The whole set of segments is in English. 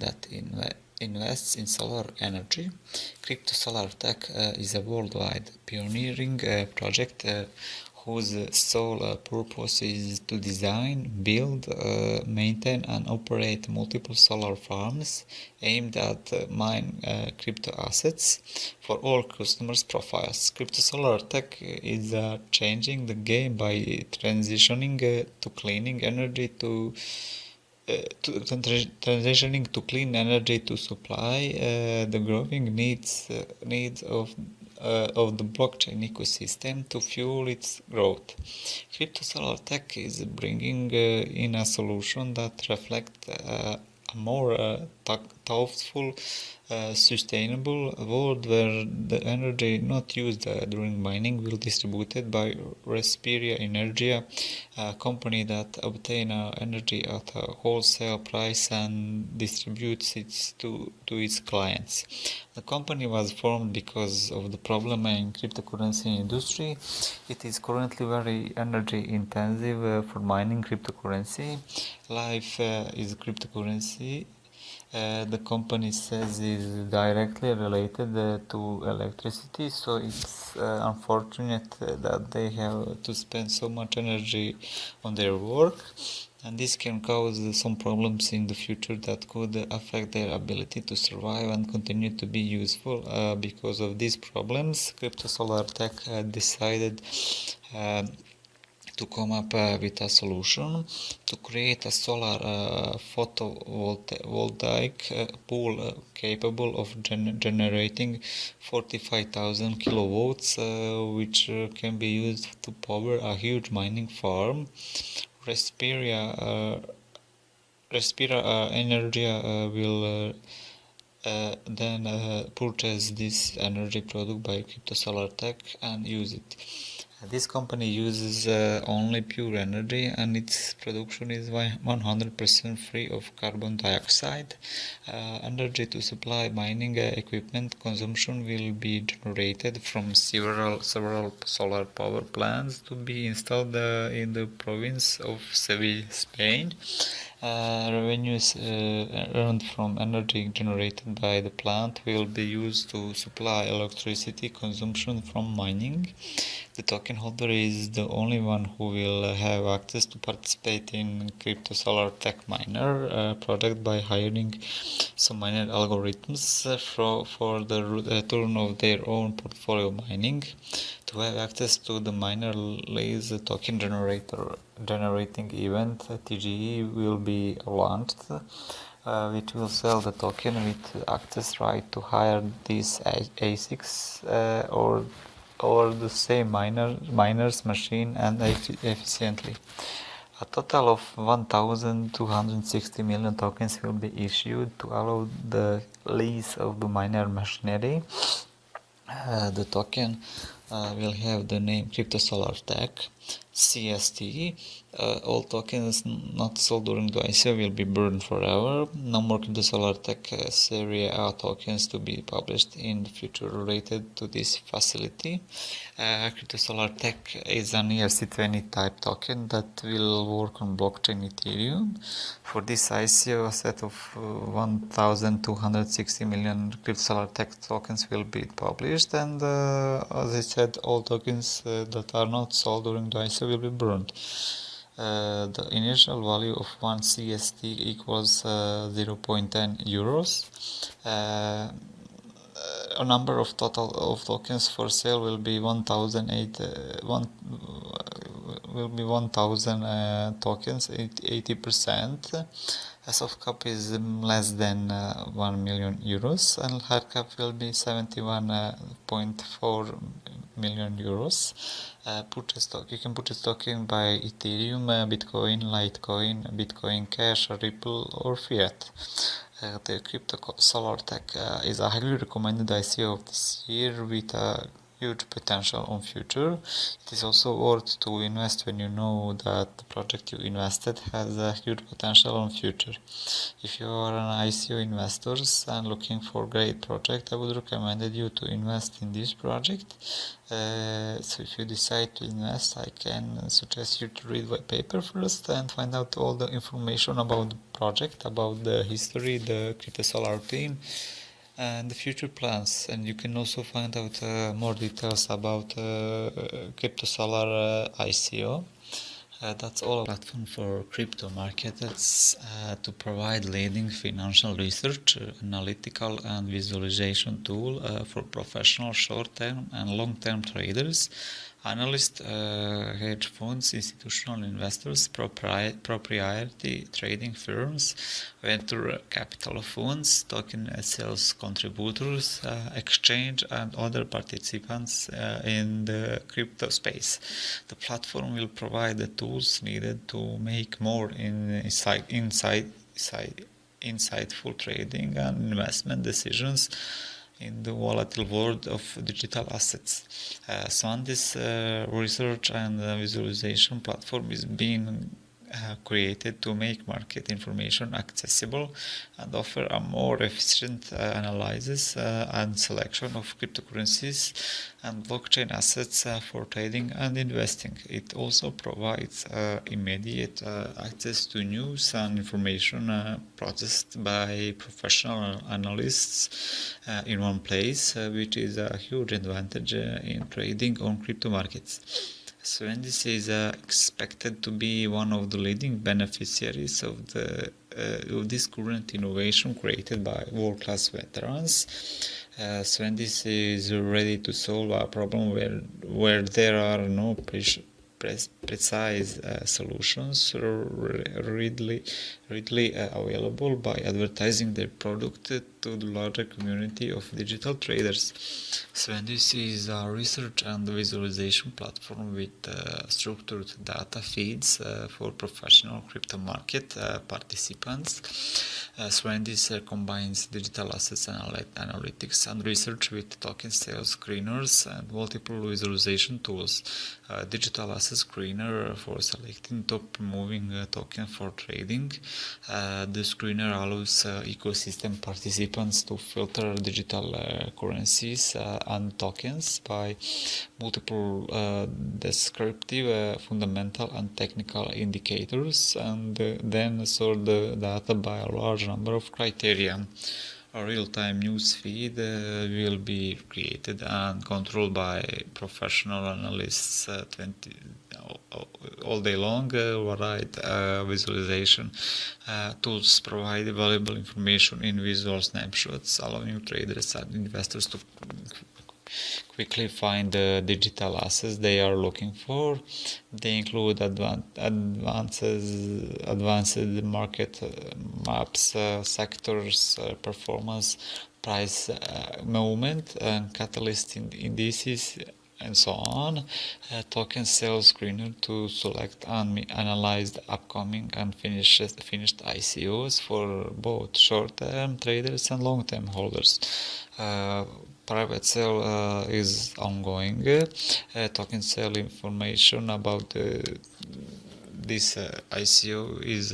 that invests in solar energy. Crypto Solar Tech is a worldwide pioneering project whose sole purpose is to design, build, maintain and operate multiple solar farms aimed at mine crypto assets for all customers' profiles. Crypto Solar Tech is changing the game by transitioning to cleaning energy transitioning to clean energy to supply the growing needs of the blockchain ecosystem to fuel its growth. Crypto Solar Tech is bringing in a solution that reflects a more thoughtful, sustainable world where the energy not used during mining will be distributed by Respiria Energia, a company that obtains energy at a wholesale price and distributes it to its clients. The company was formed because of the problem in cryptocurrency industry. It is currently very energy intensive for mining cryptocurrency. Life is cryptocurrency. The company says is directly related to electricity, so it's unfortunate that they have to spend so much energy on their work, and this can cause some problems in the future that could affect their ability to survive and continue to be useful. Because of these problems, Crypto Solar Tech decided to come up with a solution to create a solar photovoltaic pool capable of generating 45,000 kilowatts, which can be used to power a huge mining farm. Respira Energia will then purchase this energy product by Crypto Solar Tech and use it. This company uses only pure energy, and its production is 100% free of carbon dioxide. Energy to supply mining equipment consumption will be generated from several solar power plants to be installed in the province of Seville, Spain. Revenues earned from energy generated by the plant will be used to supply electricity consumption from mining. The token holder is the only one who will have access to participate in Crypto Solar Tech Miner project by hiring some miner algorithms for the return of their own portfolio mining. To have access to the miner lease token generating event, TGE will be launched, which will sell the token with access right to hire these ASICs or the same miner's machine and efficiently. A total of 1,260 million tokens will be issued to allow the lease of the miner machinery. The token will have the name Crypto Solar Tech, CST. All tokens not sold during the ICO will be burned forever. No more Crypto Solar Tech Series A tokens to be published in the future related to this facility. Crypto Solar Tech is an ERC20 type token that will work on blockchain Ethereum. For this ICO, a set of 1,260 million Crypto Solar Tech tokens will be published, and as I said, all tokens that are not sold during the ICO will be burned. The initial value of one CST equals 0.10 euros. A number of total of tokens for sale will be 1,000 tokens, 80%. As of cap is less than 1 million euros, and hard cap will be 71.4 million euros. You can purchase token by Ethereum, Bitcoin, Litecoin, Bitcoin Cash, Ripple, or Fiat. The Crypto Solar Tech is a highly recommended ICO of this year with a huge potential on future. It is also worth to invest when you know that the project you invested has a huge potential on future. If you are an ICO investor and looking for a great project, I would recommend you to invest in this project. So if you decide to invest, I can suggest you to read white paper first and find out all the information about the project, about the history, the crypto solar team, and the future plans. And you can also find out more details about crypto solar ICO. That's all. Platform for crypto markets to provide leading financial research, analytical and visualization tool for professional short-term and long-term traders, analysts, hedge funds, institutional investors, proprietary trading firms, venture capital funds, token sales contributors, exchange and other participants in the crypto space. The platform will provide the tools needed to make more insightful trading and investment decisions in the volatile world of digital assets. This research and visualization platform is being created to make market information accessible and offer a more efficient analysis and selection of cryptocurrencies and blockchain assets for trading and investing. It also provides immediate access to news and information processed by professional analysts in one place, which is a huge advantage in trading on crypto markets. Swendis is expected to be one of the leading beneficiaries of this current innovation created by world-class veterans. Swendis is ready to solve a problem where there are no precise solutions readily available by advertising their product to the larger community of digital traders. Swendis is a research and visualization platform with structured data feeds for professional crypto market participants. Swendis combines digital assets analytics and research with token sales screeners and multiple visualization tools. Digital asset screener for selecting top moving token for trading. The screener allows ecosystem participants to filter digital currencies and tokens by multiple descriptive, fundamental and technical indicators, and then sort the data by a large number of criteria. A real-time news feed will be created and controlled by professional analysts all day long. Visualization tools provide valuable information in visual snapshots, allowing traders and investors to quickly find the digital assets they are looking for. They include advanced market maps, sectors, performance, price movement, and catalyst indices, and so on. Token sales screener to select and analyze the upcoming and finished ICOs for both short-term traders and long-term holders. Private sale is ongoing. Token sale information about this ICO is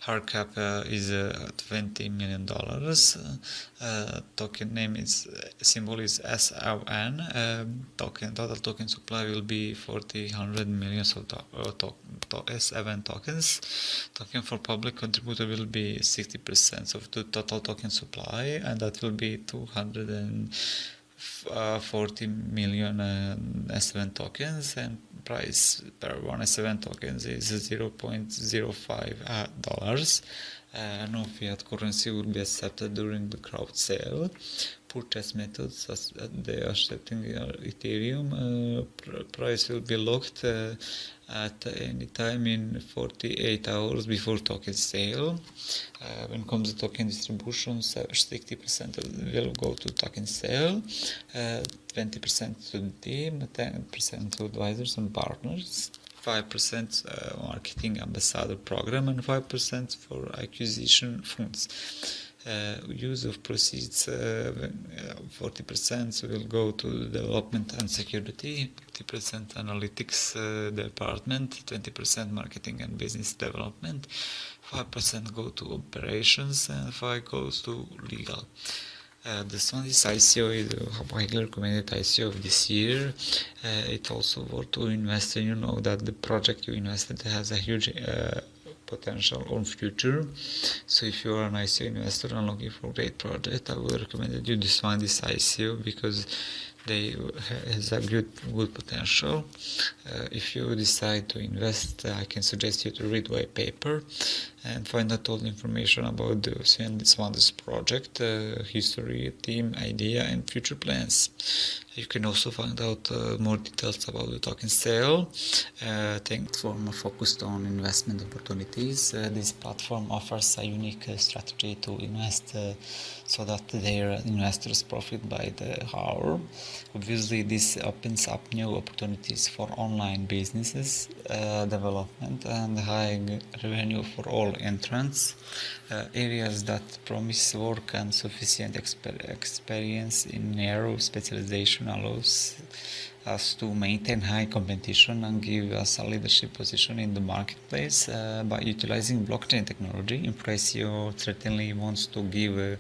hard cap is $20 million. Token name is symbol is SRN. Total token supply will be 400 millions of S7 tokens. Token for public contributor will be 60% of the total token supply, and that will be 240 million S7 tokens, and price per one S7 tokens is $0.05. No fiat currency will be accepted during the crowd sale. Purchase methods, as they are accepting Ethereum, price will be locked at any time in 48 hours before token sale. When it comes to token distribution, 60% will go to token sale, 20% to the team, 10% to advisors and partners, 5% marketing ambassador program, and 5% for acquisition funds. use of proceeds, 40% will go to development and security, 50% analytics department, 20% marketing and business development, 5% go to operations, and 5 goes to legal. This one is ICO, is a highly recommended ICO of this year. It also worth to invest in, you know that the project you invested has a huge potential on future. So if you are an ICO investor and looking for a great project, I would recommend that you find this ICO because they has a good potential. If you decide to invest, I can suggest you to read white paper and find out all the information about the Swan's project, history, team, idea, and future plans. You can also find out more details about the token sale. Platform focused on investment opportunities. This platform offers a unique strategy to invest so that their investors profit by the hour. Obviously, this opens up new opportunities for online businesses, development, and high revenue for all entrants. Areas that promise work and sufficient experience in narrow specialization allows us to maintain high competition and give us a leadership position in the marketplace. By utilizing blockchain technology, Impressio certainly wants to give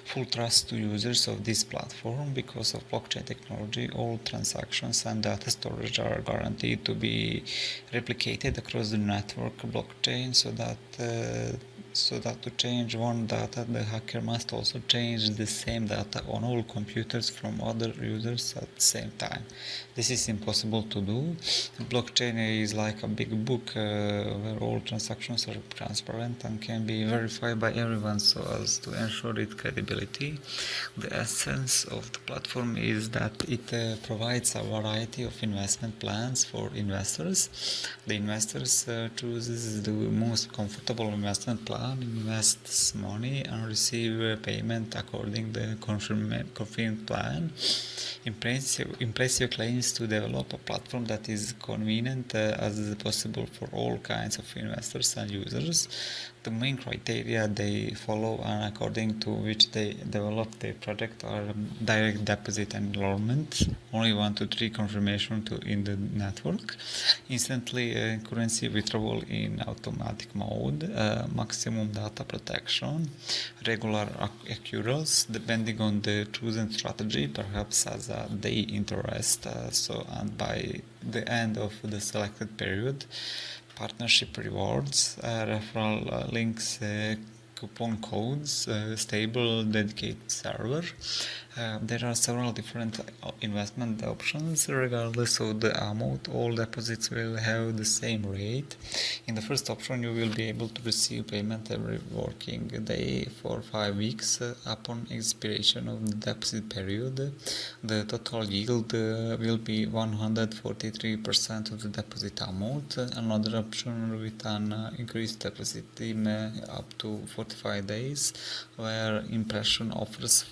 full trust to users of this platform. Because of blockchain technology, all transactions and data storage are guaranteed to be replicated across the network blockchain, so that to change one data, the hacker must also change the same data on all computers from other users at the same time. This is impossible to do. Blockchain is like a big book where all transactions are transparent and can be verified by everyone so as to ensure its credibility. The essence of the platform is that it provides a variety of investment plans for investors. The investors chooses the most comfortable investment plan, invests money and receive payment according to the confirmed plan. Impressio claims to develop a platform that is convenient as possible for all kinds of investors and users. The main criteria they follow and according to which they develop their project are direct deposit and enrollment, only 1 to 3 confirmation in the network, instantly currency withdrawal in automatic mode, maximum data protection, regular accruals depending on the chosen strategy, perhaps as a day interest, and by the end of the selected period, partnership rewards, referral links, coupon codes, stable dedicated server. There are several different investment options. Regardless of the amount, all deposits will have the same rate. In the first option, you will be able to receive payment every working day for 5 weeks upon expiration of the deposit period. The total yield will be 143% of the deposit amount. Another option with an increased deposit team up to 45 days, where Impression offers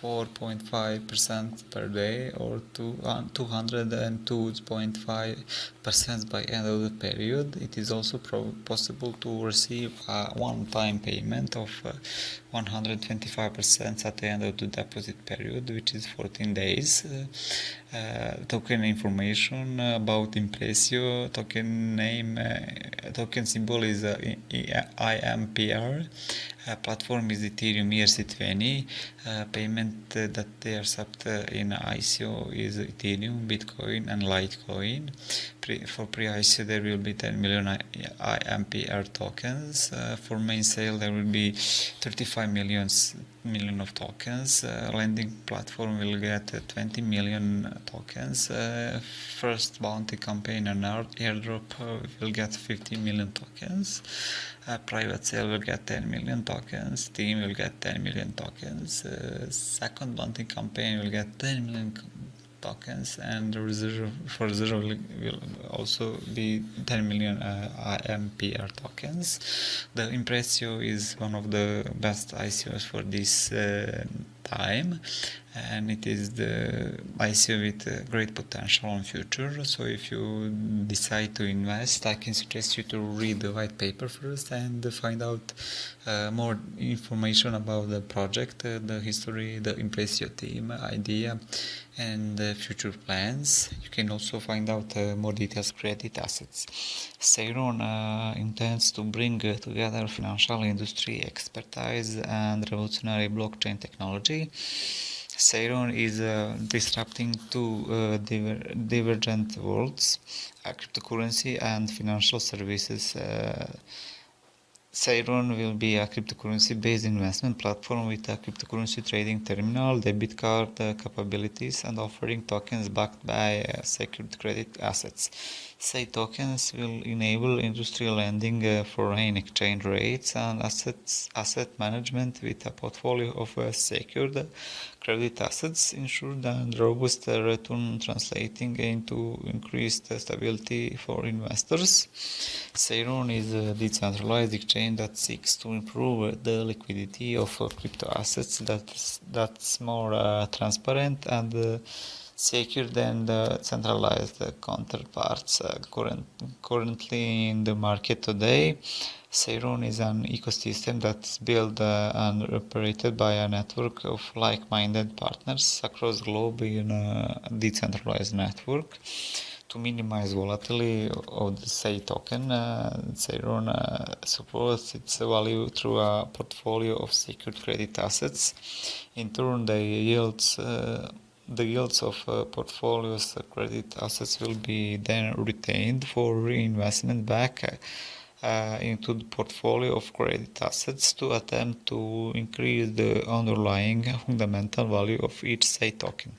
4.5% per day or 202.5% by end of the period. It is also possible to receive a one-time payment of 125% at the end of the deposit period, which is 14 days. Token information about Impressio: token name, token symbol is IMPR. Platform is Ethereum ERC20. Payment that they accept in ICO is Ethereum, Bitcoin, and Litecoin. For pre-ICO there will be 10 million IMPR tokens. For main sale there will be 35 million of tokens. Lending platform will get 20 million tokens. First bounty campaign and airdrop will get 50 million tokens. Private sale will get 10 million tokens. Team will get 10 million tokens. Second bounty campaign will get 10 million tokens, and the reserve will also be 10 million IMPR tokens. The Impressio is one of the best ICOs for this time. and it is the ICO with great potential on future. So if you decide to invest, I can suggest you to read the white paper first and find out more information about the project, the history, the impressio team idea, and future plans. You can also find out more details credit assets. Seiron intends to bring together financial industry expertise and revolutionary blockchain technology. Seiron is disrupting two divergent worlds, cryptocurrency and financial services. Seiron will be a cryptocurrency-based investment platform with a cryptocurrency trading terminal, debit card capabilities, and offering tokens backed by secured credit assets. Sei tokens will enable industrial lending, foreign exchange rates, and asset management with a portfolio of secured credit assets, ensured and robust return translating into increased stability for investors. Seiron is a decentralized exchange that seeks to improve the liquidity of crypto assets that's more transparent and secure than the centralized counterparts currently in the market today. Seiron is an ecosystem that's built and operated by a network of like-minded partners across the globe in a decentralized network. To minimize volatility of the Sei token, Seiron supports its value through a portfolio of secured credit assets. In turn, the yields of portfolios credit assets will be then retained for reinvestment back into the portfolio of credit assets to attempt to increase the underlying fundamental value of each Sei token.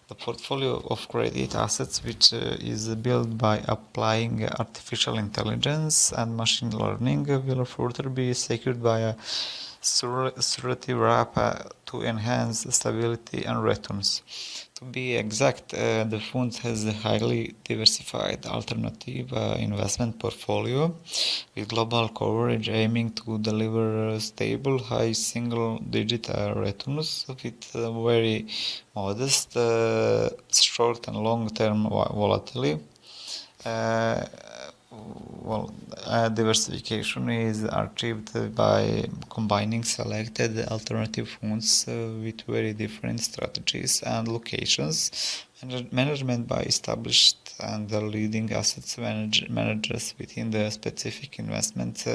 The portfolio of credit assets, which is built by applying artificial intelligence and machine learning, will further be secured by a surety wrap to enhance stability and returns. To be exact, the fund has a highly diversified alternative investment portfolio with global coverage aiming to deliver stable high single-digit returns with very modest short and long-term volatility. Diversification is achieved by combining selected alternative funds with very different strategies and locations, management by established and leading assets managers within the specific investment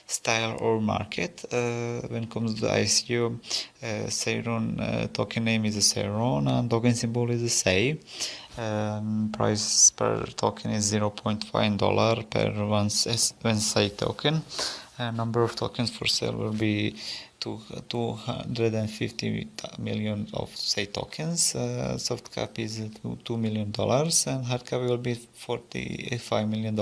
style or market. When it comes to the ICO, Seiron token name is Seiron and token symbol is Sei. Price per token is $0.5 per one Sei token. Number of tokens for sale will be 250 million of Sei tokens. Soft cap is $2 million and hard cap will be $45 million.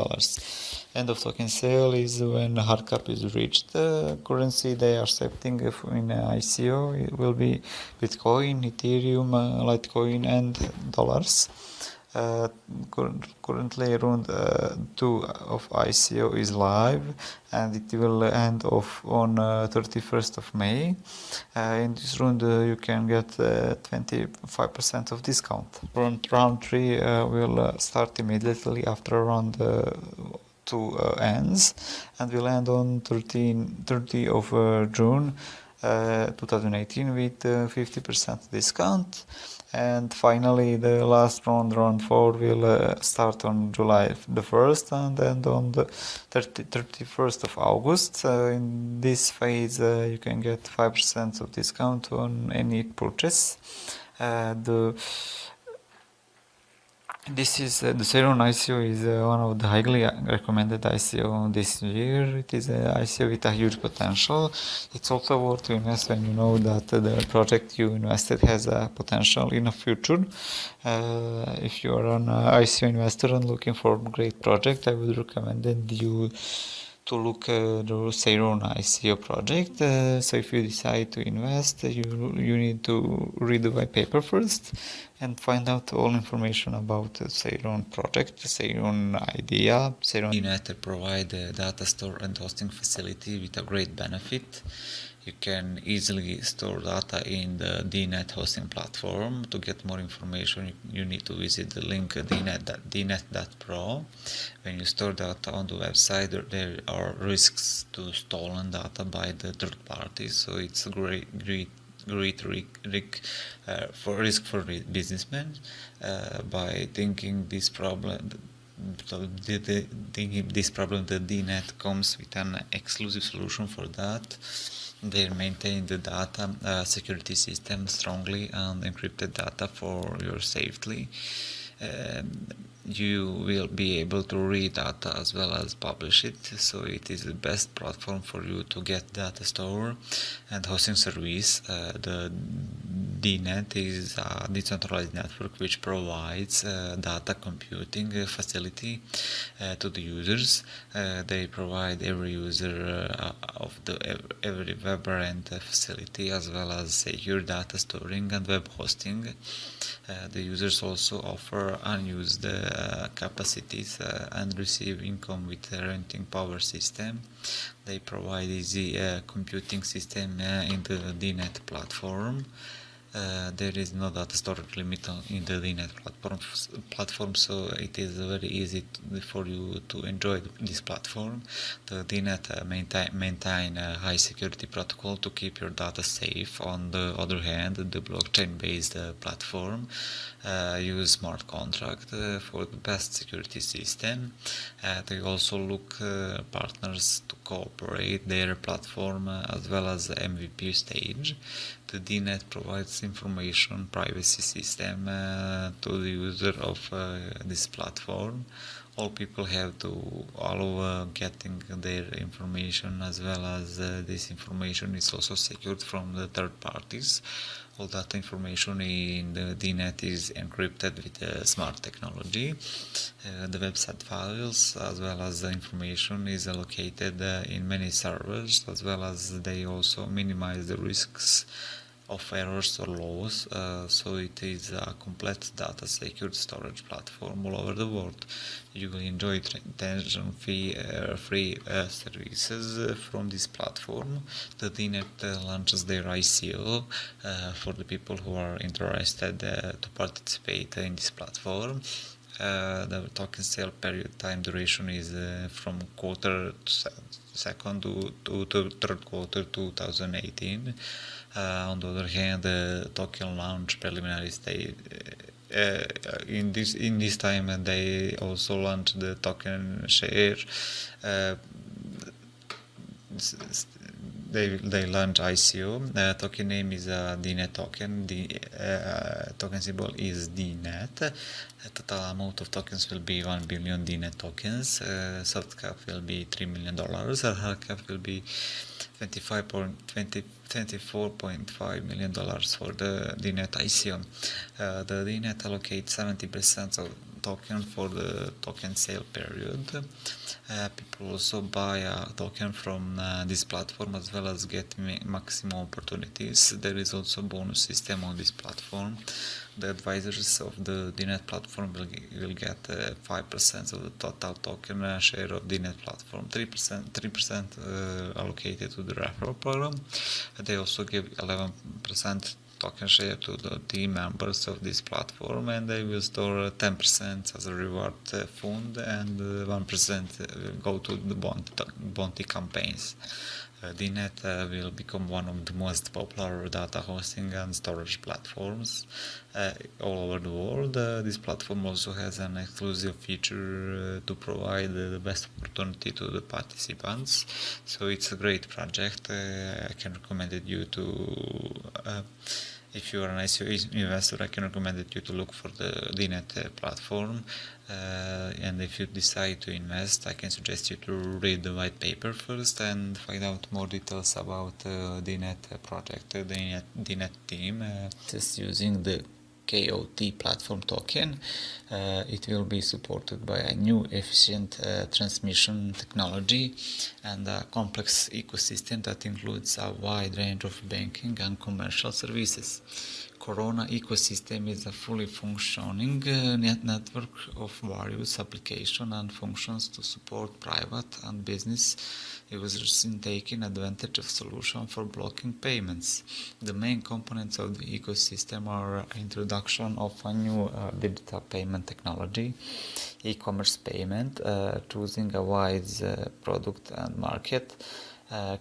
End of token sale is when hard cap is reached. Currency they are accepting in ICO it will be Bitcoin, Ethereum, Litecoin, and dollars. Currently round 2 of ICO is live and it will end off on 31st of May. In this round you can get 25% of discount. Round 3 will start immediately after round 2 ends and will end on 30 of June 2018 with 50% discount. And finally, the last round 4, will start on July the 1st and end on the 31st of August. In this phase, you can get 5% of discount on any purchase. This is the Seiron ICO is one of the highly recommended ICO this year. It is an ICO with a huge potential. It's also worth to invest when you know that the project you invested has a potential in the future. If you are an ICO investor and looking for a great project, I would recommend you to look the Seiron ICO project. So if you decide to invest, you need to read the white paper first and find out all information about the Seiron project, the Seiron idea. Seiron United provide a data store and hosting facility with a great benefit. You can easily store data in the DNet hosting platform. To get more information, you need to visit the link dnet.pro. When you store data on the website, there are risks to stolen data by the third party, so it's a great risk for businessmen. By thinking this problem, the DNet comes with an exclusive solution for that. They maintain the data security system strongly and encrypted data for your safety. You will be able to read data as well as publish it, so it is the best platform for you to get data store and hosting service. The DNet is a decentralized network which provides data computing facility to the users. They provide every user of every web-rent facility as well as secure data storing and web hosting. The users also offer unused capacities and receive income with renting power system. They provide easy computing system in the DNet platform. There is no data storage limit in the DNet platform, so it is very easy for you to enjoy this platform. The DNet maintain a high security protocol to keep your data safe. On the other hand, the blockchain-based platform use smart contract for the best security system. They also look partners to cooperate their platform as well as MVP stage. The DNet provides information privacy system to the user of this platform. All people have to allow getting their information, as well as this information is also secured from the third parties. All that information in the DNet is encrypted with smart technology. The website files as well as the information is allocated in many servers, as well as they also minimize the risks of errors or loss, so it is a complete data secured storage platform all over the world. You will enjoy tension-free services from this platform. The DNet launches their ICO for the people who are interested to participate in this platform. The token sale period time duration is from second to third quarter 2018. On the other hand, the token launch preliminary stage. In this time, they also launched the token share. They launch ICO. Token name is DNet token. The token symbol is DNet. The total amount of tokens will be 1 billion DNet tokens. Soft cap will be $3 million. Hard cap will be $24.5 million for the DNet ICO. The DNet allocates 70% of token for the token sale period. People also buy a token from this platform as well as get maximum opportunities. There is also a bonus system on this platform. The advisors of the DNet platform will get 5% of the total token share of DNet platform, 3% allocated to the referral program. They also give 11% token share to the team members of this platform, and they will store 10% as a reward fund, and 1% will go to the bounty campaigns. DNet will become one of the most popular data hosting and storage platforms all over the world. This platform also has an exclusive feature to provide the best opportunity to the participants. So it's a great project. I can recommend it you to if you are an ICO investor, I can recommend you to look for the DNet platform. And if you decide to invest, I can suggest you to read the white paper first and find out more details about the DNet project, the DNet team. Just using the KOT platform token. It will be supported by a new efficient transmission technology and a complex ecosystem that includes a wide range of banking and commercial services. Corona ecosystem is a fully functioning network of various applications and functions to support private and business users in taking advantage of solutions for blocking payments. The main components of the ecosystem are introduction of a new digital payment technology, e-commerce payment, choosing a wise product and market,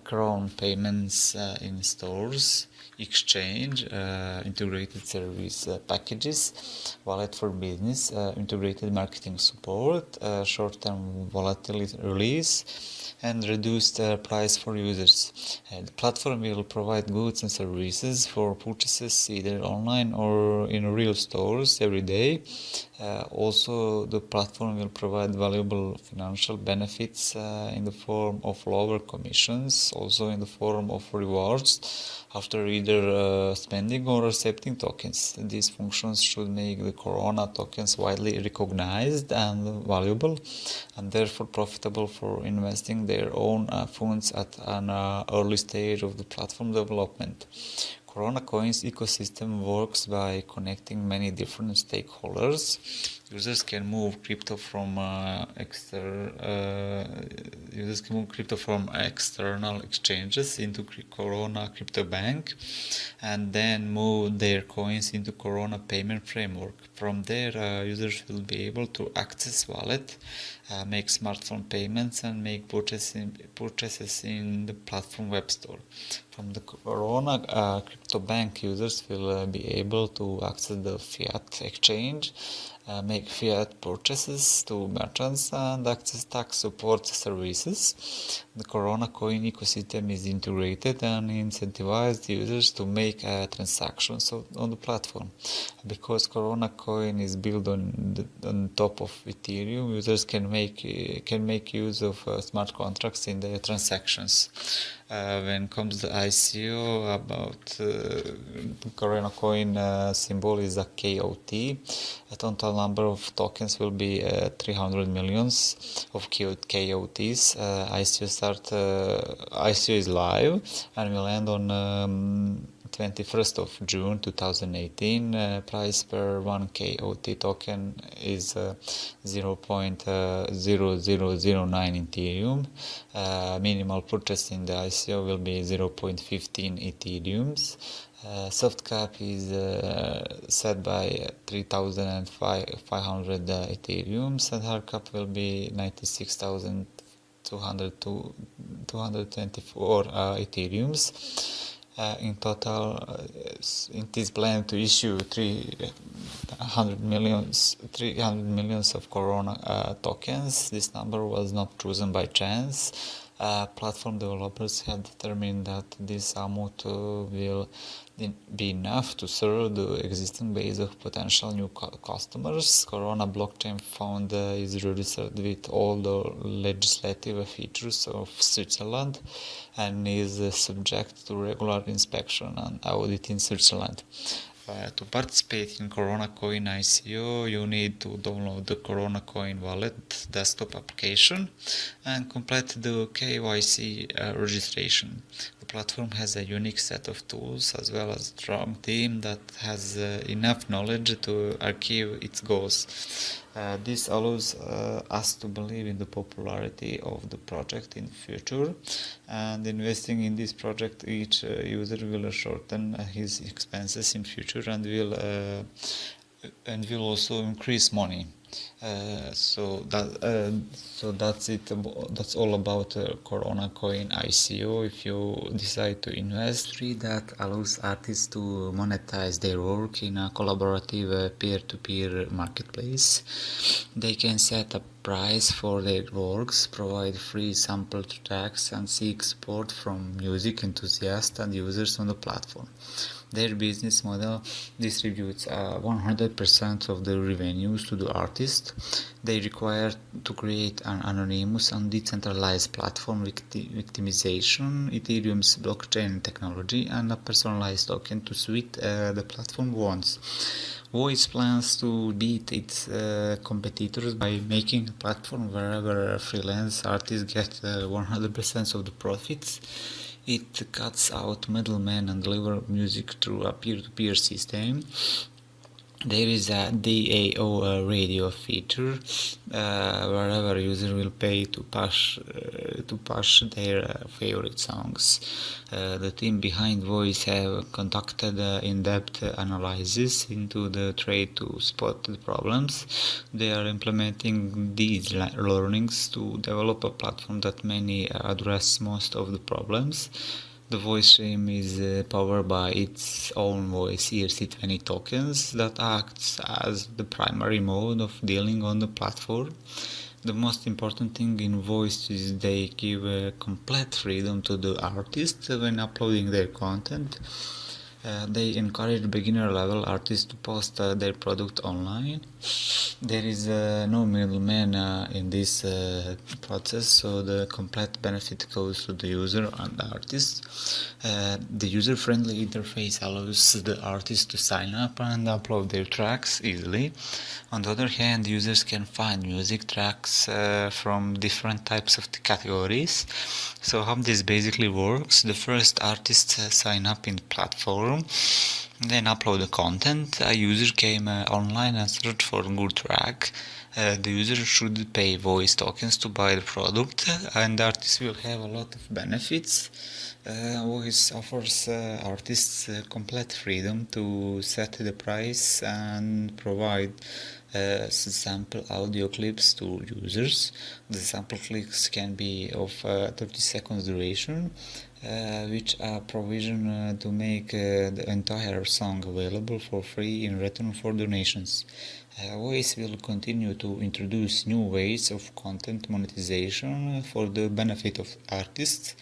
Chrome payments in stores, exchange, integrated service packages, wallet for business, integrated marketing support, short-term volatility release, and reduced price for users. The platform will provide goods and services for purchases either online or in real stores every day. Also, the platform will provide valuable financial benefits in the form of lower commissions, also in the form of rewards after either spending or accepting tokens. These functions should make the Corona tokens widely recognized and valuable, and therefore profitable for investing their own funds at an early stage of the platform development. Corona Coins ecosystem works by connecting many different stakeholders. Users can move crypto from external exchanges into Corona Crypto Bank, and then move their coins into Corona Payment Framework. From there, users will be able to access wallet, make smartphone payments, and make purchases in the platform web store. From the Corona Crypto Bank, users will be able to access the fiat exchange, make fiat purchases to merchants, and access tax support services. The Corona Coin ecosystem is integrated and incentivizes users to make transactions on the platform. Because Corona Coin is built on top of Ethereum, users can make use of smart contracts in their transactions. When comes the ICO, about Corona Coin symbol is a KOT. A total number of tokens will be 300 millions of KOTs. ICO is live and will end on 21st of June 2018. Price per 1 KOT token is 0.0009 Ethereum. Minimal purchase in the ICO will be 0.15 Ethereums. Soft cap is set by 3,500 Ethereums, and hard cap will be 96,224 Ethereums. In total, it is planned to issue 300 millions of Corona tokens. This number was not chosen by chance. Platform developers have determined that this amount will be enough to serve the existing base of potential new customers. Corona blockchain fund is registered with all the legislative features of Switzerland and is subject to regular inspection and audit in Switzerland. To participate in Corona Coin ICO, you need to download the Corona Coin wallet desktop application and complete the KYC registration. The platform has a unique set of tools as well as a strong team that has enough knowledge to achieve its goals. This allows us to believe in the popularity of the project in the future, and investing in this project, each user will shorten his expenses in future and will also increase money. So that's it. That's all about Corona Coin ICO. If you decide to invest, that allows artists to monetize their work in a collaborative peer-to-peer marketplace. They can set a price for their works, provide free sample tracks, and seek support from music enthusiasts and users on the platform. Their business model distributes 100% of the revenues to the artist. They require to create an anonymous and decentralized platform victimization, Ethereum's blockchain technology, and a personalized token to suit the platform wants. Voice plans to beat its competitors by making a platform wherever freelance artists get 100% of the profits. It cuts out middlemen and delivers music through a peer-to-peer system. There is a DAO radio feature wherever user will pay to push their favorite songs. The team behind Voice have conducted in-depth analysis into the trade to spot the problems. They are implementing these learnings to develop a platform that may address most of the problems. The voice stream is powered by its own voice ERC20 tokens that acts as the primary mode of dealing on the platform. The most important thing in voice is they give complete freedom to the artist when uploading their content. They encourage beginner level artists to post their product online. There is no middleman in this process, so the complete benefit goes to the user and the artist. The user-friendly interface allows the artist to sign up and upload their tracks easily. On the other hand, users can find music tracks from different types of categories. So how this basically works: the first artists sign up in the platform, then upload the content. A user came online and searched for a good track. The user should pay voice tokens to buy the product, and the artist will have a lot of benefits. Voice offers artists complete freedom to set the price and provide sample audio clips to users. The sample clips can be of 30 seconds duration, which are provisioned to make the entire song available for free in return for donations. Voice will continue to introduce new ways of content monetization for the benefit of artists.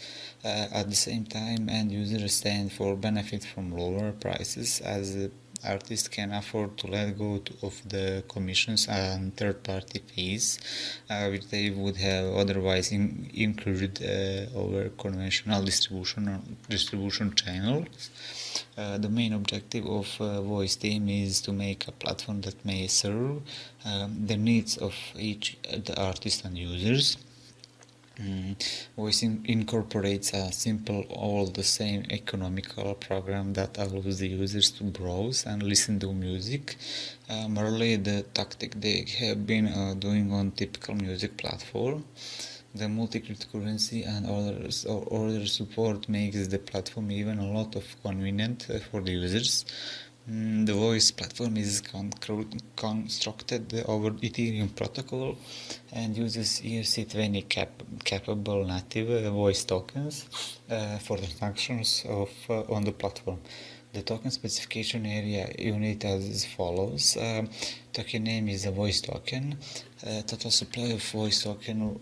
At the same time, end users stand for benefit from lower prices, as artists can afford to let go of the commissions and third-party fees, which they would have otherwise incurred over conventional distribution channels. The main objective of Voice team is to make a platform that may serve the needs of each the artist and users. Voice incorporates a simple, all the same economical program that allows the users to browse and listen to music. Merely the tactic they have been doing on typical music platform. The multi-cryptocurrency and order support makes the platform even a lot of convenient for the users. The voice platform is constructed over Ethereum protocol and uses ERC20 capable native voice tokens for transactions on the platform. The token specification area unit as follows. Token name is a voice token. Total supply of voice token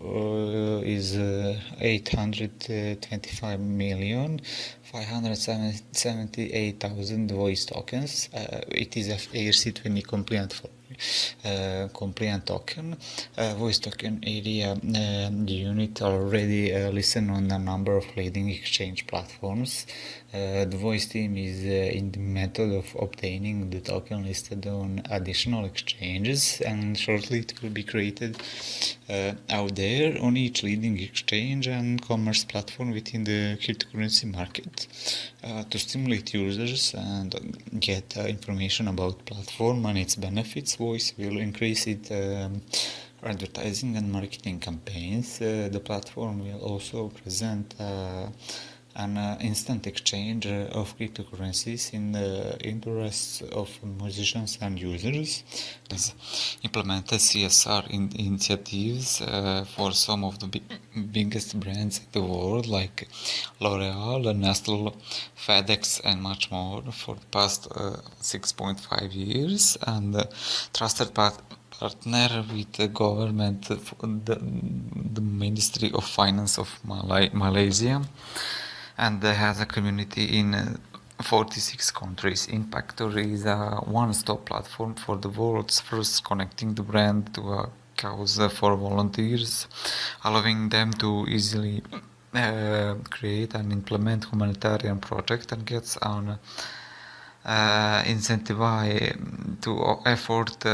is 825,578,000 voice tokens. It is a ERC20 compliant token. Voice token area the unit already listen on a number of leading exchange platforms. The voice team is in the method of obtaining the token listed on additional exchanges, and shortly it will be created out there on each leading exchange and commerce platform within the cryptocurrency market. To stimulate users and get information about platform and its benefits, Voice will increase its advertising and marketing campaigns. The platform will also present an instant exchange of cryptocurrencies in the interests of musicians and users. Has implemented CSR initiatives for some of the biggest brands in the world, like L'Oreal, Nestle, FedEx, and much more for the past 6.5 years, and trusted partner with the government, the Ministry of Finance of Malaysia, and has a community in 46 countries. Impactor is a one-stop platform for the world's first connecting the brand to a cause for volunteers, allowing them to easily create and implement humanitarian project and gets on incentivize to effort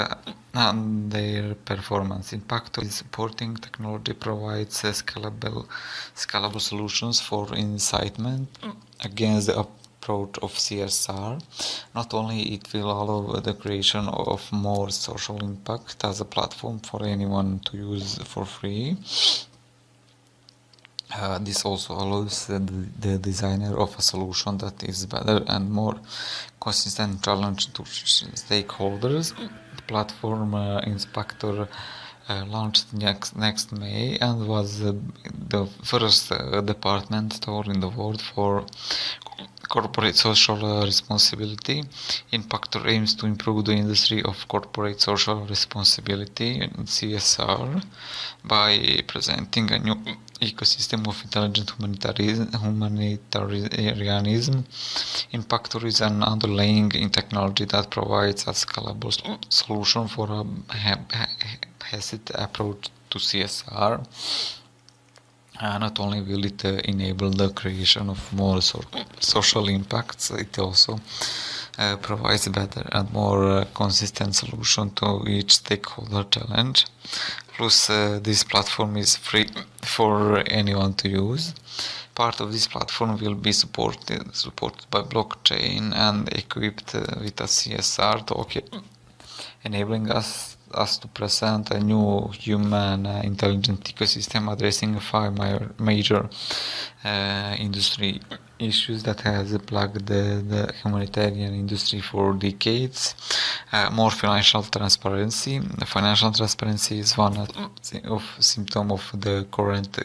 and their performance. Impact is supporting technology provides scalable solutions for incitement against the approach of CSR. Not only it will allow the creation of more social impact as a platform for anyone to use for free. This also allows the designer of a solution that is better and more consistent challenge to stakeholders. The platform Inspector launched next May and was the first department store in the world for corporate social responsibility. Impactor aims to improve the industry of corporate social responsibility (CSR) by presenting a new ecosystem of intelligent humanitarianism. Impactor is an underlying in technology that provides a scalable solution for a HACCP approach to CSR. Not only will it enable the creation of more social impacts, it also provides better and more consistent solution to each stakeholder challenge. Plus, this platform is free for anyone to use. Part of this platform will be supported by blockchain and equipped with a CSR token, enabling us to present a new human intelligent ecosystem addressing 5 major industry issues that has plagued the humanitarian industry for decades. More financial transparency. Financial transparency is one of symptom of the current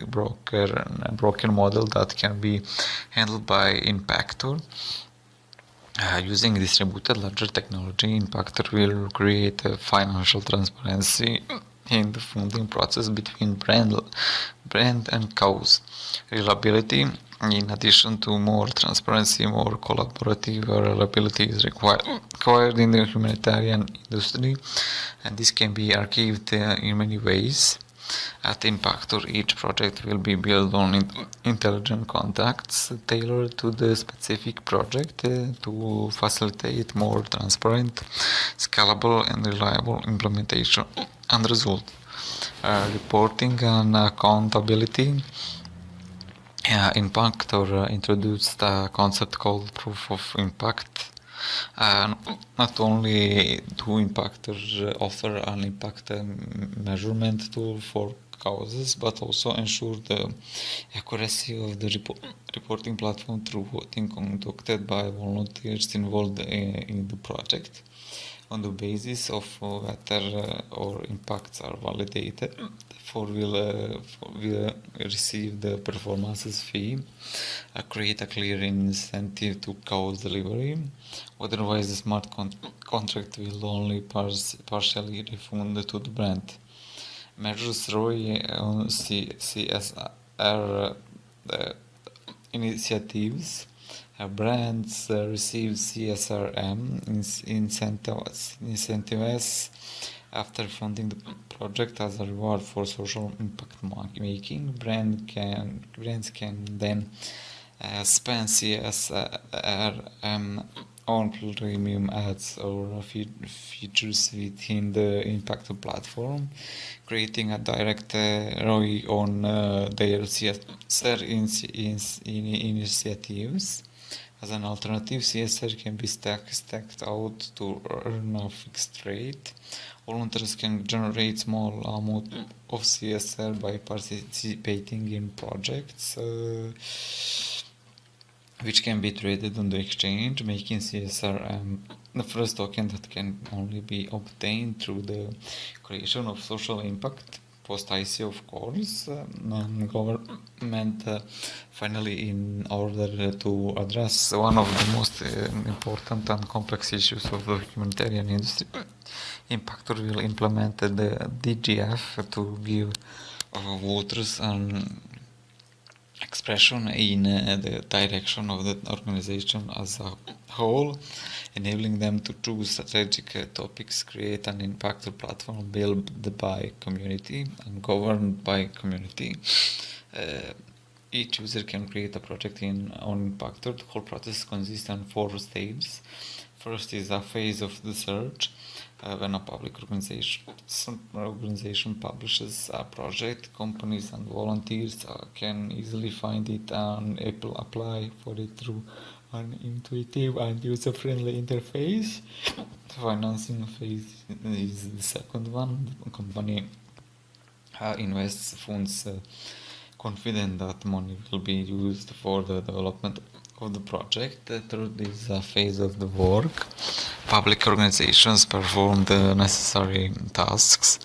broken model that can be handled by Impactor. Using distributed ledger technology, Impactor will create a financial transparency in the funding process between brand and cause. Reliability, in addition to more transparency, more collaborative reliability is required in the humanitarian industry, and this can be achieved in many ways. At Impactor, each project will be built on intelligent contracts tailored to the specific project to facilitate more transparent, scalable, and reliable implementation and result. Reporting and accountability. Impactor introduced a concept called proof of impact. Not only do Impactors offer an impact measurement tool for causes, but also ensure the accuracy of the reporting platform through voting conducted by volunteers involved in the project. On the basis of whether or impacts are validated, therefore will receive the performances fee, create a clear incentive to cause delivery. Otherwise, the smart contract will only partially refund to the brand. Measures ROI on CSR initiatives. Brands receive CSRM incentives after funding the project as a reward for social impact making. Brands can then spend CSRM on premium ads or features within the Impact platform, creating a direct ROI on their CSR initiatives. As an alternative, CSR can be stacked out to earn a fixed rate. Volunteers can generate small amount of CSR by participating in projects which can be traded on the exchange, making CSR the first token that can only be obtained through the creation of social impact. Post-IC, of course, and government finally, in order to address one of the most important and complex issues of the humanitarian industry, Impactor will implement the DGF to give voters an expression in the direction of the organization as a whole, enabling them to choose strategic topics, create an Impactor platform built by community and governed by community. Each user can create a project on Impactor. The whole process consists on 4 stages. First is a phase of the search. When a public organization publishes a project, companies and volunteers can easily find it and apply for it through an intuitive and user-friendly interface. The financing phase is the second one. The company invests funds confident that money will be used for the development of the project. The third is a phase of the work. Public organizations perform the necessary tasks.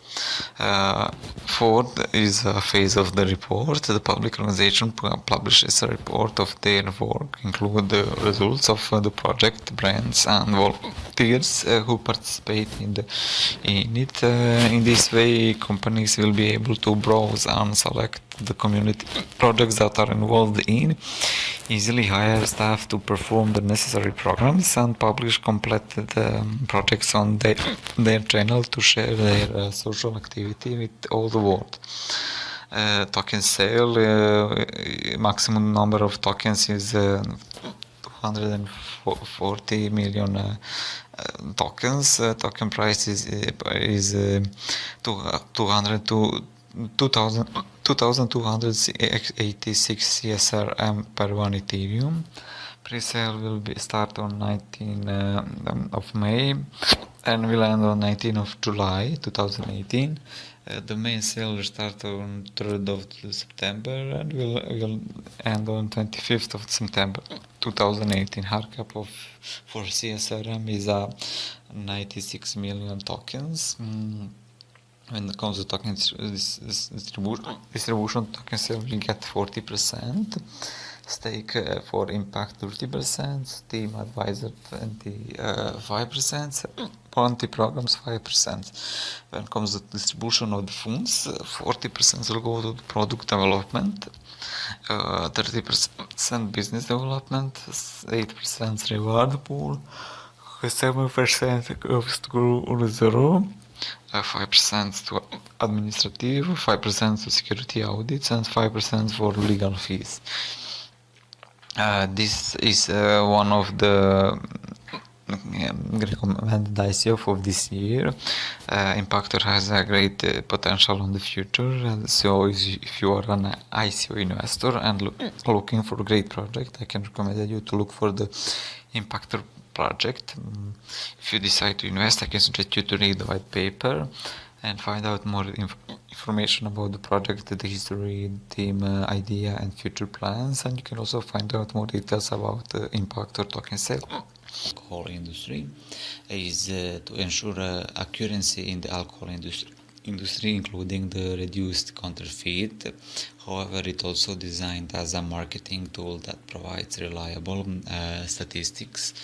Fourth is a phase of the report. The public organization publishes a report of their work, include the results of the project, brands and volunteers who participate in it. In this way, companies will be able to browse and select the community projects that are involved in, easily hire staff to perform the necessary programs, and publish completed projects on their channel to share their social activity with all the world. Token sale, maximum number of tokens is 240 million tokens. Token price is 2,286 CSRM per one Ethereum. Pre-sale will start on 19 of May and will end on 19 of July 2018. The main sale will start on 3rd of September and will end on 25th of September 2018. Hard cap for CSRM is 96 million tokens. When it comes to token distribution, token sale will get 40%, stake for impact 30%, team advisor 25%, volunteer programs 5%. When it comes to distribution of the funds, 40% will go to the product development, 30% business development, 8% reward pool, 7% goes to reserve, 5% to administrative, 5% to security audits, and 5% for legal fees. This is one of the recommended ICO of this year. Impactor has a great potential on the future. So if you are an ICO investor and looking for a great project, I can recommend you to look for the Impactor project. If you decide to invest, I can suggest you to read the white paper and find out more information about the project, the history, team, idea and future plans, and you can also find out more details about the impact or token sale. Alcohol industry is to ensure accuracy in the alcohol industry, including the reduced counterfeit. However, it also designed as a marketing tool that provides reliable statistics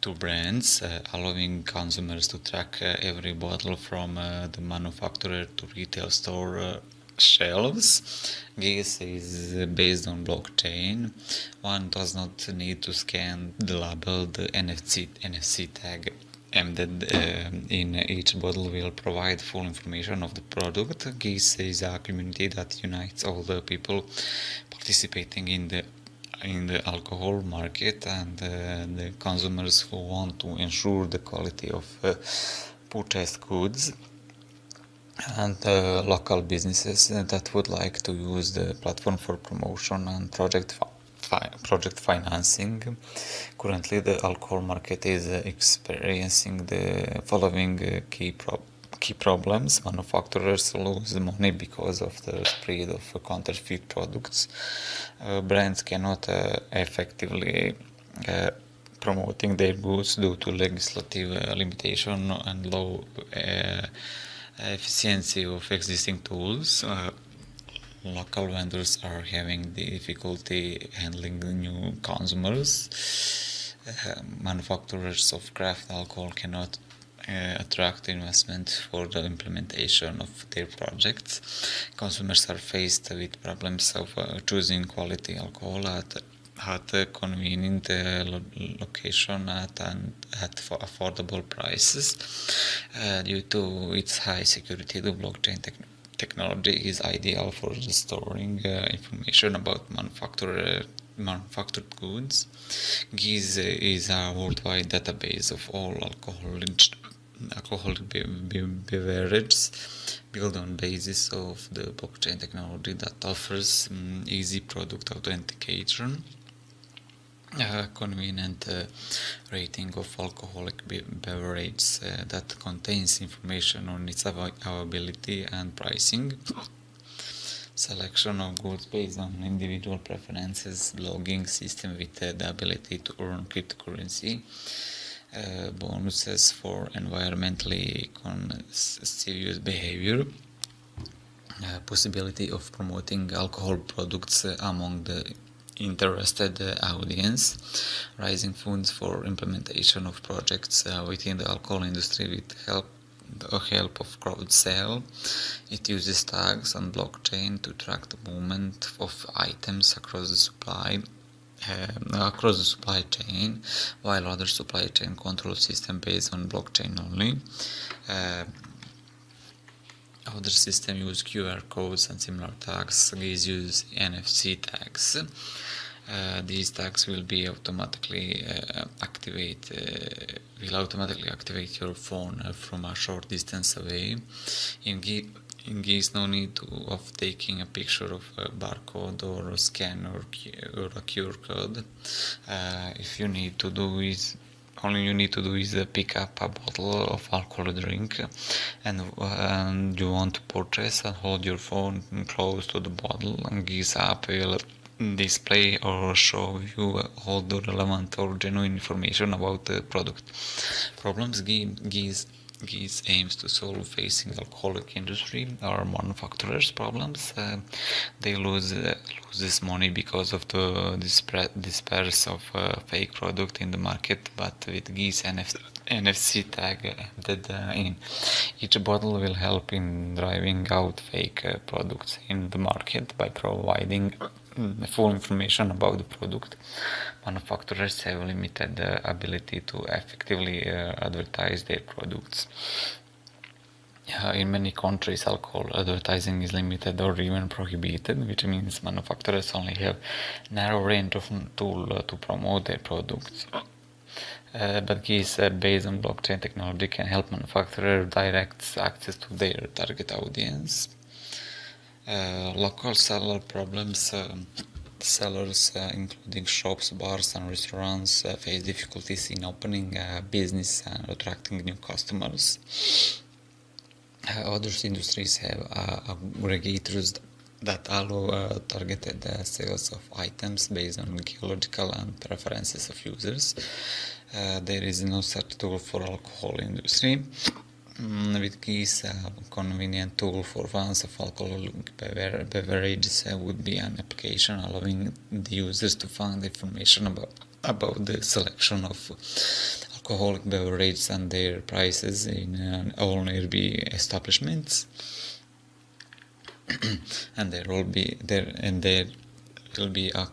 to brands, allowing consumers to track every bottle from the manufacturer to retail store shelves. GIS is based on blockchain. One does not need to scan the label. The NFC tag embedded in each bottle will provide full information of the product. GIS is a community that unites all the people participating in the alcohol market and the consumers who want to ensure the quality of purchased goods, and local businesses that would like to use the platform for promotion and project financing. Currently, the alcohol market is experiencing the following key problems. Manufacturers lose money because of the spread of counterfeit products. Brands cannot effectively promoting their goods due to legislative limitation and low efficiency of existing tools. Local vendors are having difficulty handling the new consumers. Manufacturers of craft alcohol cannot attract investment for the implementation of their projects. Consumers are faced with problems of choosing quality alcohol at a convenient location at affordable prices. Due to its high security, the blockchain technology is ideal for storing information about manufacturer manufactured goods. GIS is a worldwide database of all alcoholic beverages, built on basis of the blockchain technology that offers easy product authentication, convenient rating of alcoholic beverages that contains information on its availability and pricing, selection of goods based on individual preferences, logging system with the ability to earn cryptocurrency, bonuses for environmentally conscious behavior, possibility of promoting alcohol products among the interested audience, raising funds for implementation of projects within the alcohol industry with the help of crowd sale. It uses tags on blockchain to track the movement of items across the supply chain, while other supply chain control system based on blockchain only. Other systems use QR codes and similar tags. These use NFC tags. These tags will automatically activate your phone from a short distance away. In GIS, no need of taking a picture of a barcode or a scan or a QR code. All you need to do is pick up a bottle of alcohol drink and you want to purchase, and hold your phone close to the bottle, and GIS app will display or show you all the relevant or genuine information about the product. Problems GIS aims to solve facing alcoholic industry or manufacturers problems. They lose this money because of the disperse of fake product in the market, but with GIS NFC tag embedded in each bottle will help in driving out fake products in the market by providing full information about the product. Manufacturers have limited ability to effectively advertise their products. In many countries, alcohol advertising is limited or even prohibited, which means manufacturers only have narrow range of tools to promote their products. But GIS, based on blockchain technology, can help manufacturers direct access to their target audience. Local seller problems. Sellers, including shops, bars, and restaurants, face difficulties in opening a business and attracting new customers. Other industries have aggregators that allow targeted sales of items based on geological and preferences of users. There is no such tool for alcohol industry. With GIS, a convenient tool for fans of alcoholic beverages would be an application allowing the users to find information about the selection of alcoholic beverages and their prices in all nearby establishments. And there will be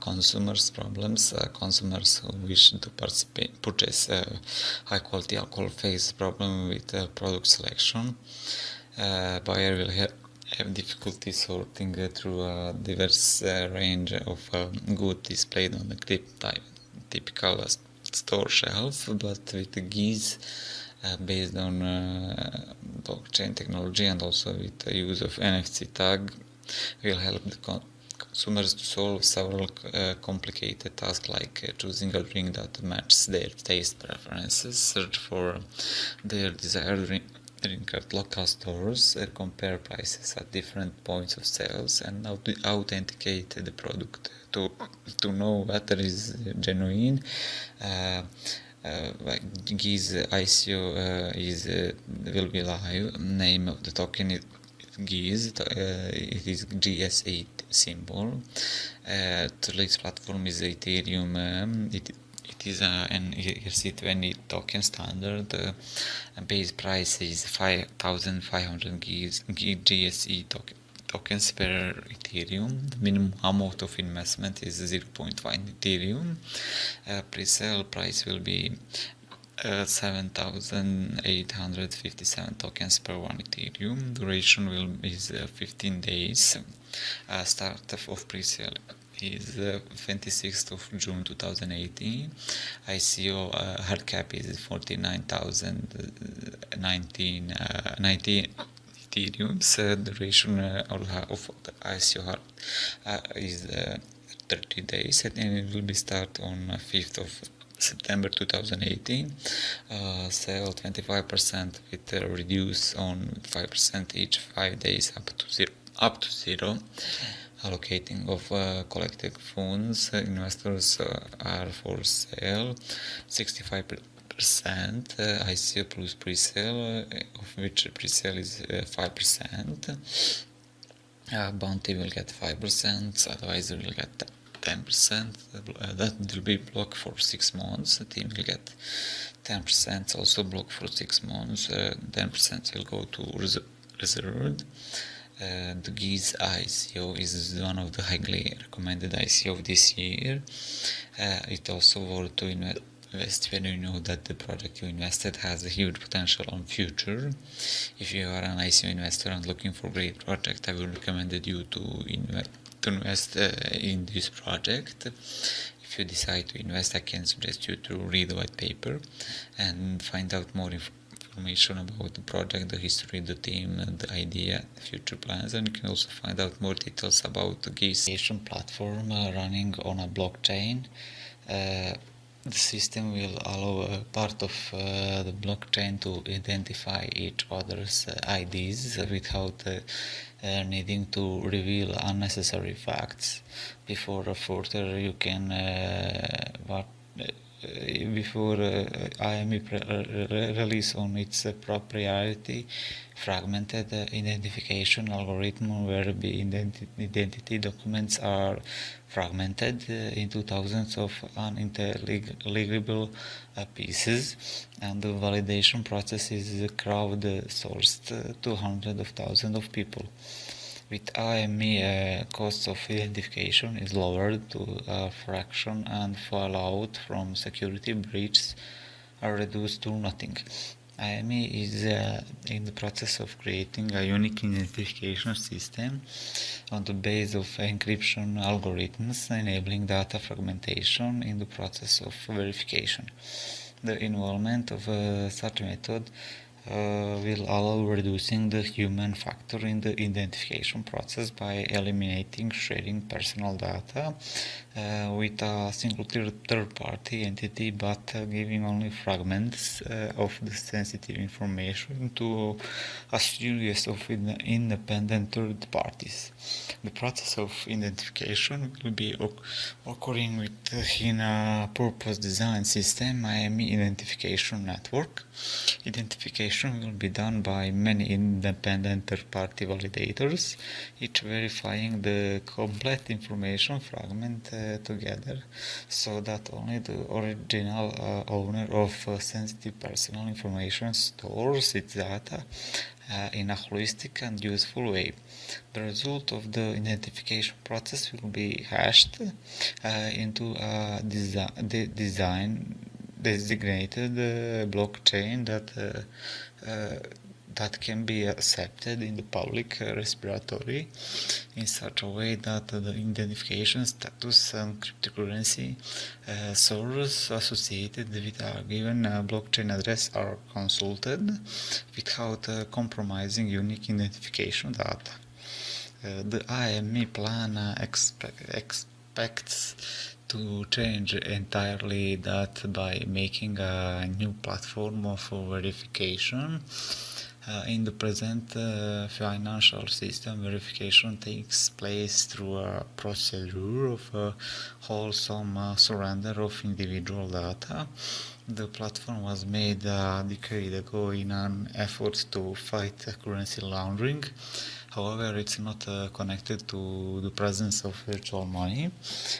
consumers problems. Consumers who wish to purchase high quality alcohol face problem with product selection. Buyer will have difficulty sorting through a diverse range of goods displayed on the typical store shelf, but with the GIS based on blockchain technology and also with the use of NFC tag will help the consumers to solve several complicated tasks like choosing a drink that matches their taste preferences, search for their desired drink at local stores, compare prices at different points of sales, and authenticate the product to know whether it is genuine. GIS ICO will be live. Name of the token is GIS. It is GS8 symbol. Today's platform is Ethereum. It is an ERC20 token standard. Base price is 5,500 GSE tokens per Ethereum. The minimum amount of investment is 0.1 Ethereum. Pre-sale price will be 7,857 tokens per 1 Ethereum. Duration is 15 days. Start of pre-sale is 26th of June 2018. ICO hard cap is 49,019 19 Ethereums. Duration of the ICO hard is 30 days, and it will be start on 5th of September 2018. Sell 25% with reduce on 5% each 5 days up to zero. Allocating of collected funds, investors are for sale 65% ICO plus pre-sale, of which pre-sale is 5%. Bounty will get 5%, advisor will get 10%, that will be blocked for 6 months. The team will get 10%, also blocked for 6 months. 10% will go to reserved. The GIZ ICO is one of the highly recommended ICO of this year. It also worth to invest when you know that the project you invested has a huge potential on future. If you are an ICO investor and looking for great project, I will recommend you to invest in this project. If you decide to invest, I can suggest you to read the white paper and find out more information about the project, the history, the team, the idea, future plans, and you can also find out more details about the GIS platform running on a blockchain. The system will allow part of the blockchain to identify each other's IDs without needing to reveal unnecessary facts. Before further, you can before IME release on its proprietary fragmented identification algorithm, where the identity documents are fragmented into thousands of unintelligible pieces, and the validation process is crowdsourced to hundreds of thousands of people. With IME, cost of identification is lowered to a fraction, and fallout from security breaches are reduced to nothing. IME is in the process of creating a unique identification system on the base of encryption algorithms, enabling data fragmentation in the process of verification. The involvement of such a method will allow reducing the human factor in the identification process by eliminating sharing personal data with a single third-party entity, but giving only fragments of the sensitive information to a series of independent third parties. The process of identification will be occurring within a purpose-designed system, IME Identification Network. Identification will be done by many independent third-party validators, each verifying the complete information fragment together, so that only the original owner of sensitive personal information stores its data in a holistic and useful way. The result of the identification process will be hashed into a designated blockchain that can be accepted in the public repository in such a way that the identification status and cryptocurrency source associated with a given blockchain address are consulted without compromising unique identification data. The IME plan expects to change entirely that by making a new platform for verification. In the present financial system, verification takes place through a procedure of wholesome surrender of individual data. The platform was made a decade ago in an effort to fight currency laundering. However, it's not connected to the presence of virtual money.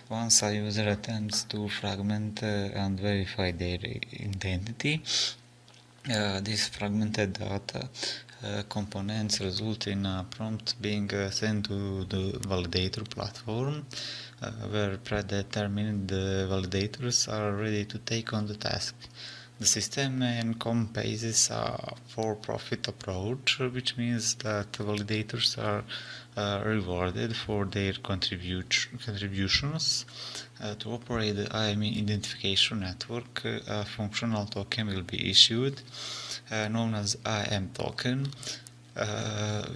Once a user attempts to fragment and verify their identity, these fragmented data components result in a prompt being sent to the validator platform, where predetermined validators are ready to take on the task. The system encompasses a for-profit approach, which means that validators are rewarded for their contributions. To operate the IME identification network, a functional token will be issued, known as IM token,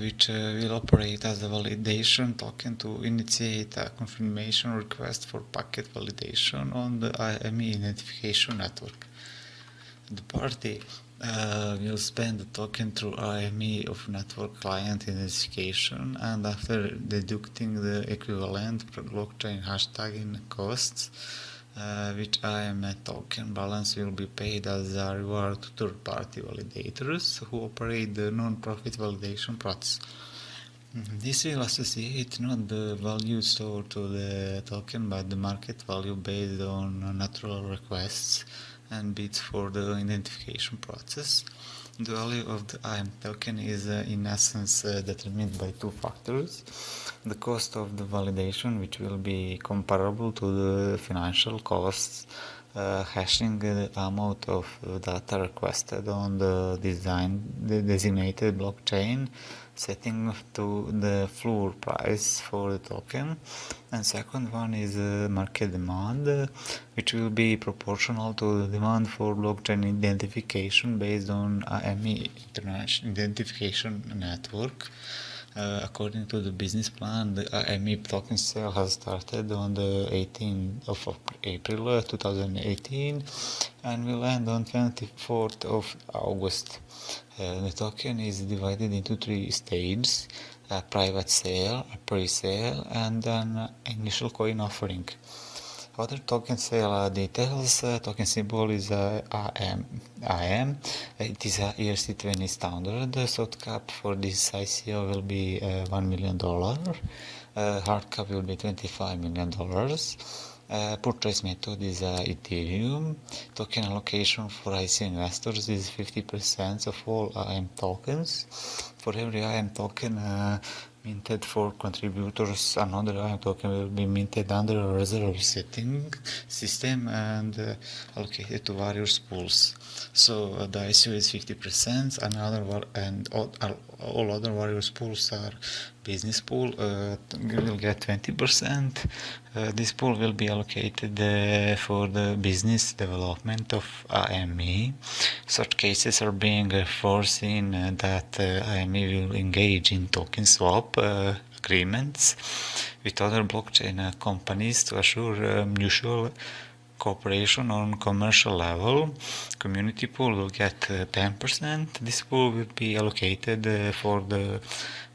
which will operate as a validation token to initiate a confirmation request for packet validation on the IME identification network. The party will spend the token through IME of network client identification, and after deducting the equivalent blockchain hashtagging costs, which IME token balance will be paid as a reward to third-party validators who operate the non-profit validation process. This will associate not the value stored to the token, but the market value based on natural requests and bids for the identification process. The value of the IM token is in essence determined by two factors. The cost of the validation, which will be comparable to the financial costs, hashing the amount of data requested on the designated blockchain, setting to the floor price for the token, and second one is market demand, which will be proportional to the demand for blockchain identification based on IME International Identification Network. According to the business plan, the IME token sale has started on the 18th of April 2018 and will end on 24th of August. The token is divided into three stages: a private sale, a pre-sale, and an initial coin offering. Other token sale details: token symbol is IM. It is a ERC20 standard. Soft cap for this ICO will be $1 million. Hard cap will be $25 million. Purchase method is Ethereum. Token allocation for ICO investors is 50% of all IM tokens. For every IM token minted for contributors, another IM token will be minted under a reserve setting system and allocated to various pools. So the ICO is 50%, and all other various pools are business pool will get 20%. This pool will be allocated for the business development of IME. Such cases are being foreseen that IME will engage in token swap agreements with other blockchain companies to assure mutual cooperation on commercial level. Community pool will get 10%. This pool will be allocated for the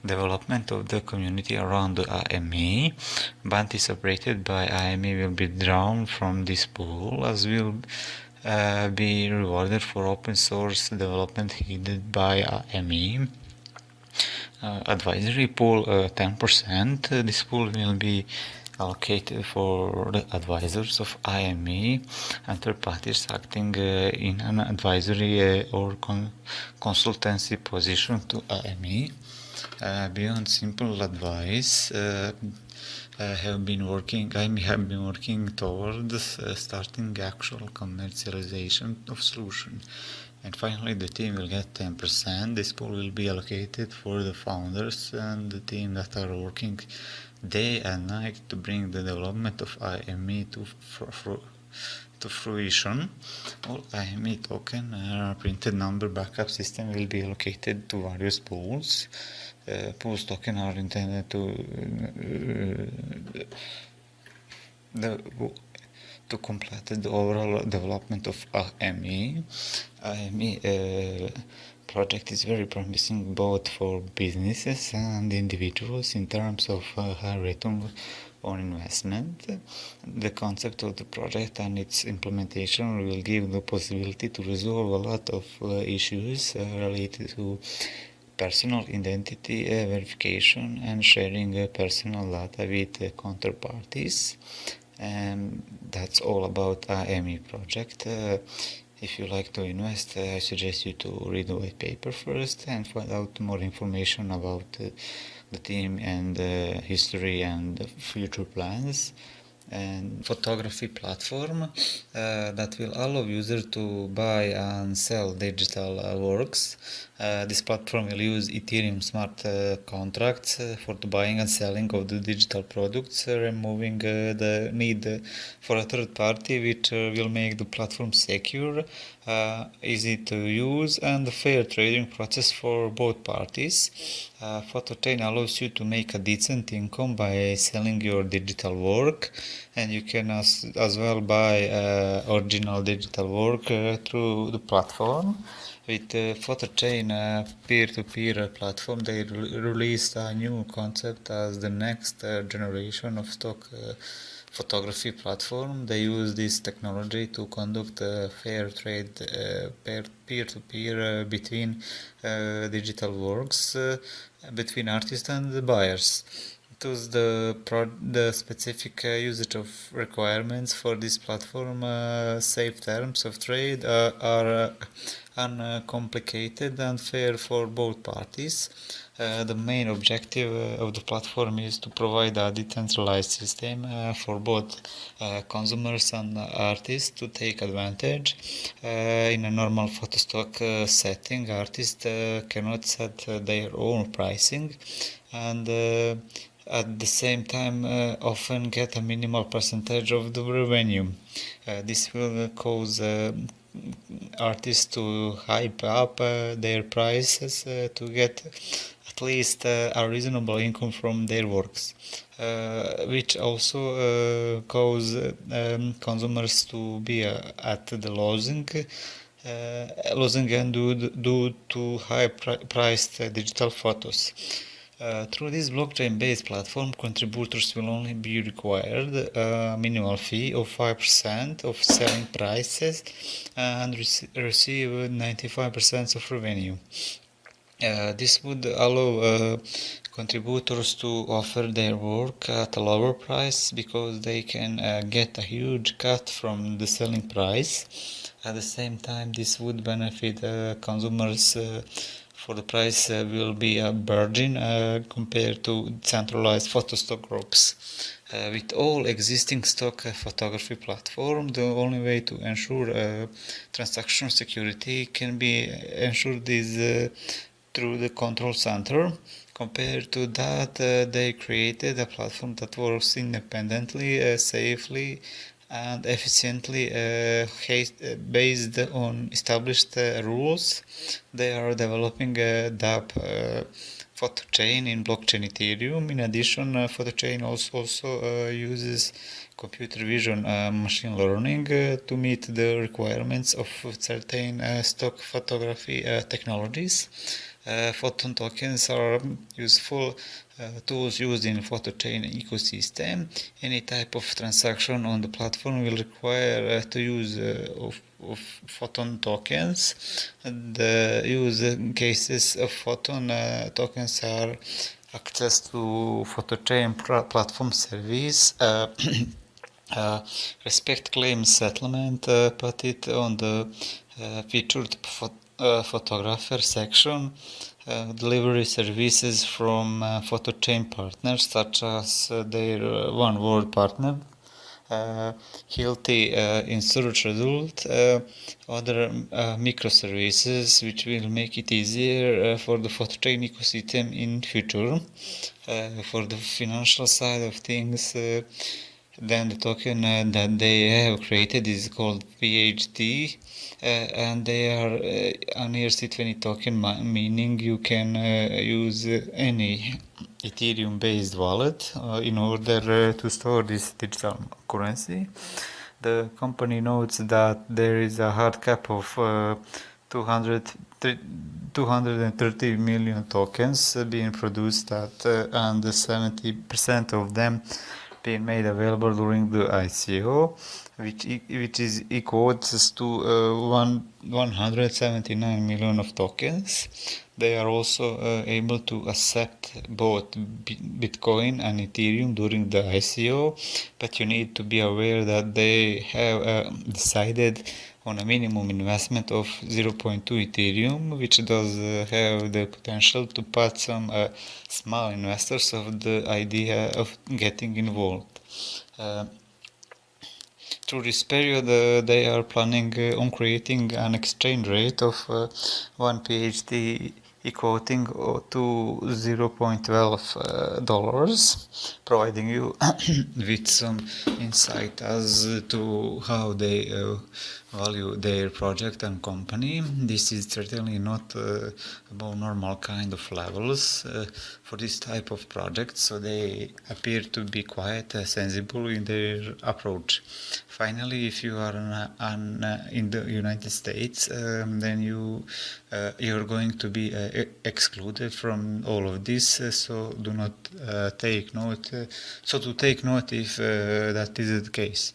development of the community around the IME. Bounty operated by IME will be drawn from this pool, as will be rewarded for open source development headed by IME. Advisory pool 10%. This pool will be allocated for the advisors of IME and third parties acting in an advisory or consultancy position to IME. Beyond simple advice, IME have been working towards starting actual commercialization of solution. And finally, the team will get 10%. This pool will be allocated for the founders and the team that are working day and night to bring the development of IME to fruition. All IME token printed number backup system will be allocated to various pools. Pools token are intended to complete the overall development of IME. IME project is very promising both for businesses and individuals in terms of high return on investment. The concept of the project and its implementation will give the possibility to resolve a lot of issues related to personal identity verification and sharing personal data with counterparties. And that's all about IME project. If you like to invest, I suggest you to read the white paper first and find out more information about the team and history and future plans. and photography platform that will allow users to buy and sell digital works. This platform will use Ethereum smart contracts for the buying and selling of the digital products, removing the need for a third party, which will make the platform secure, easy to use, and a fair trading process for both parties. Photochain allows you to make a decent income by selling your digital work, and you can as well buy original digital work through the platform. With Photochain peer-to-peer platform, they released a new concept as the next generation of stock photography platform. They use this technology to conduct fair trade peer-to-peer between digital works between artists and the buyers. Thus, the specific usage of requirements for this platform, safe terms of trade are uncomplicated and fair for both parties. The main objective of the platform is to provide a decentralized system for both consumers and artists to take advantage. In a normal photo stock setting, artists cannot set their own pricing, and at the same time often get a minimal percentage of the revenue. This will cause artists to hype up their prices to get at least a reasonable income from their works, which also cause consumers to be at the losing end due to high-priced digital photos. Through this blockchain-based platform, contributors will only be required a minimal fee of 5% of selling prices and receive 95% of revenue. This would allow contributors to offer their work at a lower price because they can get a huge cut from the selling price. At the same time, this would benefit consumers for the price will be a bargain compared to centralized photo stock groups. With all existing stock photography platforms, the only way to ensure transaction security can be ensured is through the control center. Compared to that, they created a platform that works independently, safely, and efficiently based on established rules. They are developing a DApp photochain in blockchain Ethereum. In addition, photochain also uses computer vision machine learning to meet the requirements of certain stock photography technologies. Photon tokens are useful tools used in photochain ecosystem. Any type of transaction on the platform will require to use of photon tokens. The use cases of photon tokens are access to photochain platform service, respect claim settlement, put it on the featured photographer section, delivery services from photochain partners such as their one word partner, healthy in search result, other microservices which will make it easier for the photochain ecosystem in future. For the financial side of things, then the token that they have created is called PHD, and they are an ERC20 token, meaning you can use any Ethereum based wallet in order to store this digital currency. The company notes that there is a hard cap of 230 million tokens being produced and 70% of them being made available during the ICO, which is equals to 179 million of tokens. They are also able to accept both Bitcoin and Ethereum during the ICO, but you need to be aware that they have decided on a minimum investment of 0.2 Ethereum, which does have the potential to put some small investors of the idea of getting involved. Through this period, they are planning on creating an exchange rate of 1 PhD equating to $0.12, providing you with some insight as to how they value their project and company. This is certainly not above normal kind of levels for this type of project, so they appear to be quite sensible in their approach. Finally, if you are in the United States, then you're going to be excluded from all of this. So do not take note. So to take note if that is the case.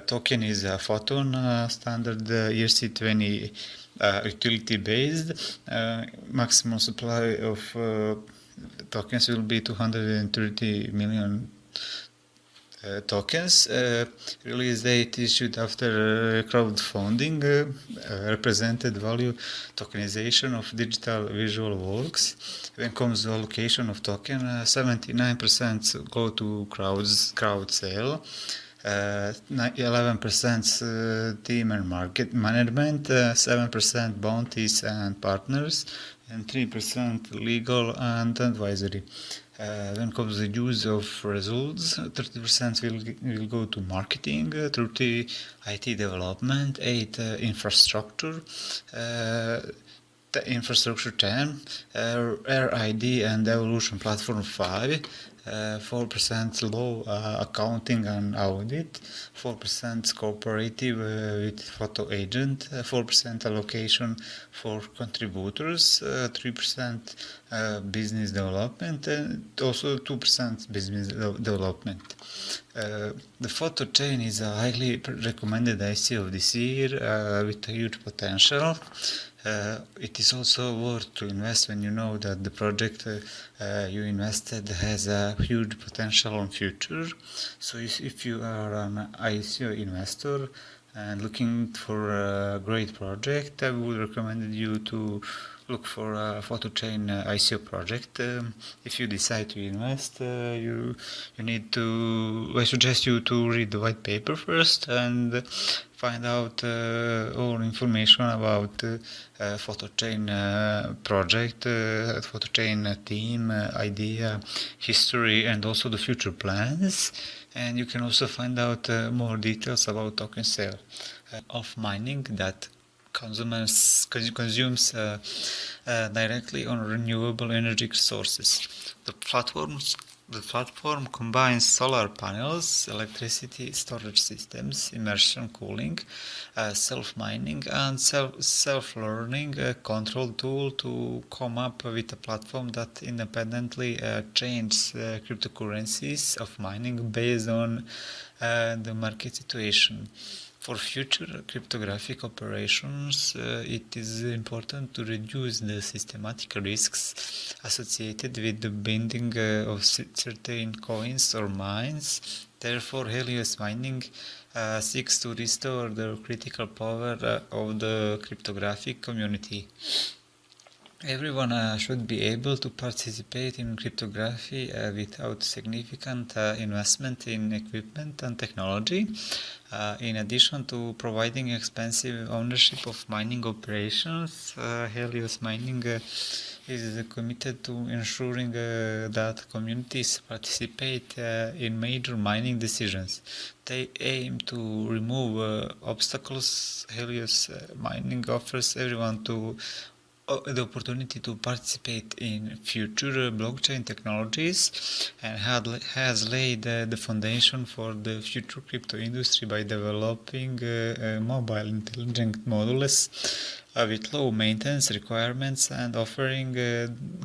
Token is a photon standard ERC20 utility based. Maximum supply of tokens will be 230 million tokens. Release date issued after crowdfunding. Represented value tokenization of digital visual works. When comes the allocation of token, 79% go to crowd sale. 11% team and market management, 7% bounties and partners, and 3% legal and advisory. When comes the use of results, 30% will go to marketing, 30 IT development, 8 infrastructure, the infrastructure 10, RID and evolution platform 5, 4% law, accounting and audit, 4% cooperative with photo agent, 4% allocation for contributors, 3% business development, and also 2% business development. The photo chain is a highly recommended ICO this year with a huge potential. It is also worth to invest when you know that the project you invested has a huge potential in future. So if you are an ICO investor and looking for a great project, I would recommend you to look for a photo chain ICO project. If you decide to invest, you need to. I suggest you to read the white paper first and find out all information about photo chain project, photo chain team, idea, history, and also the future plans. And you can also find out more details about token sale of mining that consumes directly on renewable energy sources. The platform combines solar panels, electricity storage systems, immersion cooling, self-mining, and self-learning control tool to come up with a platform that independently changes cryptocurrencies of mining based on the market situation. For future cryptographic operations, it is important to reduce the systematic risks associated with the binding of certain coins or mines. Therefore, Helios Mining seeks to restore the critical power of the cryptographic community. Everyone should be able to participate in cryptography without significant investment in equipment and technology. In addition to providing expensive ownership of mining operations, Helios Mining is committed to ensuring that communities participate in major mining decisions. They aim to remove obstacles. Helios Mining offers everyone the opportunity to participate in future blockchain technologies and has laid the foundation for the future crypto industry by developing mobile intelligent modules with low maintenance requirements and offering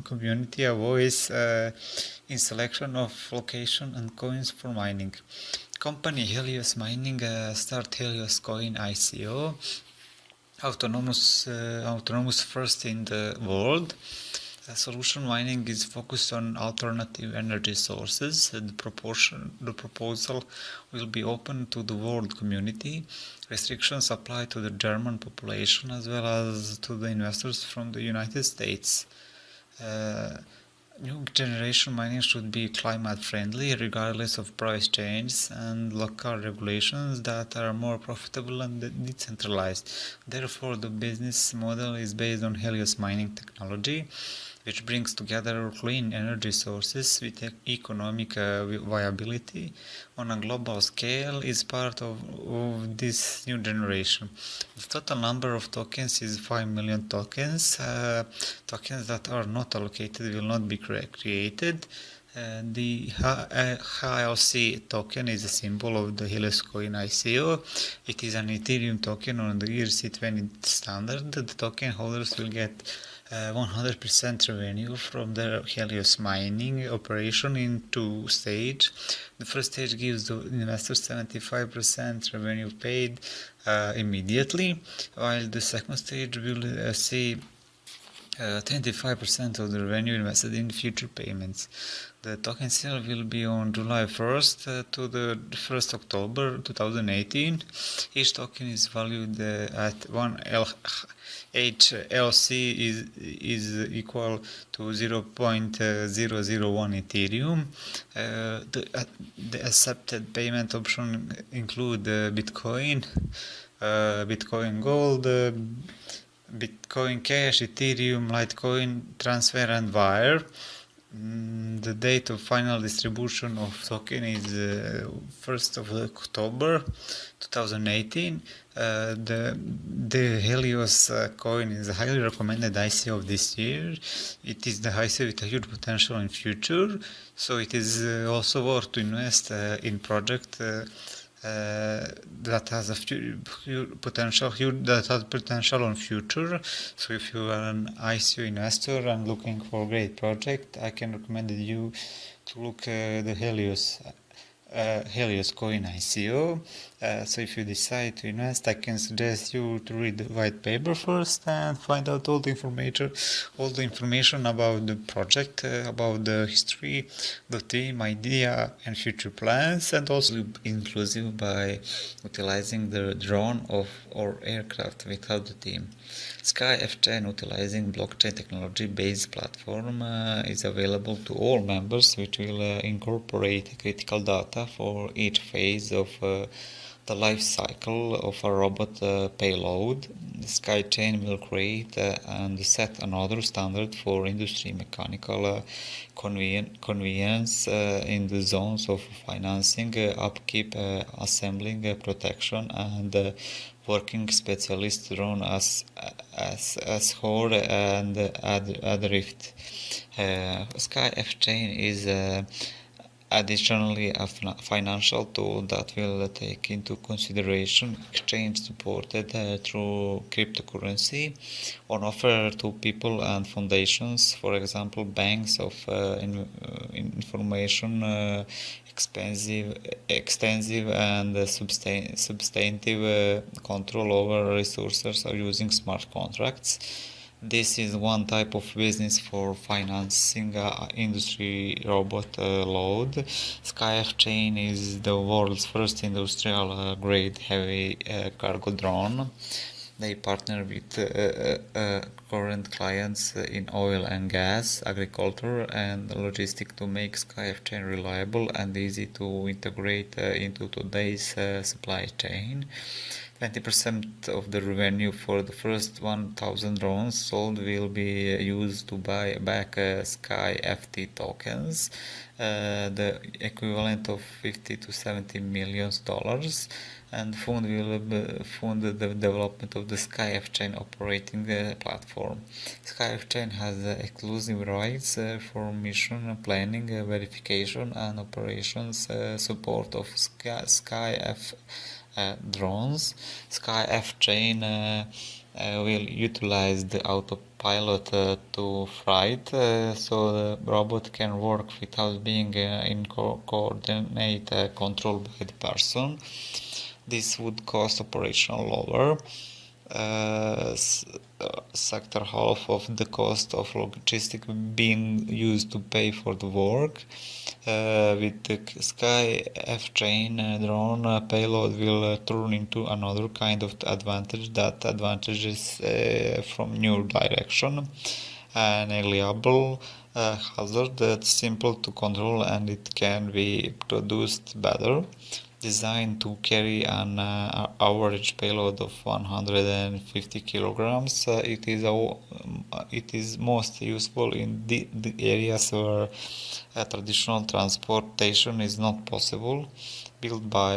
community a voice in selection of location and coins for mining. Company Helios Mining start Helios Coin ICO. Autonomous first in the world. Solution mining is focused on alternative energy sources. The proposal will be open to the world community. Restrictions apply to the German population as well as to the investors from the United States. New generation mining should be climate friendly regardless of price changes and local regulations that are more profitable and decentralized. Therefore, the business model is based on Helios mining technology, which brings together clean energy sources with economic viability on a global scale is part of this new generation. The total number of tokens is 5 million tokens. Tokens that are not allocated will not be created. The HLC token is a symbol of the Helios coin ICO. It is an Ethereum token on the ERC20 standard. The token holders will get 100% revenue from their Helios mining operation in two stages. The first stage gives the investors 75% revenue paid immediately, while the second stage will see 25% of the revenue invested in future payments. The token sale will be on July 1st to the 1st October 2018. Each token is valued at 1 HLC is equal to 0.001 Ethereum. The accepted payment option include Bitcoin, Bitcoin Gold, Bitcoin Cash, Ethereum, Litecoin, Transfer and Wire. The date of final distribution of token is 1st of October 2018. The Helios coin is a highly recommended ICO of this year. It is the ICO with a huge potential in future, so it is also worth to invest in project that has a potential on future. So if you are an ICO investor and looking for a great project, I can recommend you to look the Helios coin ICO. So if you decide to invest, I can suggest you to read the white paper first and find out all the information about the project, about the history, the team, idea, and future plans, and also inclusive by utilizing the drone or aircraft without the team. Sky F-Chain, utilizing blockchain technology-based platform, is available to all members, which will incorporate critical data for each phase of the life cycle of a robot payload. The Sky Chain will create and set another standard for industry mechanical convenience in the zones of financing, upkeep, assembling, protection, and working specialists run as Horde and Adrift. Sky F-Chain is additionally a financial tool that will take into consideration exchange supported through cryptocurrency on offer to people and foundations, for example banks of information extensive and substantive control over resources are using smart contracts. This is one type of business for financing industry robot load. Skyf Chain is the world's first industrial grade heavy cargo drone. They partner with current clients in oil and gas, agriculture, and logistics to make Skyf Chain reliable and easy to integrate into today's supply chain. 20% of the revenue for the first 1,000 drones sold will be used to buy back Sky FT tokens, the equivalent of 50 to 70 million dollars, and fund the development of the Sky F-Chain operating platform. Sky F-Chain has exclusive rights for mission planning, verification, and operations support of Sky F drones. Sky F-Chain will utilize the autopilot to flight, so the robot can work without being in coordinate control by the person. This would cost operational lower. Sector half of the cost of logistics being used to pay for the work. With the Sky F-Chain drone payload will turn into another kind of advantage, that advantage is from new direction. an reliable hazard that's simple to control, and it can be produced better. Designed to carry an average payload of 150 kilograms, it is most useful in the areas where traditional transportation is not possible. Built by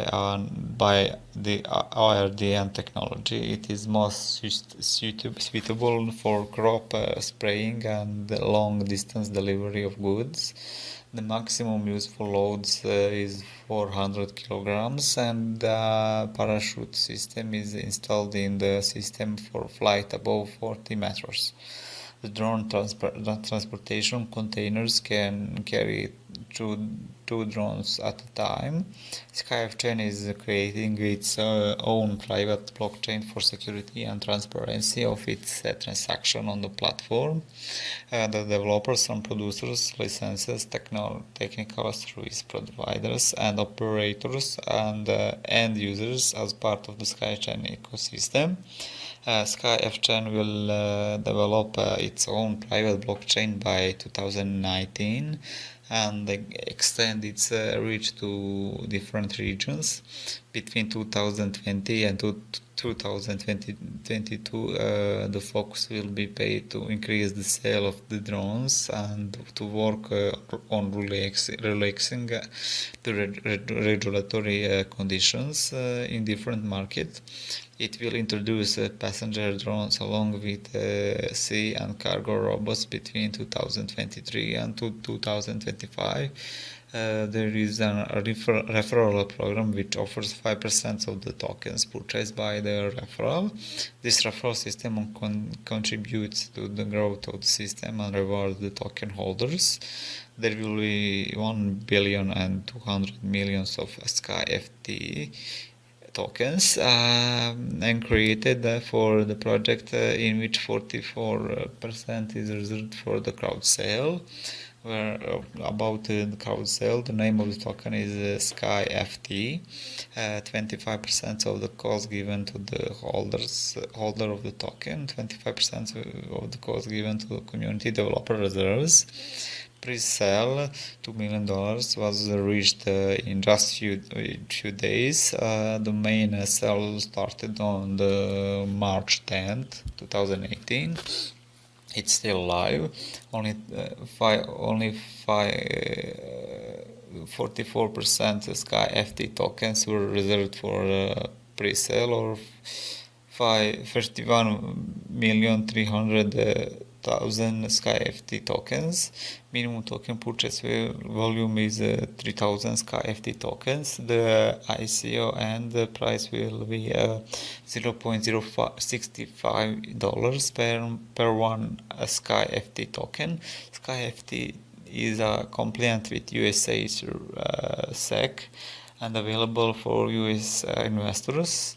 the IRDN technology, it is most suitable for crop spraying and long distance delivery of goods. The maximum useful loads is 400 kilograms, and the parachute system is installed in the system for flight above 40 meters. The drone transportation containers can carry two drones at a time. Skyf-Chain is creating its own private blockchain for security and transparency of its transaction on the platform. The developers and producers, licenses, technical service providers, and operators and end users as part of the Skychain ecosystem. Skyf-Chain will develop its own private blockchain by 2019 and extend its reach to different regions. Between 2020 and 2022, the focus will be paid to increase the sale of the drones and to work on relaxing the regulatory conditions in different markets. It will introduce passenger drones along with sea and cargo robots between 2023 and 2025. There is a referral program which offers 5% of the tokens purchased by the referral. This referral system contributes to the growth of the system and rewards the token holders. There will be 1,200,000,000 of SkyFT tokens and created for the project, in which 44% is reserved for the crowd sale. About the crowd sale, the name of the token is SkyFT. 25% of the cost given to the holder of the token, 25% of the cost given to the community developer reserves. Pre-sale $2 million was reached in just few days. The main sale started on the March 10th, 2018. It's still live. Only 44% SkyFT tokens were reserved for pre-sale, or 31,300,000 SkyFT tokens. Minimum token purchase volume is 3,000 SkyFT tokens. The ICO and the price will be $0.065 per one SkyFT token. SkyFT is compliant with USA SEC and available for US investors.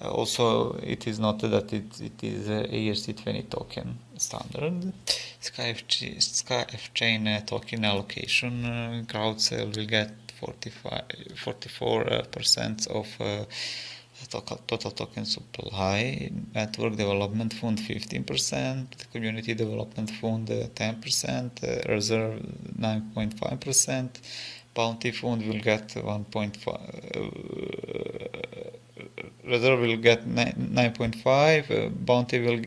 Also, it is noted that it is a ERC20 token standard. Skyf-Chain token allocation, crowd sale will get 44% of total token supply, network development fund 15%, community development fund 10%, reserve 9.5%, bounty fund will get 1.5%. Reserve will get 9.5%, bounty will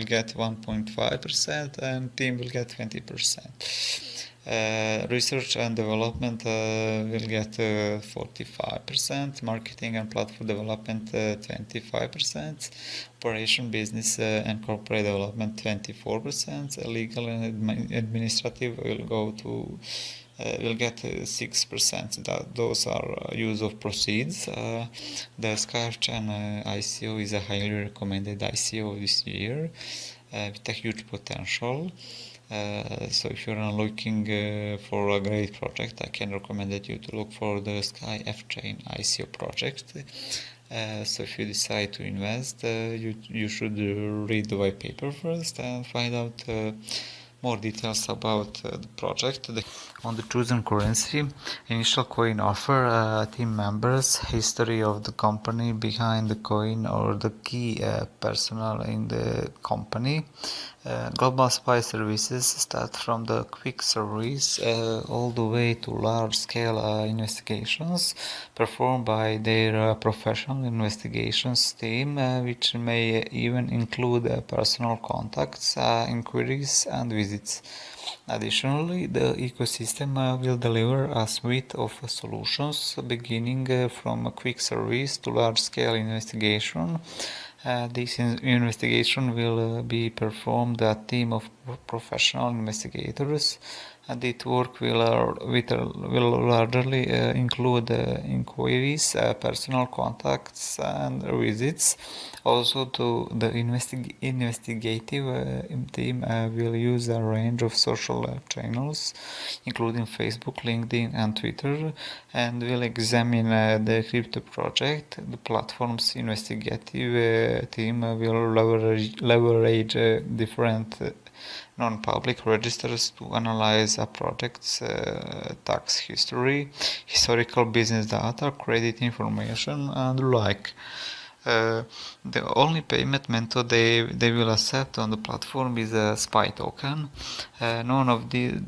get 1.5%, and team will get 20%. Research and development will get 45%, marketing and platform development 25%, operation, business and corporate development 24%, legal and administrative will get 6%. Those are use of proceeds. The Skyf-Chain ICO is a highly recommended ICO this year with a huge potential. So if you're looking for a great project, I can recommend that you to look for the Skyf-Chain ICO project. So if you decide to invest, you should read the white paper first and find out more details about the project. On the chosen currency, initial coin offer, team members, history of the company behind the coin or the key personnel in the company. Global spy services start from the quick service all the way to large-scale investigations performed by their professional investigations team, which may even include personal contacts, inquiries, and visits. Additionally, the ecosystem will deliver a suite of solutions beginning from a quick service to large-scale investigation. This investigation will be performed a team of professional investigators, and its work will largely include inquiries, personal contacts, and visits. Also, the investigative team will use a range of social channels, including Facebook, LinkedIn, and Twitter, and will examine the crypto project. The platform's investigative team will leverage different non-public registers to analyze a project's tax history, historical business data, credit information, and the like. The only payment method they will accept on the platform is a SPY token. None of the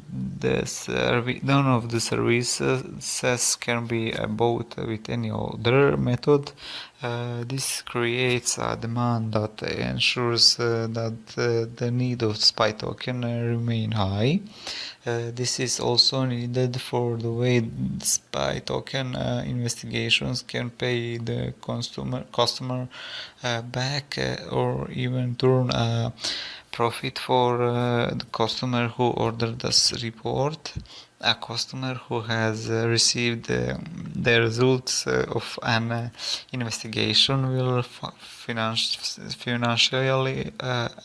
services can be bought with any other method. This creates a demand that ensures that the need of SPY token remain high. This is also needed for the way SPY token investigations can pay the customer back or even turn a profit for the customer who ordered this report. A customer who has received the results of an investigation will financially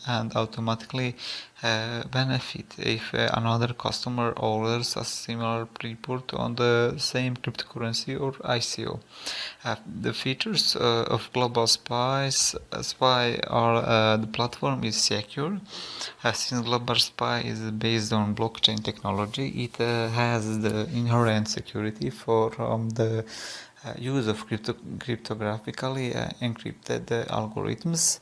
and automatically benefit if another customer orders a similar report on the same cryptocurrency or ICO. The features of Global Spy are the platform is secure. Since Global Spy is based on blockchain technology, it has the inherent security for the use of cryptographically encrypted algorithms.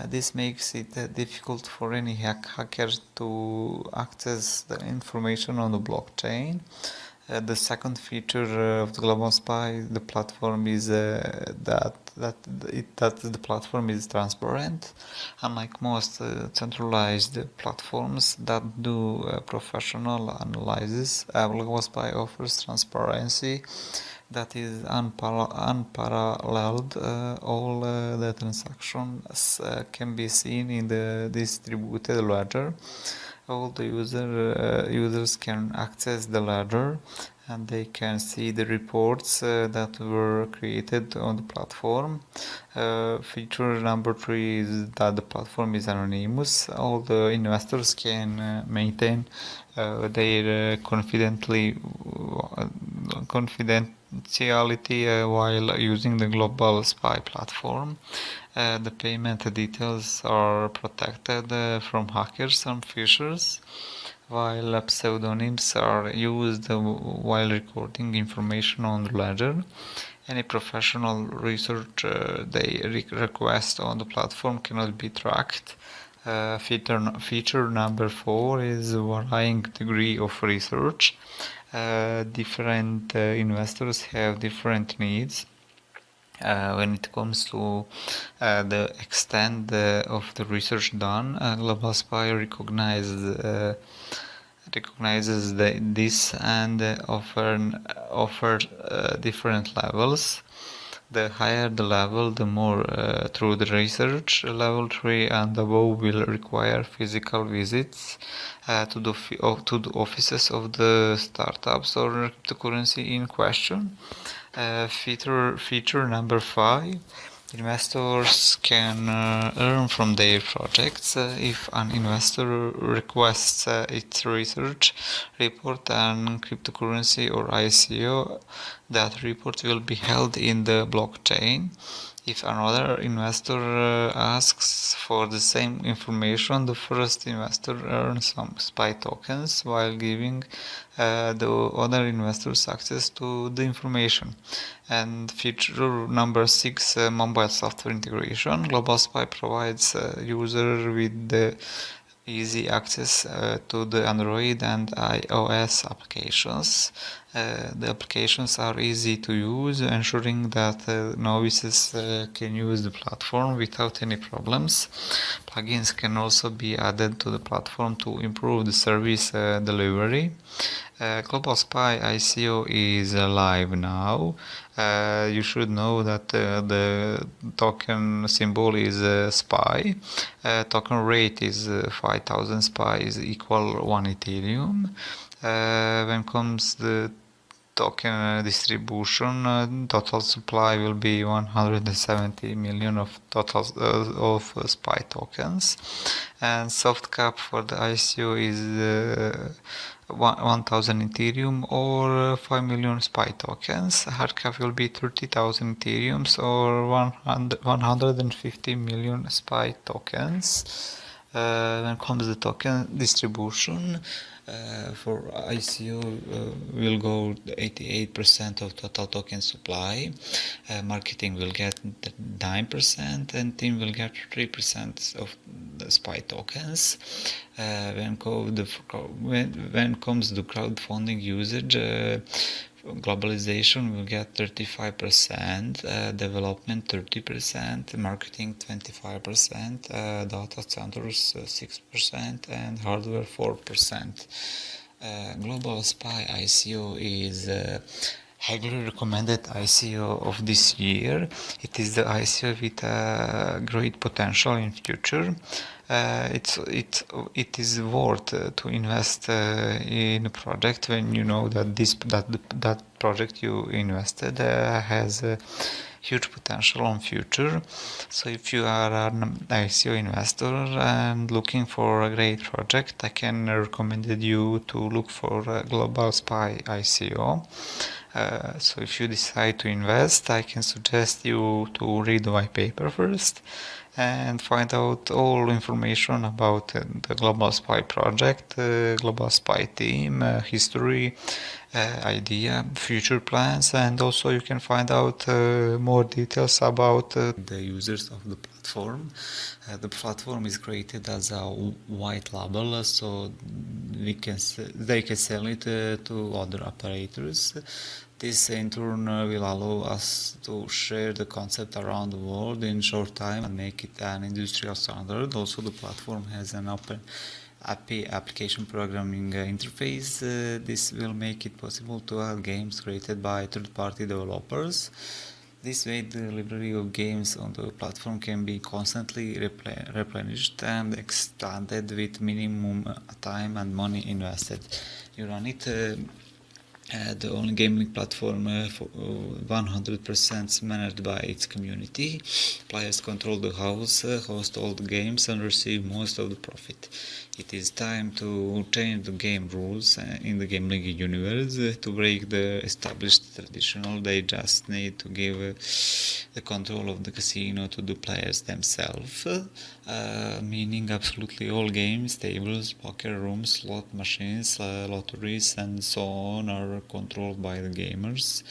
This makes it difficult for any hacker to access the information on the blockchain. The second feature of the Global Spy, the platform is that the platform is transparent. Unlike most centralized platforms that do professional analysis, Global Spy offers transparency that is unparalleled. All the transactions can be seen in the distributed ledger. All the users can access the ledger, and they can see the reports that were created on the platform. Feature number 3 is that the platform is anonymous. All the investors can maintain their confidentiality while using the Global Spy platform. The payment details are protected from hackers and phishers, while pseudonyms are used while recording information on the ledger. Any professional research they request on the platform cannot be tracked. Feature number 4 is varying degree of research. Different investors have different needs. When it comes to the extent of the research done, Global Spy recognizes this and offer different levels. The higher the level, the more through the research. Level 3 and above will require physical visits to the offices of the startups or cryptocurrency in question. Feature number 5. Investors can earn from their projects. If an investor requests its research report on cryptocurrency or ICO, that report will be held in the blockchain. If another investor asks for the same information, the first investor earns some SPY tokens while giving the other investors access to the information. And feature number 6, mobile software integration. Global SPY provides user with the easy access to the Android and iOS applications. The applications are easy to use, ensuring that novices can use the platform without any problems. Plugins can also be added to the platform to improve the service delivery. Global SPY ICO is live now. You should know that the token symbol is SPY. Token rate is 5000 SPY is equal 1 Ethereum. When comes the token distribution, total supply will be 170 million of total of SPY tokens, and soft cap for the ICO is 1000 Ethereum or 5 million SPY tokens. Hard cap will be 30,000 Ethereums or 150 million SPY tokens. When comes the token distribution, for ICO will go 88% of total token supply, marketing will get 9% and team will get 3% of the SPY tokens. When comes the crowdfunding usage, globalization will get 35%, development 30%, marketing 25%, data centers 6%, and hardware 4%. Global SPY ICO is highly recommended ICO of this year. It is the ICO with great potential in future. It is worth to invest in a project when you know that that project you invested has huge potential on future. So if you are an ICO investor and looking for a great project, I can recommend you to look for a Global SPY ICO. So if you decide to invest, I can suggest you to read the white paper first and find out all information about the Global SPY project, Global SPY team, history, idea, future plans, and also you can find out more details about the users of the platform. The platform is created as a white label, so they can sell it to other operators. This in turn will allow us to share the concept around the world in short time and make it an industrial standard. Also, the platform has an open API application programming interface. This will make it possible to add games created by third-party developers. This way, the library of games on the platform can be constantly replenished and expanded with minimum time and money invested. You run it the only gaming platform for 100% managed by its community. Players control the house, host all the games, and receive most of the profit. It is time to change the game rules in the gambling universe. To break the established traditional, they just need to give the control of the casino to the players themselves, meaning absolutely all games, tables, poker rooms, slot machines, lotteries, and so on are controlled by the gamers.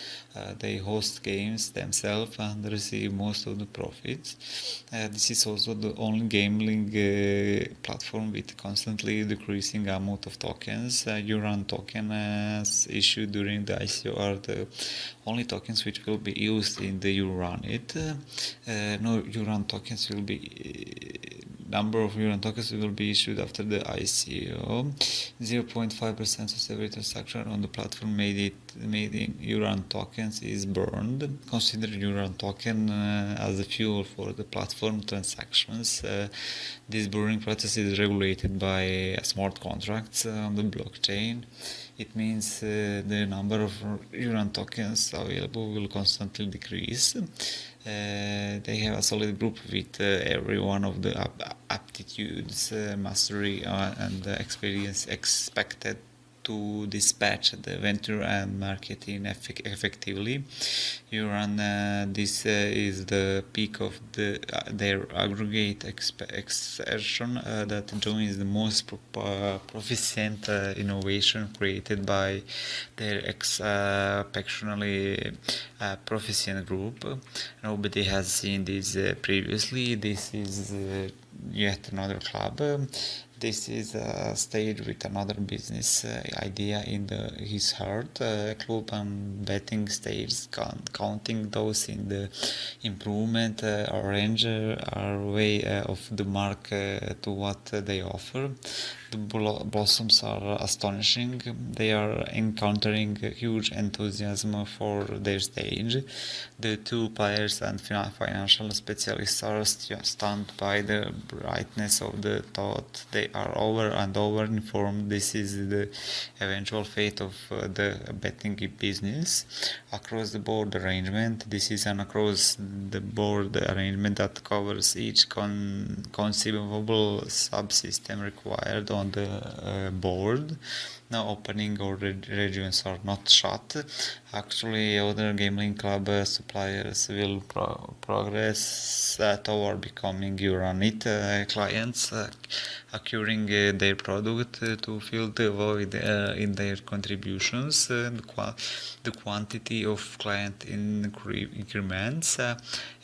They host games themselves and receive most of the profits. This is also the only gambling platform with constantly decreasing amount of tokens. Uran tokens issued during the ICO are the only tokens which will be used in the Uran. No Uran tokens will be number of Uran tokens will be issued after the ICO. 0.5% of every transaction on the platform made in Uran tokens is burned. Consider Uran token as a fuel for the platform transactions. This burning process is regulated by smart contracts on the blockchain. It means the number of Uran tokens available will constantly decrease. They have a solid group with every one of the aptitudes, mastery, and experience expected to dispatch the venture and marketing effectively. You run this is the peak of their aggregate exertion that joins the most proficient innovation created by their exceptionally proficient group. Nobody has seen this previously. This is yet another club. This is a stage with another business idea in his heart. Club and betting stage, counting those in the improvement range are way of the mark to what they offer. The blossoms are astonishing. They are encountering huge enthusiasm for their stage. The two players and financial specialists are stunned by the brightness of the thought. They are over and over informed this is the eventual fate of the betting business. Across the board arrangement. This is an across the board arrangement that covers each conceivable subsystem required on the board. Now opening or regions are not shut. Actually, other gambling club suppliers will progress toward becoming Uranit clients, acquiring their product to fill the void in their contributions. The quantity of client increments.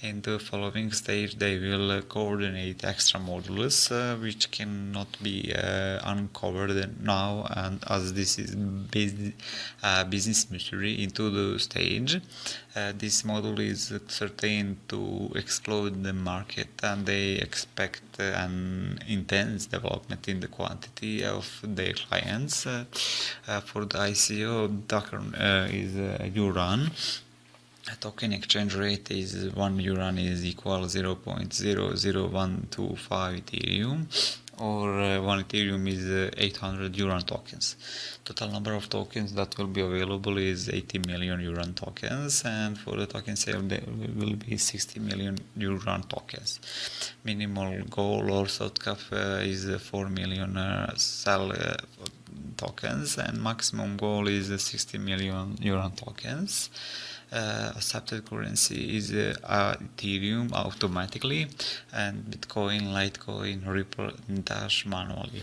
In the following stage, they will coordinate extra modules which cannot be uncovered now, and as this is business mystery into the stage. This model is certain to explode the market, and they expect an intense development in the quantity of their clients. For the ICO, Docker is Uran. Token exchange rate is 1 Uran is equal 0.00125 Ethereum, or 1 Ethereum is 800 Uran tokens. Total number of tokens that will be available is 80 million Uran tokens, and for the token sale there will be 60 million Uran tokens. Minimal goal or soft cap is 4 million sell tokens, and maximum goal is 60 million Uran tokens. Accepted currency is Ethereum automatically, and Bitcoin, Litecoin, Ripple, and Dash manually.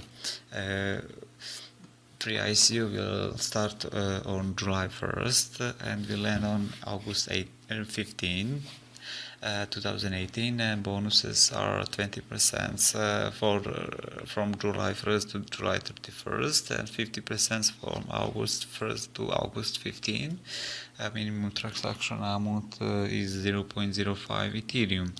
Pre-ICO will start on July 1st and will end on August 15. 2018, and bonuses are 20% from July 1st to July 31st, and 50% from August 1st to August 15. Minimum transaction amount is 0.05 Ethereum.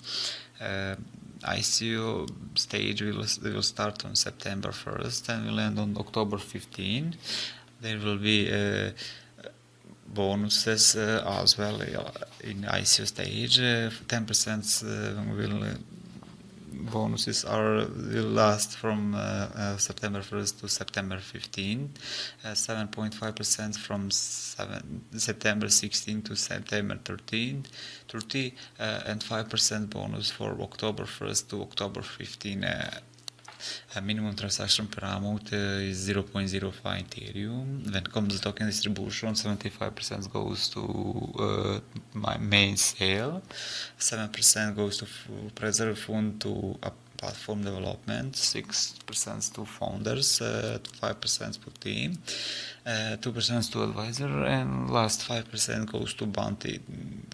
ICO stage will start on September 1st and will end on October 15. There will be bonuses as well in ICO stage. 10% bonuses will last from September 1st to September 15, 7.5% from September 16 to September 30, and 5% bonus for October 1st to October 15. Minimum transaction per amount is 0.05 Ethereum. When it comes to token distribution, 75% goes to my main sale, 7% goes to preserve fund to platform development, 6% to founders, 5% to team, 2% to advisor, and last 5% goes to bounty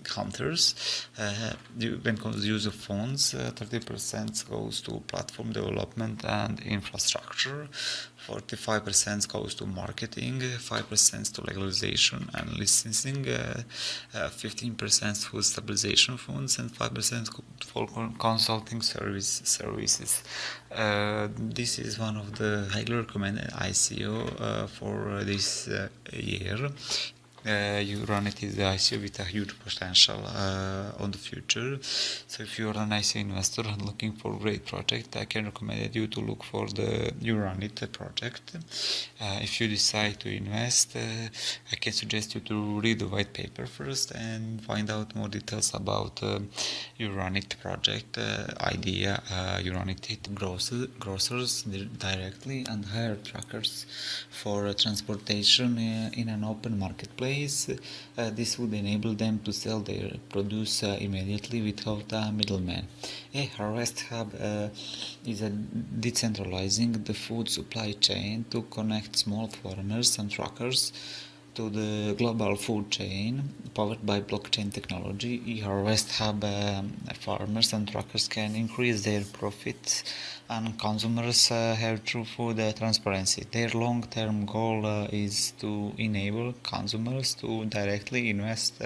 hunters. When it comes to use of funds, 30% goes to platform development and infrastructure, 45% goes to marketing, 5% to legalization and licensing, 15% for stabilization funds, and 5% for consulting services. This is one of the highly recommended ICO for this year. Uranite is the ICO with a huge potential on the future. So if you're an ICO investor and looking for a great project, I can recommend you to look for the Uranite project. If you decide to invest, I can suggest you to read the white paper first and find out more details about Uranite project idea. Uranite grocers directly and hire truckers for transportation in an open marketplace. This would enable them to sell their produce immediately without a middleman. A harvest hub is decentralizing the food supply chain to connect small farmers and truckers to the global food chain powered by blockchain technology. E-Harvest Hub farmers and truckers can increase their profits and consumers have true food transparency. Their long-term goal is to enable consumers to directly invest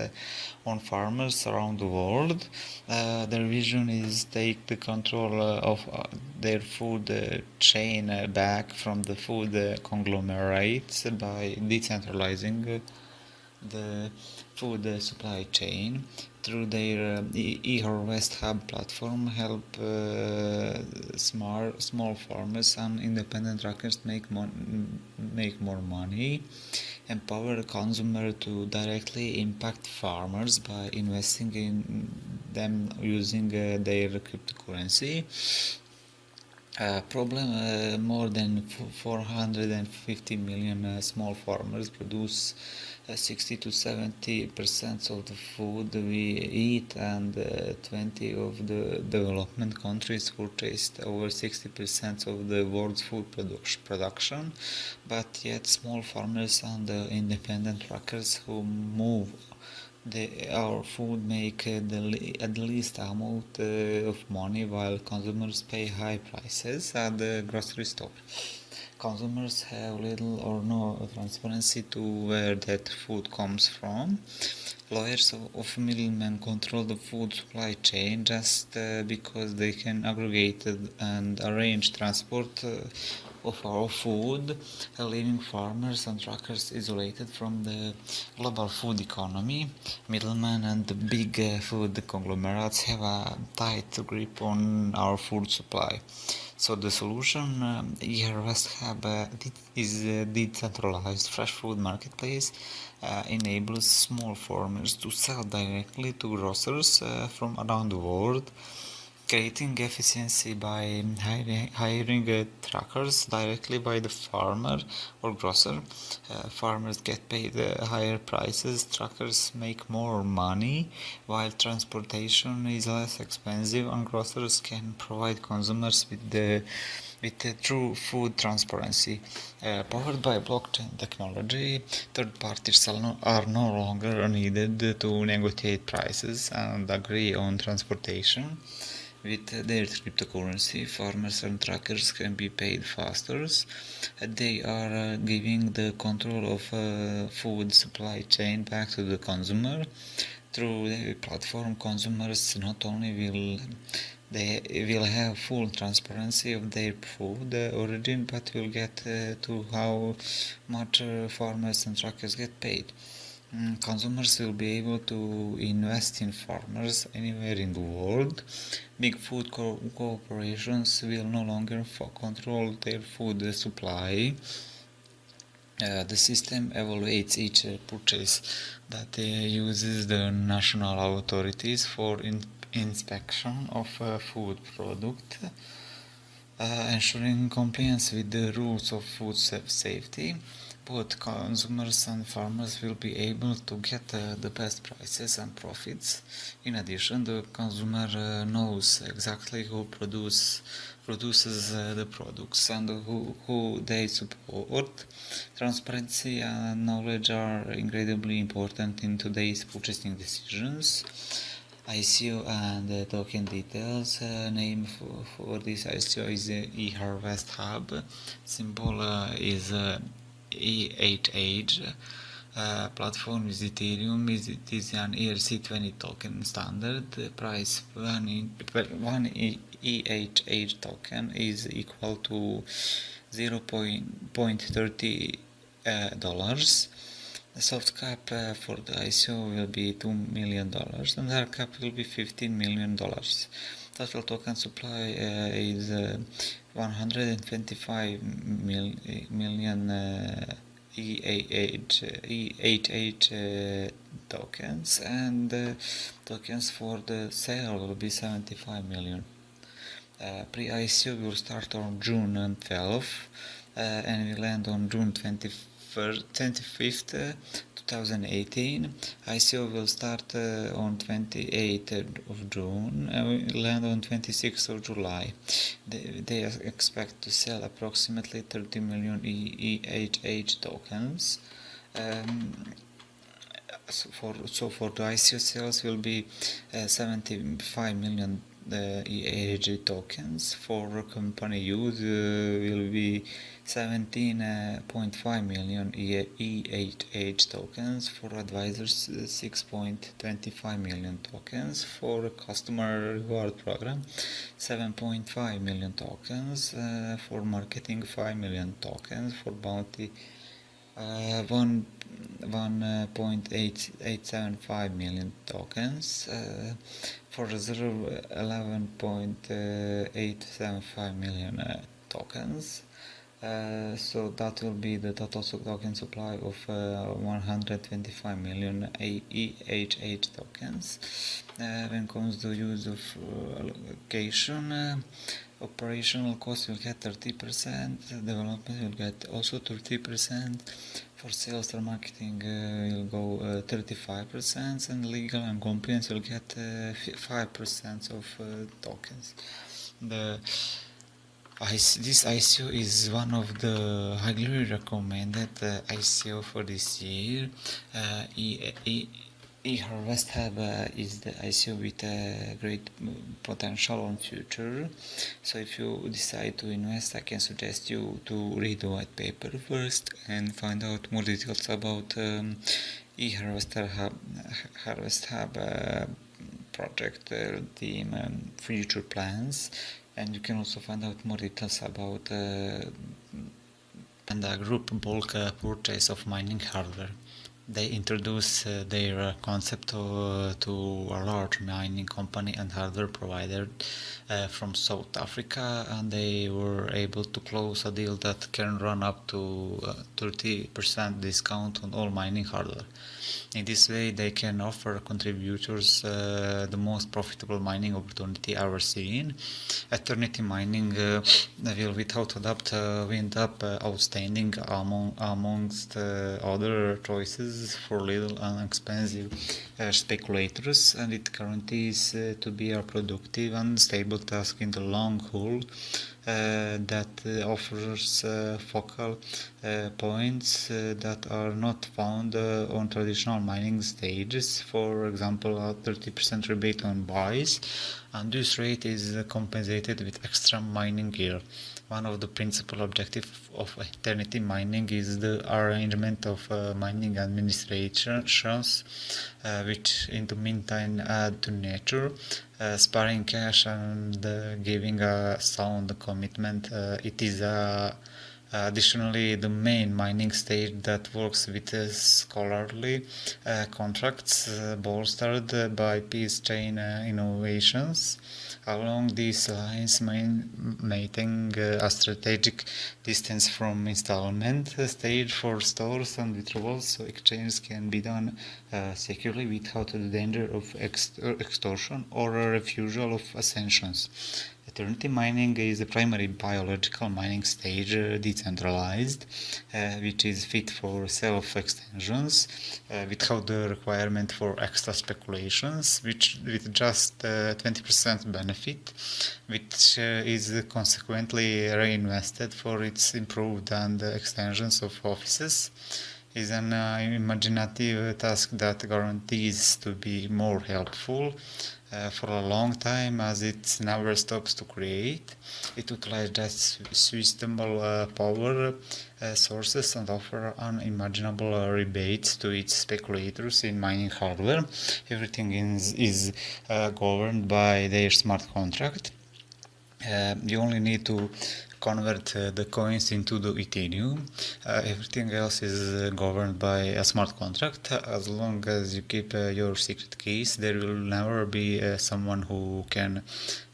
on farmers around the world. Their vision is take the control of their food chain back from the food conglomerates by decentralizing the food supply chain through their e-harvest hub platform. Help small farmers and independent truckers make more money. Empower the consumer to directly impact farmers by investing in them using their cryptocurrency. More than 450 million small farmers produce 60 to 70% of the food we eat, and 20 of the development countries purchased over 60% of the world's food production. But yet small farmers and independent truckers who move our food make at the least amount of money, while consumers pay high prices at the grocery store. Consumers have little or no transparency to where that food comes from. Lawyers of middlemen control the food supply chain just because they can aggregate and arrange transport of our food, leaving farmers and truckers isolated from the global food economy. Middlemen and the big food conglomerates have a tight grip on our food supply. So the solution here West Hub is a decentralized fresh food marketplace. Enables small farmers to sell directly to grocers from around the world, creating efficiency by hiring truckers directly by the farmer or grocer. Farmers get paid higher prices, truckers make more money, while transportation is less expensive, and grocers can provide consumers with the true food transparency. Powered by blockchain technology, third parties are no longer needed to negotiate prices and agree on transportation. With their cryptocurrency, farmers and truckers can be paid faster. They are giving the control of food supply chain back to the consumer. Through the platform, consumers not only will have full transparency of their food origin, but will get to how much farmers and truckers get paid. Consumers will be able to invest in farmers anywhere in the world. Big food corporations will no longer control their food supply. The system evaluates each purchase that uses the national authorities for inspection of a food product, ensuring compliance with the rules of food safety. Both consumers and farmers will be able to get the best prices and profits. In addition, the consumer knows exactly who produces the products and who they support. Transparency and knowledge are incredibly important in today's purchasing decisions. ICO and token details. Name for this ICO is eHarvest Hub. Symbol is EHH. Platform is Ethereum. It is an ERC20 token standard. Price one EHH token is equal to $0.30. The soft cap for the ICO will be $2 million and the hard cap will be $15 million. Total token supply is 125 million EHH tokens, and tokens for the sale will be 75 million. Pre-ICO will start on June 12th and will end on June 25th, 2018. ICO will start on 28th of June and will end on 26th of July. They expect to sell approximately 30 million EHH tokens. So for the ICO sales will be 75 million EHG tokens. For company use will be 17.5 million EHH tokens. For advisors 6.25 million tokens. For customer reward program 7.5 million tokens. For marketing 5 million tokens. For bounty 1.875 million tokens. For reserve 11.875 million tokens. So that will be the total token supply of 125 million EHH tokens. When it comes to use of allocation, operational cost will get 30%, development will get also 30%, for sales or marketing will go 35%, and legal and compliance will get 5% of tokens. This ICO is one of the highly recommended ICO for this year. eHarvest Hub is the ICO with a great potential on future. So if you decide to invest, I can suggest you to read the white paper first and find out more details about eHarvest Hub project team and future plans. And you can also find out more details about Panda Group bulk purchase of mining hardware. They introduced their concept to a large mining company and hardware provider from South Africa, and they were able to close a deal that can run up to 30% discount on all mining hardware. In this way, they can offer contributors the most profitable mining opportunity ever seen. Eternity mining will, without a doubt, wind up outstanding amongst other choices for little and expensive speculators, and it guarantees to be a productive and stable task in the long haul. That offers focal points that are not found on traditional mining stages. For example, a 30% rebate on buys, and this rate is compensated with extra mining gear. One of the principal objectives of Eternity mining is the arrangement of mining administrations, which in the meantime add to nature, sparing cash and giving a sound commitment. It is additionally the main mining stage that works with scholarly contracts bolstered by peace chain innovations. Along these lines, maintaining a strategic distance from installment stage for stores and withdrawals, so exchanges can be done securely without the danger of extortion or a refusal of ascensions. Eternity mining is the primary biological mining stage, decentralized, which is fit for self-extensions without the requirement for extra speculations, which with just 20% benefit, which is consequently reinvested for its improved and extensions of offices, is an imaginative task that guarantees to be more helpful for a long time, as it never stops to create. It utilizes sustainable power sources and offer unimaginable rebates to its speculators in mining hardware. Everything is governed by their smart contract. You only need to convert the coins into the Ethereum. Everything else is governed by a smart contract. As long as you keep your secret keys, there will never be someone who can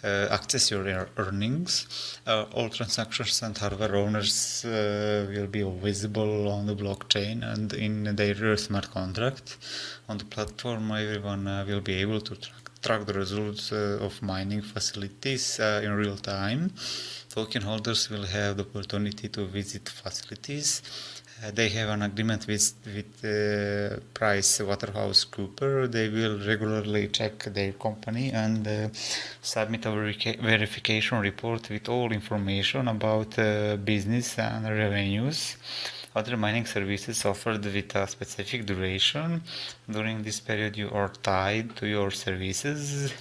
access your earnings. All transactions and hardware owners will be visible on the blockchain and in their smart contract. On the platform, everyone will be able to track the results of mining facilities in real time. Token holders will have the opportunity to visit facilities. They have an agreement with PricewaterhouseCoopers. They will regularly check their company and submit a verification report with all information about business and revenues. Other mining services offered with a specific duration. During this period, you are tied to your services.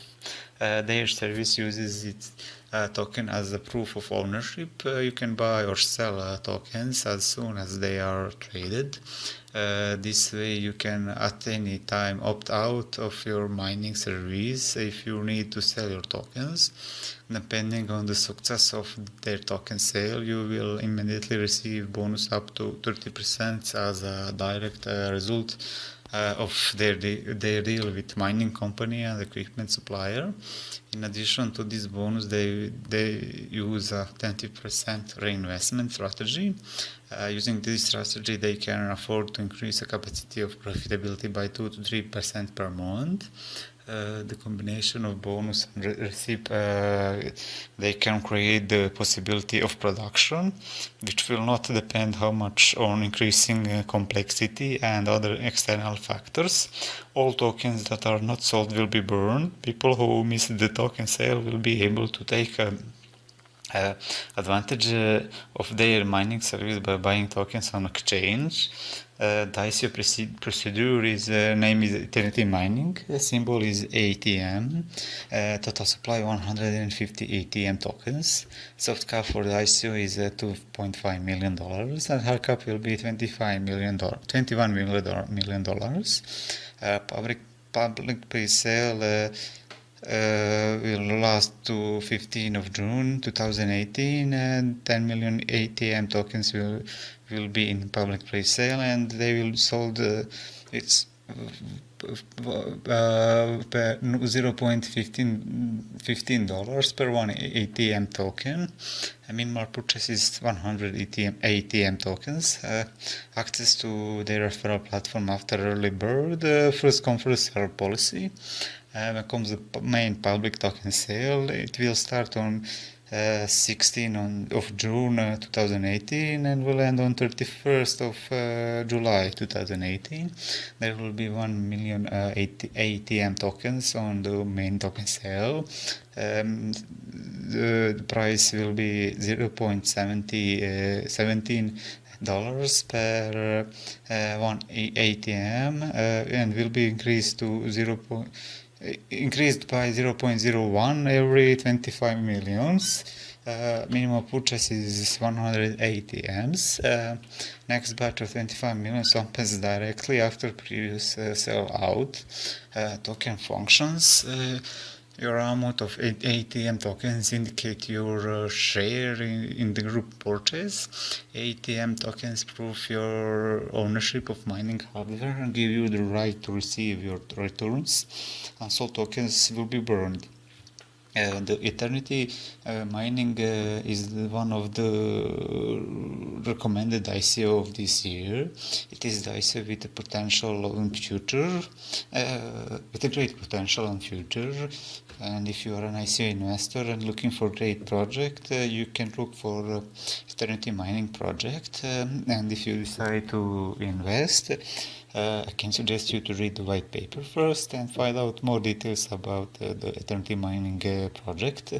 Their service uses its token as a proof of ownership. You can buy or sell tokens as soon as they are traded. This way you can at any time opt out of your mining service if you need to sell your tokens. Depending on the success of their token sale, you will immediately receive bonus up to 30% as a direct result of their deal with mining company and equipment supplier. In addition to this bonus, they use a 20% reinvestment strategy. Using this strategy, they can afford to increase the capacity of profitability by 2 to 3% per month. The combination of bonus and receipt, they can create the possibility of production, which will not depend how much on increasing complexity and other external factors. All tokens that are not sold will be burned. People who miss the token sale will be able to take advantage of their mining service by buying tokens on exchange. The ICO procedure is name is Eternity Mining. The symbol is ATM. Total supply 150 ATM tokens. Soft cap for the ICO is $2.5 million, and hard cap will be $21 million. Public pre-sale will last to 15 of June 2018, and 10 million ATM tokens will be in public pre-sale, and they will be sold it's $0.15 per one ATM token. A minimal purchase is 100 ATM tokens. Access to their referral platform after early bird. First come first serve policy. When comes the main public token sale, it will start on 16 of June 2018 and will end on 31st of July 2018. There will be 1 million ATM tokens on the main token sale. The price will be $0.17 per one ATM and will be increased by 0.01 every 25 millions. Minimum purchase is 100 ATMs. Next batch of 25 millions opens directly after previous sell out. Token functions. Your amount of ATM tokens indicate your share in the group purchase. ATM tokens prove your ownership of mining hardware and give you the right to receive your returns. Unsold tokens will be burned. The Eternity Mining is one of the recommended ICO of this year. It is the ICO with a potential in future, with a great potential in future. And if you are an ICO investor and looking for a great project, you can look for Eternity Mining project. And if you decide to invest, I can suggest you to read the white paper first and find out more details about the Eternity Mining project,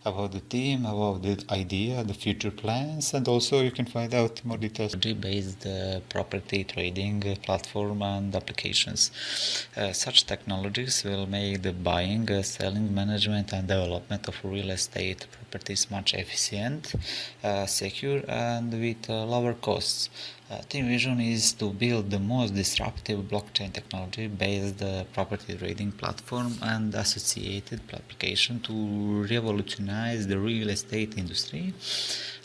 about the team, about the idea, the future plans, and also you can find out more details. Based property trading platform and applications. Such technologies will make the buying, selling, management, and development of real estate properties much efficient, secure, and with lower costs. Team vision is to build the most disruptive blockchain technology-based property trading platform and associated application to revolutionize the real estate industry.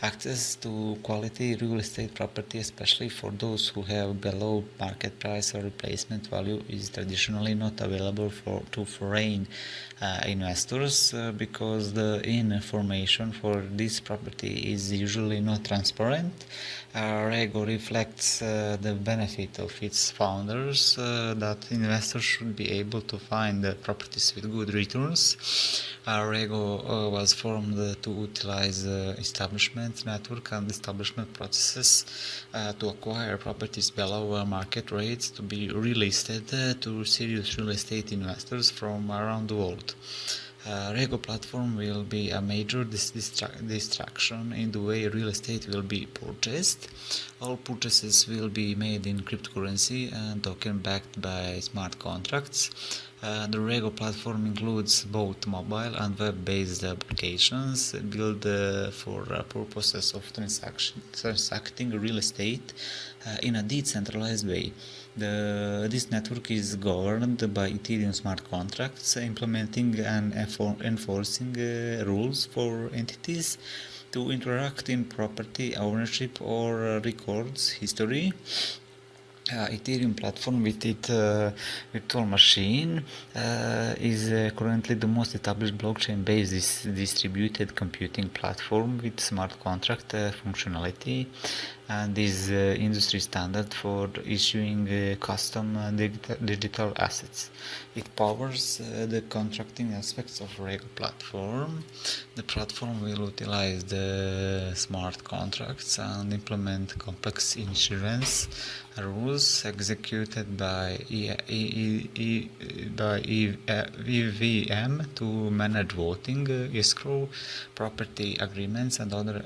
Access to quality real estate property, especially for those who have below market price or replacement value, is traditionally not available to foreign investors because the information for this property is usually not transparent. Rego reflects the benefit of its founders that investors should be able to find properties with good returns. Rego was formed to utilize establishment network and establishment processes to acquire properties below market rates to be relisted to serious real estate investors from around the world. Rego platform will be a major distraction in the way real estate will be purchased. All purchases will be made in cryptocurrency and token backed by smart contracts. The Rego platform includes both mobile and web-based applications built for purposes of transacting real estate in a decentralized way. This network is governed by Ethereum smart contracts, implementing and enforcing rules for entities to interact in property ownership or records history. Ethereum platform with its virtual machine is currently the most established blockchain-based distributed computing platform with smart contract functionality and is industry standard for issuing custom digital assets. It powers the contracting aspects of Rego platform. The platform will utilize the smart contracts and implement complex insurance rules executed by EVM to manage voting, escrow, property agreements, and other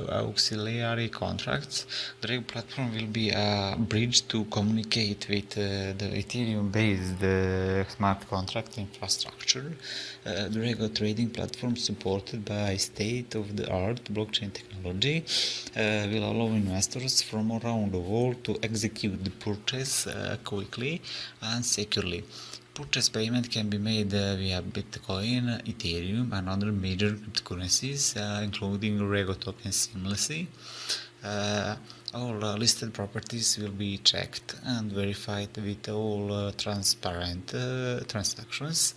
auxiliary contracts. The Rego platform will be a bridge to communicate with the Ethereum-based smart contract infrastructure. The Rego trading platform, supported by state-of-the-art blockchain technology, will allow investors from around the world to execute the purchase quickly and securely. Purchase payment can be made via Bitcoin, Ethereum, and other major cryptocurrencies, including Rego tokens seamlessly. All listed properties will be checked and verified with all transparent transactions.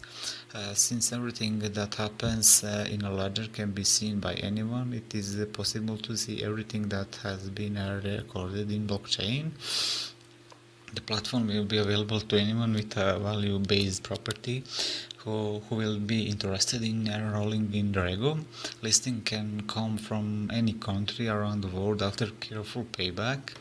Since everything that happens in a ledger can be seen by anyone, it is possible to see everything that has been recorded in blockchain. The platform will be available to anyone with a value-based property who will be interested in enrolling in Rego. Listing can come from any country around the world after careful payback.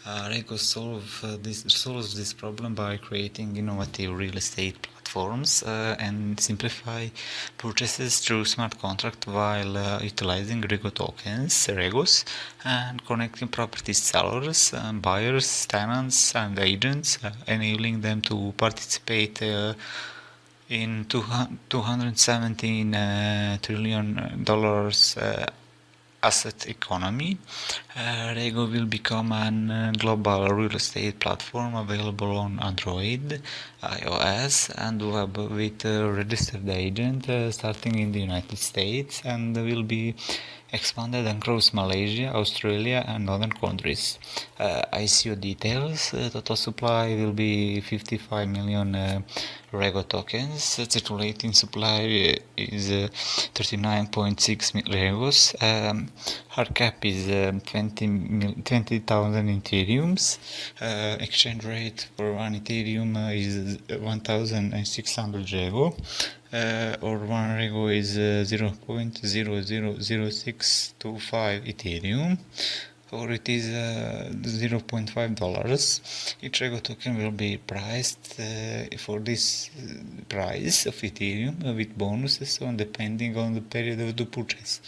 Rego solves this problem by creating innovative real estate platforms and simplify purchases through smart contract while utilizing Rego tokens, Regos, and connecting property sellers, buyers, tenants, and agents, enabling them to participate in $217 trillion asset economy. Rego will become a global real estate platform available on Android, iOS, and web with a registered agent starting in the United States and will be expanded across Malaysia, Australia, and other countries. ICO details: total supply will be 55 million Rego tokens. Circulating supply is 39.6 Regos. Hard cap is 20,000 Ethereums. Exchange rate for one Ethereum is 1,600 Rego. Or one Rego is 0.000625 Ethereum, or it is $0.5. Each Rego token will be priced for this price of Ethereum with bonuses on depending on the period of the purchase.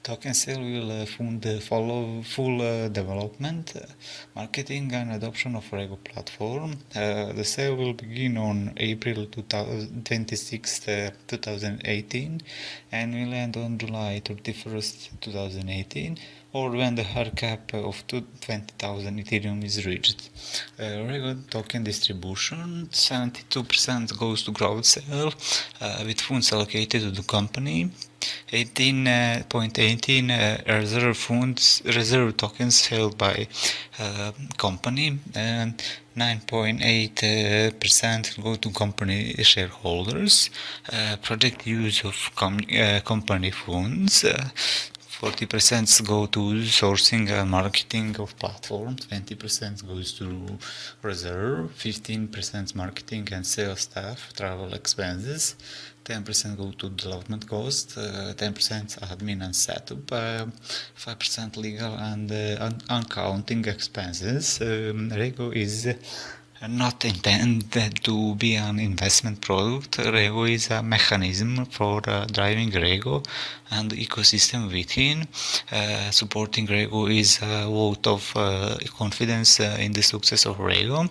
Token sale will fund follow full development, marketing and adoption of Rego platform. The sale will begin on April 26, 2018 and will end on July 31st, 2018 or when the hard cap of 20,000 Ethereum is reached. Rego token distribution, 72% goes to crowd sale with funds allocated to the company. 18.18 reserve tokens held by company, and 9.8% go to company shareholders. Project use of company funds. 40% go to sourcing and marketing of platform, 20% goes to reserve, 15% marketing and sales staff, travel expenses, 10% go to development cost, 10% admin and setup, 5% legal and accounting expenses. Rego is not intended to be an investment product. Rego is a mechanism for driving Rego and the ecosystem within. Supporting Rego is a vote of confidence in the success of Rego.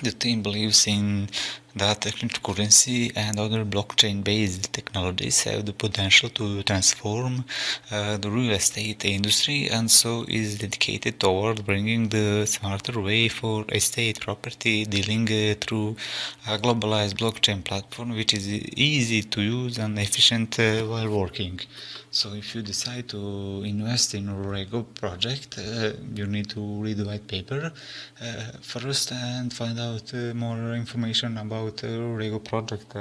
The team believes in that cryptocurrency and other blockchain-based technologies have the potential to transform the real estate industry, and so is dedicated toward bringing the smarter way for estate property dealing through a globalized blockchain platform which is easy to use and efficient while working. So if you decide to invest in a Rego project, you need to read the white paper first and find out more information about Rego project.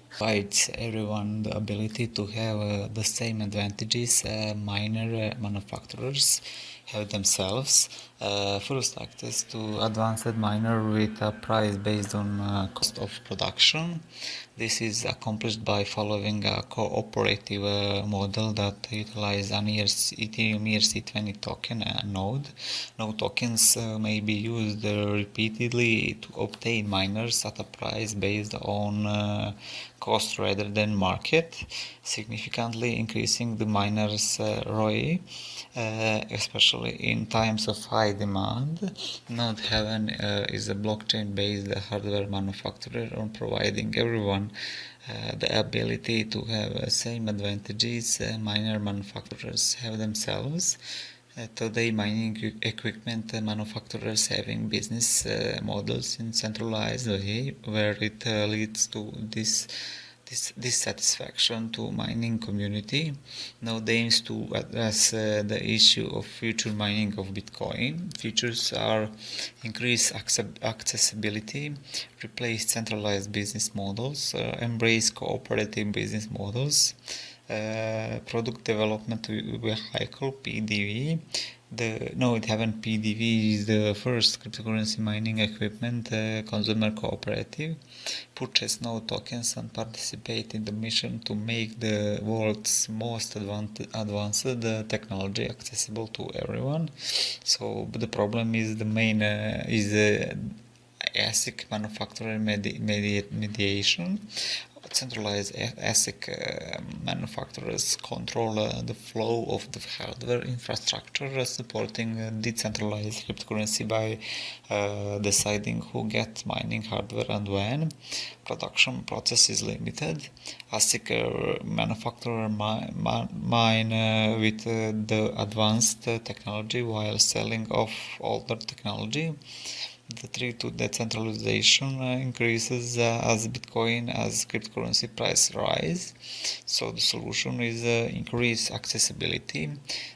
Provides everyone the ability to have the same advantages miner manufacturers have themselves. First, access to advanced miner with a price based on cost of production. This is accomplished by following a cooperative model that utilizes an Ethereum ERC20 token node. No tokens may be used repeatedly to obtain miners at a price based on cost rather than market, significantly increasing the miners' ROI, especially in times of high demand. Node Heaven is a blockchain-based hardware manufacturer on providing everyone the ability to have the same advantages miner manufacturers have themselves. Today, mining equipment manufacturers having business models in centralized way where it leads to dissatisfaction to mining community. Now aims to address the issue of future mining of Bitcoin. Features are increase accessibility, replace centralized business models, embrace cooperative business models, product development vehicle PDV. The Node Heaven PDV is the first cryptocurrency mining equipment consumer cooperative. Purchase Node tokens and participate in the mission to make the world's most advanced technology accessible to everyone. So the problem is the main ASIC manufacturer mediation. Centralized ASIC manufacturers control the flow of the hardware infrastructure, supporting decentralized cryptocurrency by deciding who gets mining hardware and when. Production process is limited. ASIC manufacturer mine with the advanced technology while selling off older technology. The threat to decentralization increases as Bitcoin as cryptocurrency price rise. So the solution is increase accessibility.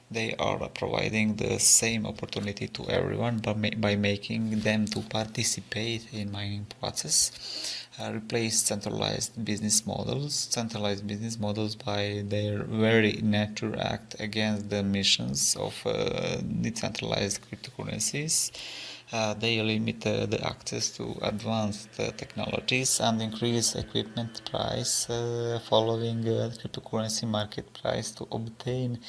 They are providing the same opportunity to everyone by making them to participate in mining process. Replace centralized business models. Centralized business models by their very nature act against the missions of decentralized cryptocurrencies. They limit the access to advanced technologies and increase equipment price following cryptocurrency market price to obtain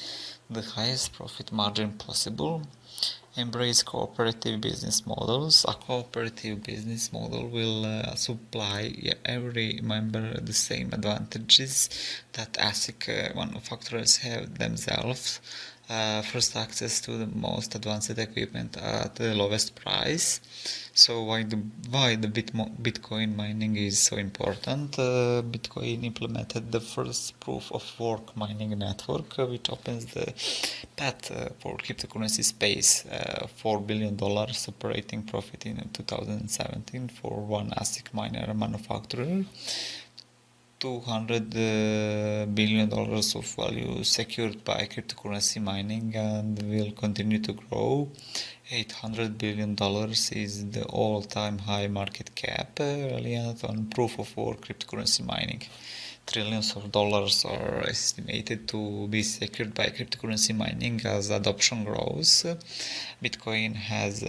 the highest profit margin possible. Embrace cooperative business models. A cooperative business model will supply every member the same advantages that ASIC manufacturers have themselves. First, access to the most advanced equipment at the lowest price. So why the Bitcoin mining is so important? Bitcoin implemented the first proof of work mining network, which opens the path for cryptocurrency space. $4 billion operating profit in 2017 for one ASIC miner manufacturer. $200 billion of value secured by cryptocurrency mining and will continue to grow. $800 billion is the all-time high market cap reliant on proof of work cryptocurrency mining. Trillions of dollars are estimated to be secured by cryptocurrency mining as adoption grows. Bitcoin has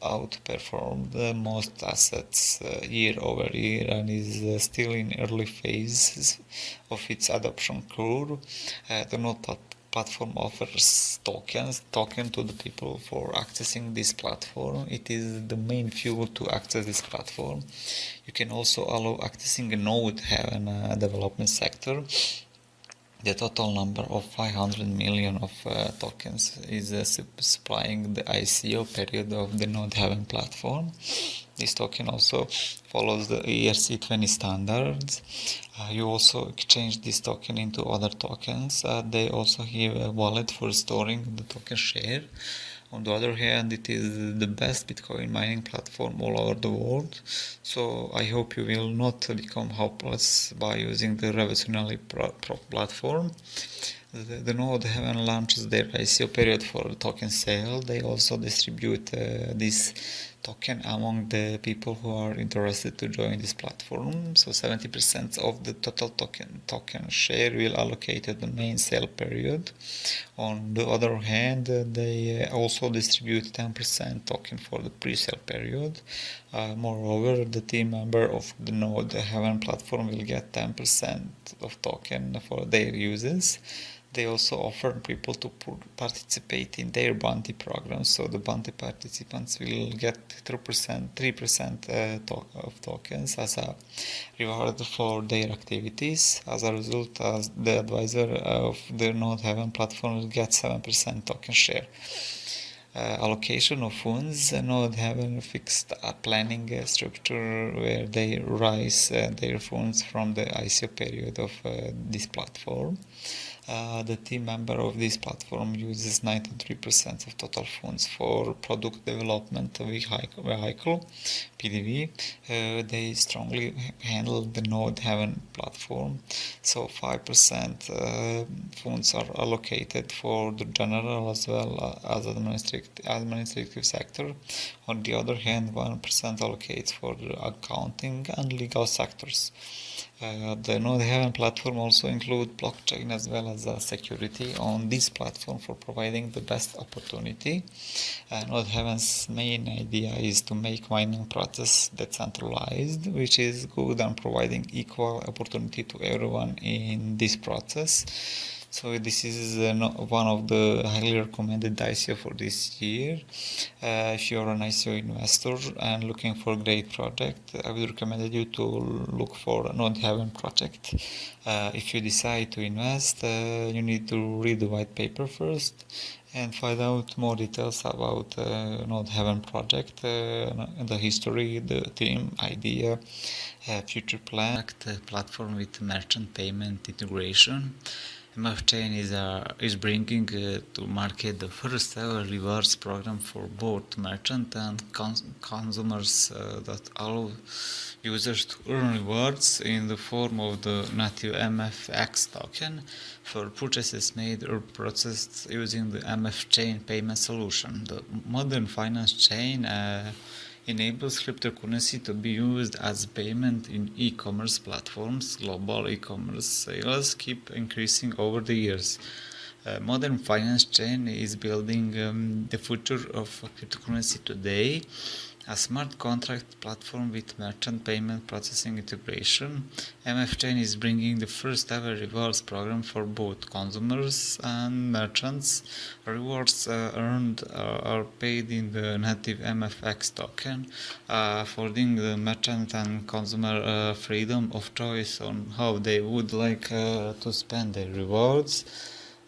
outperformed most assets year over year and is still in early phases of its adoption curve. The node platform offers token to the people for accessing this platform. It is the main fuel to access this platform. You can also allow accessing a node Haven development sector. The total number of 500 million of tokens is supplying the ICO period of the Node Haven platform. This token also follows the ERC20 standards. You also exchange this token into other tokens. They also have a wallet for storing the token share. On the other hand, it is the best Bitcoin mining platform all over the world. So I hope you will not become hopeless by using the revolutionary platform. The node Haven launches their ICO period for token sale. They also distribute this token among the people who are interested to join this platform. So 70% of the total token share will allocate to the main sale period. On the other hand, they also distribute 10% token for the pre-sale period. Moreover, the team member of the node Haven platform will get 10% of token for their uses. They also offer people to participate in their bounty programs, so the bounty participants will get 3% of tokens as a reward for their activities. As a result, as the advisor of the Node Haven platform will get 7% token share. Allocation of funds. Node Haven fixed a planning structure where they raise their funds from the ICO period of this platform. The team member of this platform uses 93% of total funds for product development vehicle, PDV. They strongly handle the Node Haven platform, so 5% funds are allocated for the general as well as administrative sector. On the other hand, 1% allocates for the accounting and legal sectors. The Node Haven platform also includes blockchain as well as security on this platform for providing the best opportunity. Node Haven's main idea is to make mining process decentralized, which is good and providing equal opportunity to everyone in this process. So this is one of the highly recommended ICO for this year. If you're an ICO investor and looking for a great project, I would recommend you to look for a Node Haven project. If you decide to invest, you need to read the white paper first and find out more details about Node Haven project, the history, the team, idea, future plan. Platform with merchant payment integration. MF Chain is bringing to market the first ever rewards program for both merchant and consumers that allow users to earn rewards in the form of the native MFX token for purchases made or processed using the MF Chain payment solution. The modern finance chain enables cryptocurrency to be used as payment in e-commerce platforms. Global e-commerce sales keep increasing over the years. Modern finance chain is building the future of cryptocurrency today. A smart contract platform with merchant payment processing integration, MF Chain is bringing the first ever rewards program for both consumers and merchants. Rewards earned are paid in the native MFX token, affording the merchant and consumer freedom of choice on how they would like to spend their rewards.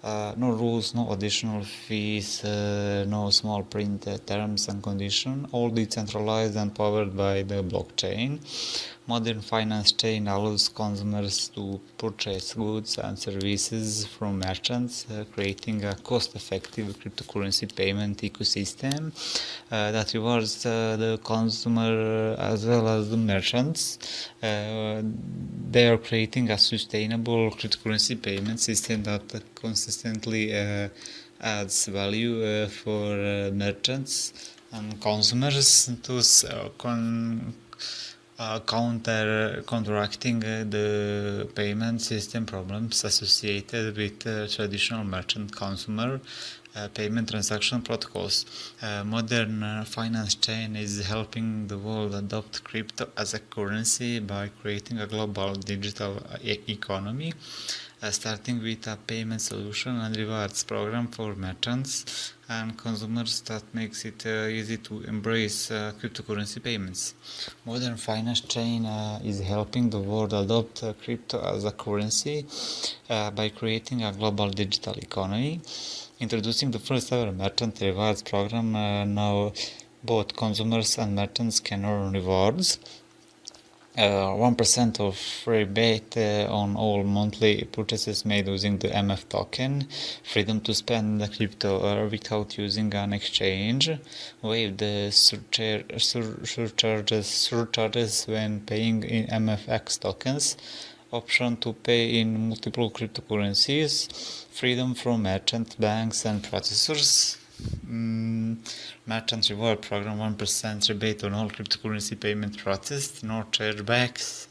No rules, no additional fees, no small print terms and conditions, all decentralized and powered by the blockchain. Modern finance chain allows consumers to purchase goods and services from merchants, creating a cost-effective cryptocurrency payment ecosystem that rewards the consumer as well as the merchants. They are creating a sustainable cryptocurrency payment system that consistently adds value for merchants and consumers, thus counteracting the payment system problems associated with traditional merchant consumer payment transaction protocols. Modern finance chain is helping the world adopt crypto as a currency by creating a global digital economy, starting with a payment solution and rewards program for merchants and consumers that makes it easy to embrace cryptocurrency payments. Modern finance chain is helping the world adopt crypto as a currency by creating a global digital economy, introducing the first ever merchant rewards program. Now both consumers and merchants can earn rewards. 1% of rebate on all monthly purchases made using the MF token, freedom to spend the crypto without using an exchange, waive the surcharges when paying in MFX tokens, option to pay in multiple cryptocurrencies, freedom from merchant banks and processors. Merchant reward program, 1% rebate on all cryptocurrency payment processed, no chargebacks,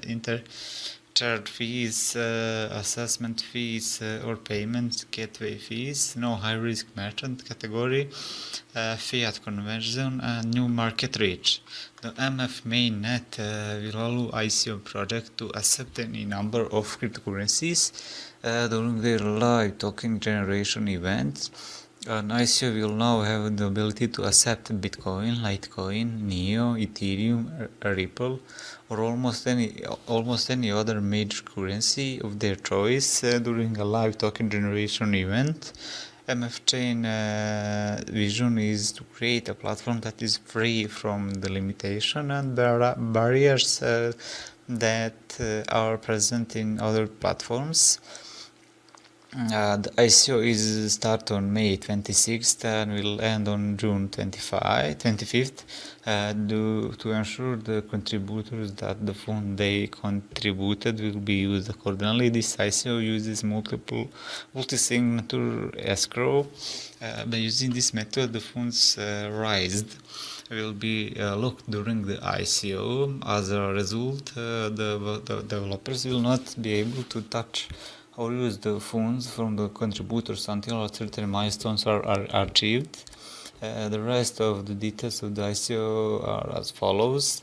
interchange fees, assessment fees or payment gateway fees, no high risk merchant category, fiat conversion and new market reach. The MF mainnet will allow ICO project to accept any number of cryptocurrencies during their live token generation events. An ICO will now have the ability to accept Bitcoin, Litecoin, Neo, Ethereum, Ripple, or almost any other major currency of their choice during a live token generation event. MF Chain vision is to create a platform that is free from the limitation and barriers that are present in other platforms. The ICO is start on May 26th and will end on June 25th. To ensure the contributors that the fund they contributed will be used accordingly, this ICO uses multi-signature escrow. By using this method, the funds raised will be locked during the ICO. As a result, the developers will not be able to touch or use the funds from the contributors until certain milestones are achieved. The rest of the details of the ICO are as follows.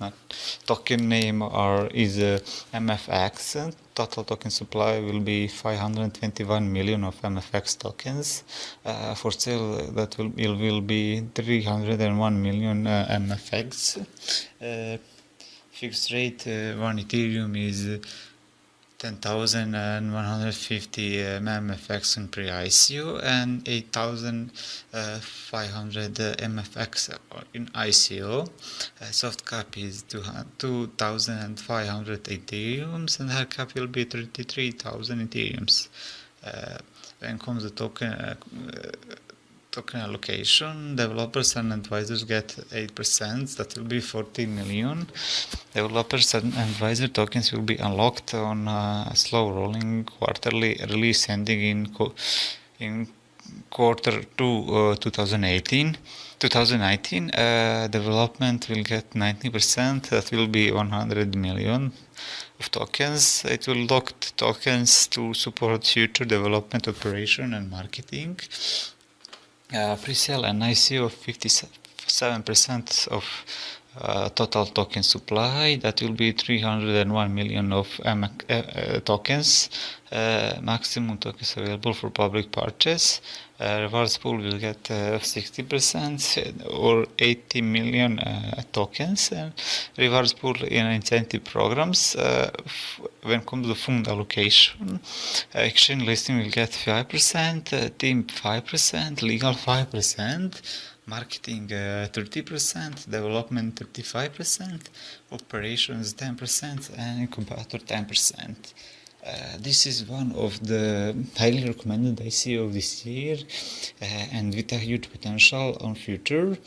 Token name is MFX. Total token supply will be 521 million of MFX tokens. For sale, that will be 301 million MFX. Fixed rate 1 Ethereum is 10,150 MFX in pre-ICO and 8,500 MFX in ICO. Soft cap is 2,500 Ethereums and hard cap will be 33,000 Ethereums. When comes the token allocation, developers and advisors get 8%, that will be 40 million. Developers and advisor tokens will be unlocked on a slow rolling quarterly release ending in Q2 2019, development will get 90%. That will be 100 million of tokens. It will lock tokens to support future development, operation, and marketing. Pre-sale and ICO of 57% of total token supply. That will be 301 million of tokens. Maximum tokens available for public purchase. Rewards pool will get 60% or 80 million tokens. Rewards pool in incentive programs. When it comes to fund allocation, exchange listing will get 5%, team 5%, legal 5%. Marketing 30%, development 35%, operations 10%, and incubator 10%. This is one of the highly recommended ICO of this year, and with a huge potential on future.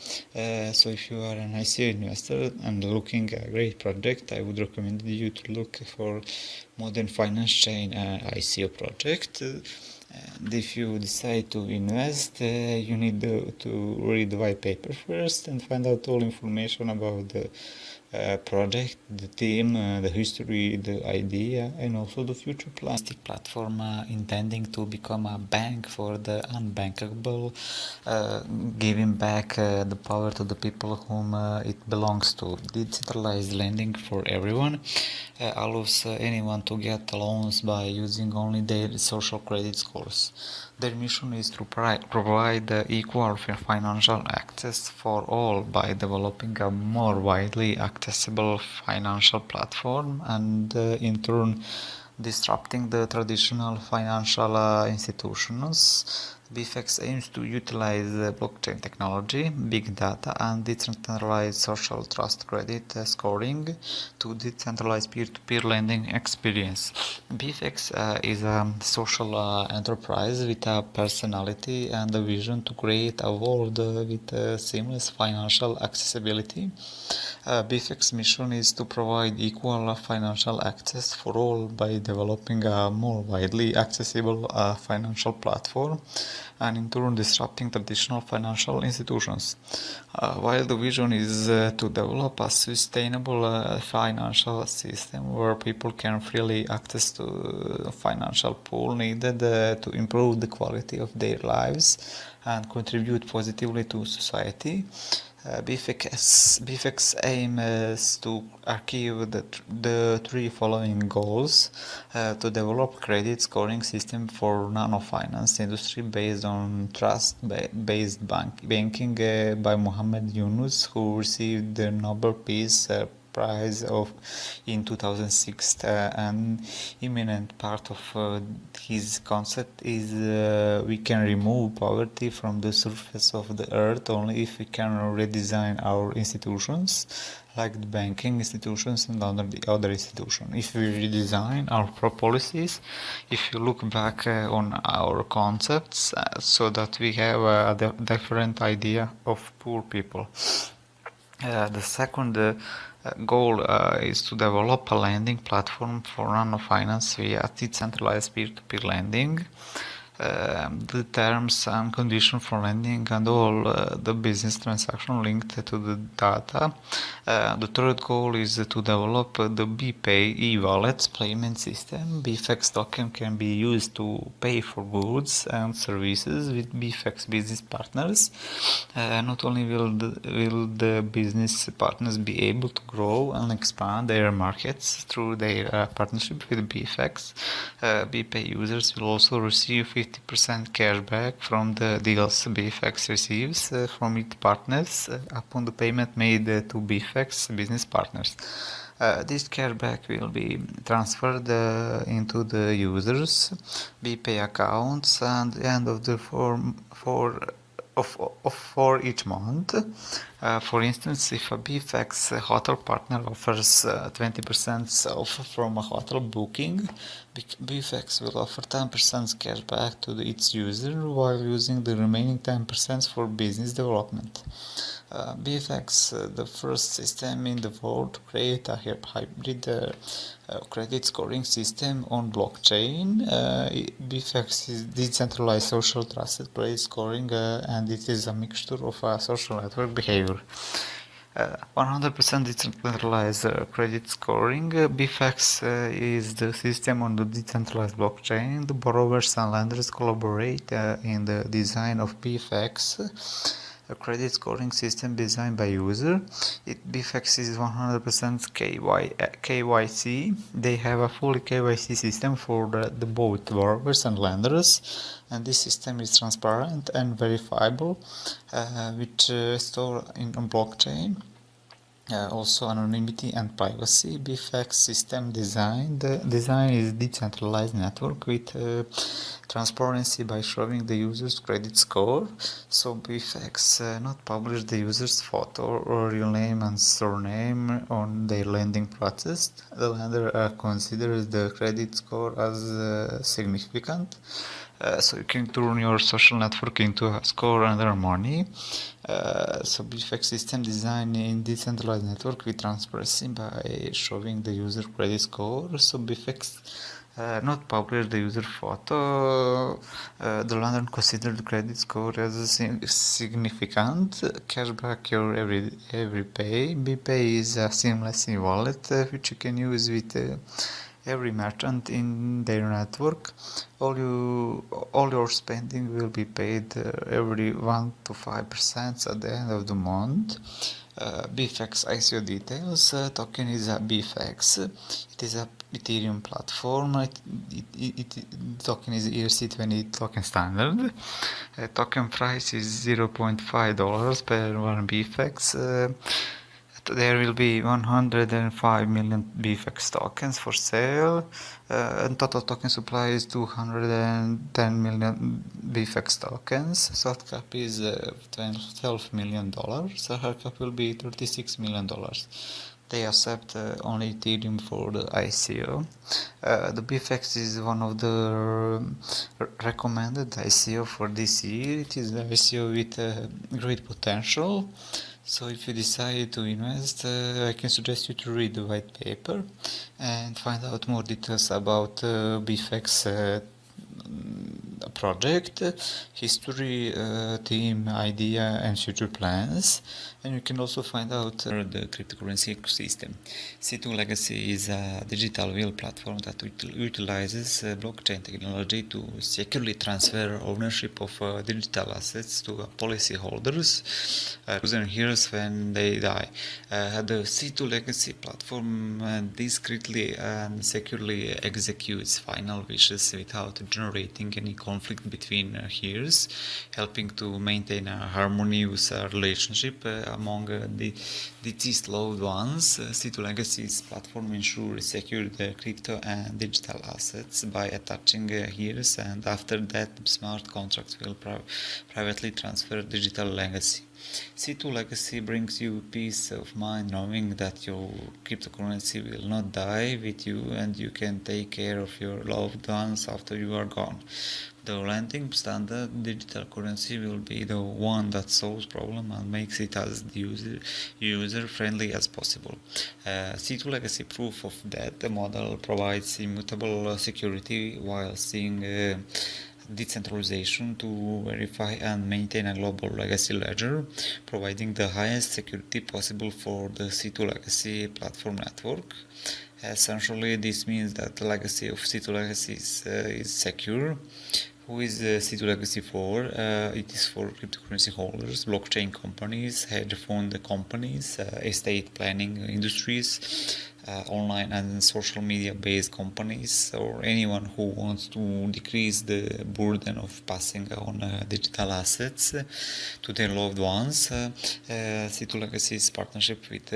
So if you are an ICO investor and looking at a great project, I would recommend you to look for modern finance chain ICO project. And if you decide to invest, you need to read the white paper first and find out all information about the project, the team, the history, the idea, and also the future plan. Platform intending to become a bank for the unbankable, giving back the power to the people whom it belongs to. Decentralized lending for everyone allows anyone to get loans by using only their social credit scores. Their mission is to provide equal financial access for all by developing a more widely accessible financial platform and in turn disrupting the traditional financial institutions. BFX aims to utilize blockchain technology, big data, and decentralized social trust credit scoring to decentralize peer-to-peer lending experience. BFX is a social enterprise with a personality and a vision to create a world with seamless financial accessibility. BFX mission is to provide equal financial access for all by developing a more widely accessible financial platform and in turn disrupting traditional financial institutions. While the vision is to develop a sustainable financial system where people can freely access to the financial pool needed to improve the quality of their lives and contribute positively to society. BFX aims to achieve the three following goals: to develop credit scoring system for nano-finance industry based on trust-based banking by Mohammed Yunus, who received the Nobel Peace Prize in 2006. An imminent part of his concept is we can remove poverty from the surface of the earth only if we can redesign our institutions, like the banking institutions and other institutions. If we redesign our policies, if you look back on our concepts, so that we have a different idea of poor people. The second goal is to develop a lending platform for nano-finance via decentralized peer-to-peer lending. The terms and conditions for lending and all the business transaction linked to the data. The third goal is to develop the BPay e-wallets payment system. BFX token can be used to pay for goods and services with BFX business partners. Not only will the business partners be able to grow and expand their markets through their partnership with BFX, BPay users will also receive 50% cashback from the deals BFX receives from its partners upon the payment made to BFX business partners. This cashback will be transferred into the users' BPay accounts at the end of the for each month. For instance, if a BFX hotel partner offers 20% off from a hotel booking, BFX will offer 10% cashback to its user while using the remaining 10% for business development. BFX, the first system in the world to create a hybrid credit scoring system on blockchain. BFX is decentralized social trusted credit scoring, and it is a mixture of social network behavior. 100% decentralized credit scoring. BFX is the system on the decentralized blockchain. The borrowers and lenders collaborate in the design of BFX, a credit scoring system designed by user. BFX is 100% KYC. They have a fully KYC system for the both borrowers and lenders, and this system is transparent and verifiable, which store on blockchain. Also anonymity and privacy. BFX system design. The design is decentralized network with transparency by showing the user's credit score. So BFX not publish the user's photo or real name and surname on their lending process. The lender considers the credit score as significant. So you can turn your social network into a score and earn money. So BFX system design in decentralized network with transparency by showing the user credit score. So BFX not publish the user photo. The lender consider the credit score as significant. Cashback your every pay. BPay is a seamless e-wallet which you can use with every merchant in their network. All your spending will be paid every 1 to 5% at the end of the month. BFX ICO details. Token is a BFX. It is a Ethereum platform. Token is ERC20 token standard. Token price is $0.5 per one BFX. There will be 105 million BFX tokens for sale, and total token supply is 210 million BFX tokens. Soft cap is $12 million. Hard cap will be $36 million. They accept only Ethereum for the ICO. The BFX is one of the recommended ICO for this year. It is an ICO with great potential. So if you decide to invest, I can suggest you to read the white paper and find out more details about BFX project, history, team, idea, and future plans. And you can also find out the cryptocurrency ecosystem. C2 Legacy is a digital will platform that utilizes blockchain technology to securely transfer ownership of digital assets to policyholders within years when they die. The C2 Legacy platform discreetly and securely executes final wishes without generating any conflict between heirs, helping to maintain a harmonious relationship among the deceased loved ones. C2 Legacy's platform ensures secure crypto and digital assets by attaching heirs, and after that, smart contracts will privately transfer digital legacy. C2 Legacy brings you peace of mind knowing that your cryptocurrency will not die with you and you can take care of your loved ones after you are gone. The lending standard digital currency will be the one that solves problem and makes it as user friendly as possible. C2 Legacy proof of that the model provides immutable security while seeing decentralization to verify and maintain a global legacy ledger, providing the highest security possible for the C2 Legacy platform network. Essentially, this means that the legacy of C2 Legacy is secure. Who is C2 Legacy for? It is for cryptocurrency holders, blockchain companies, hedge fund companies, estate planning industries, online and social media based companies or anyone who wants to decrease the burden of passing on digital assets to their loved ones. C2 Legacy's partnership with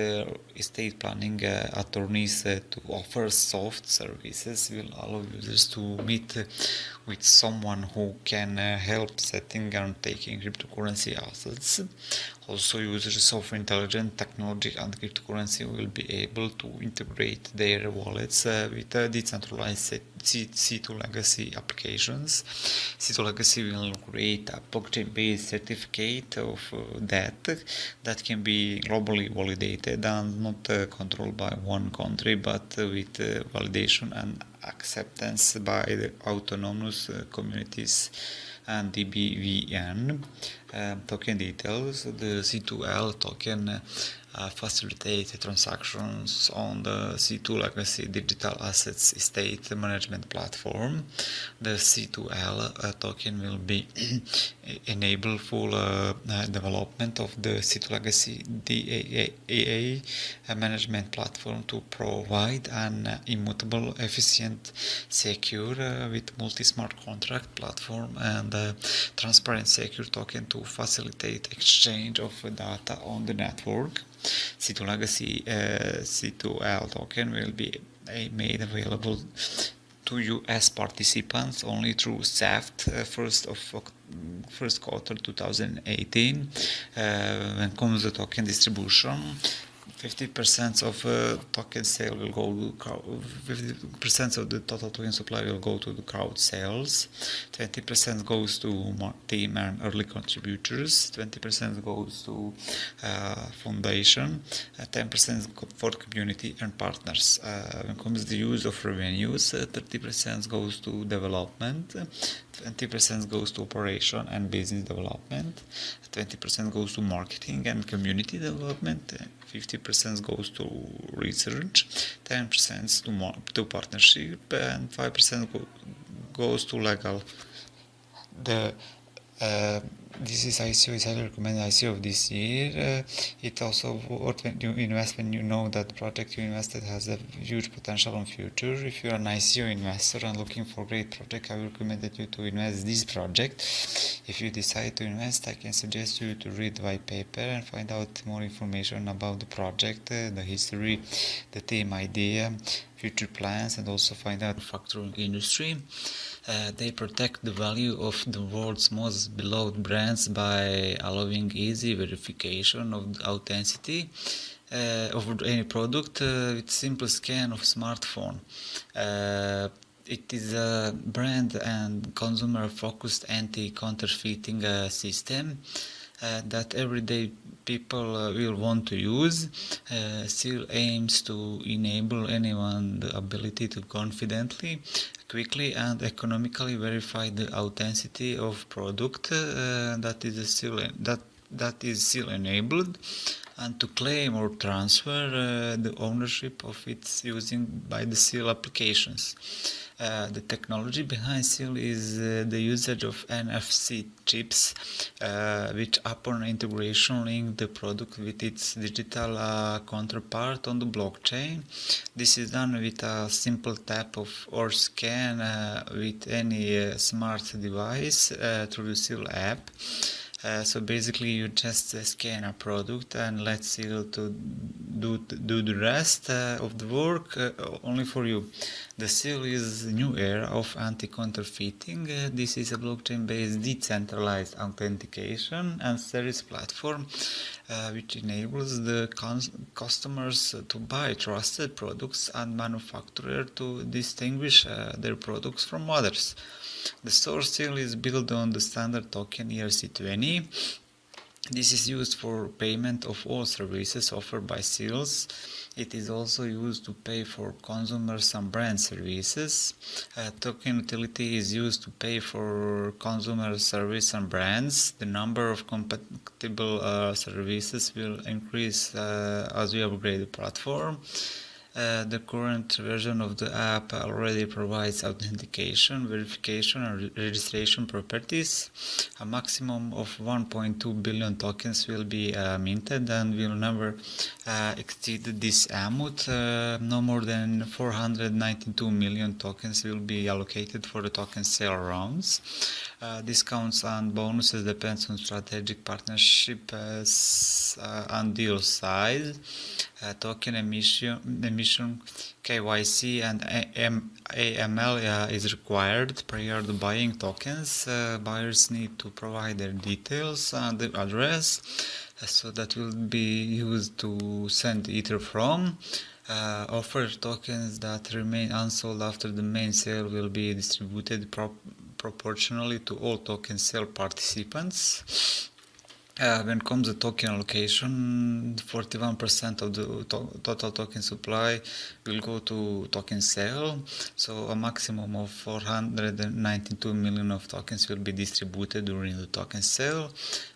estate planning attorneys to offer soft services will allow users to meet with someone who can help setting and taking cryptocurrency assets. Also, users of intelligent technology and cryptocurrency will be able to integrate their wallets with decentralized C2 Legacy applications. C2 Legacy will create a blockchain-based certificate of that can be globally validated and not controlled by one country, but with validation and acceptance by the autonomous communities and the BVN. Token details: the C2L token facilitates transactions on the C2 Legacy digital assets estate management platform. The C2L token will be enable full development of the C2 Legacy DAA management platform to provide an immutable, efficient, secure with multi-smart contract platform and transparent secure token to facilitate exchange of data on the network. C2 Legacy C2L token will be made available to US participants only through SAFT first quarter 2018. When comes the token distribution, 50% of token sale will go to 50% of the total token supply will go to the crowd sales, 20% goes to team and early contributors, 20% goes to foundation, 10% for the community and partners. When it comes to the use of revenues, 30% goes to development, 20% goes to operation and business development, 20% goes to marketing and community development, 50% goes to research, 10% to partnership, and 5% goes to legal. This is ICO is highly recommended ICO of this year. It also worth when you invest when you know that the project you invested has a huge potential in future. If you are an ICO investor and looking for a great project, I will recommend you to invest this project. If you decide to invest, I can suggest you to read the white paper and find out more information about the project, the history, the team idea, future plans, and also find out the manufacturing industry. They protect the value of the world's most beloved brands by allowing easy verification of the authenticity of any product with simple scan of smartphone. It is a brand and consumer-focused anti-counterfeiting system that everyday people will want to use. Seal aims to enable anyone the ability to confidently, quickly and economically verify the authenticity of product that is seal enabled, and to claim or transfer the ownership of its using by the seal applications. The technology behind seal is the usage of NFC chips, which upon integration link the product with its digital counterpart on the blockchain. This is done with a simple tap of or scan with any smart device through the seal app. So basically you just scan a product and let seal to do the rest of the work only for you. The seal is a new era of anti-counterfeiting. This is a blockchain-based decentralized authentication and service platform which enables the customers to buy trusted products and manufacturers to distinguish their products from others. The source seal is built on the standard token ERC20. This is used for payment of all services offered by seals. It is also used to pay for consumers and brand services. Token utility is used to pay for consumer service and brands. The number of compatible services will increase as we upgrade the platform. The current version of the app already provides authentication, verification, and registration properties. A maximum of 1.2 billion tokens will be minted and will never exceed this amount. No more than 492 million tokens will be allocated for the token sale rounds. Discounts and bonuses depends on strategic partnership and deal size. Token emission KYC and AML is required prior to buying tokens. Buyers need to provide their details and the address, so that will be used to send Ether from. Offer tokens that remain unsold after the main sale will be distributed proportionally to all token sale participants. When it comes to token allocation, 41% of the total token supply will go to token sale. So a maximum of 492 million of tokens will be distributed during the token sale.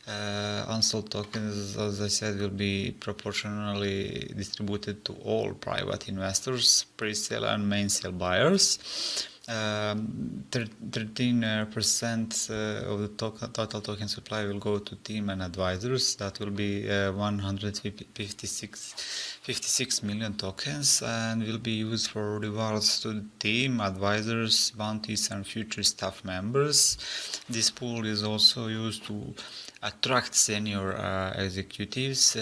Unsold tokens, as I said, will be proportionally distributed to all private investors, pre-sale and main sale buyers. 13% of the total token supply will go to team and advisors. That will be 156 million tokens and will be used for rewards to the team, advisors, bounties, and future staff members. This pool is also used to attract senior executives.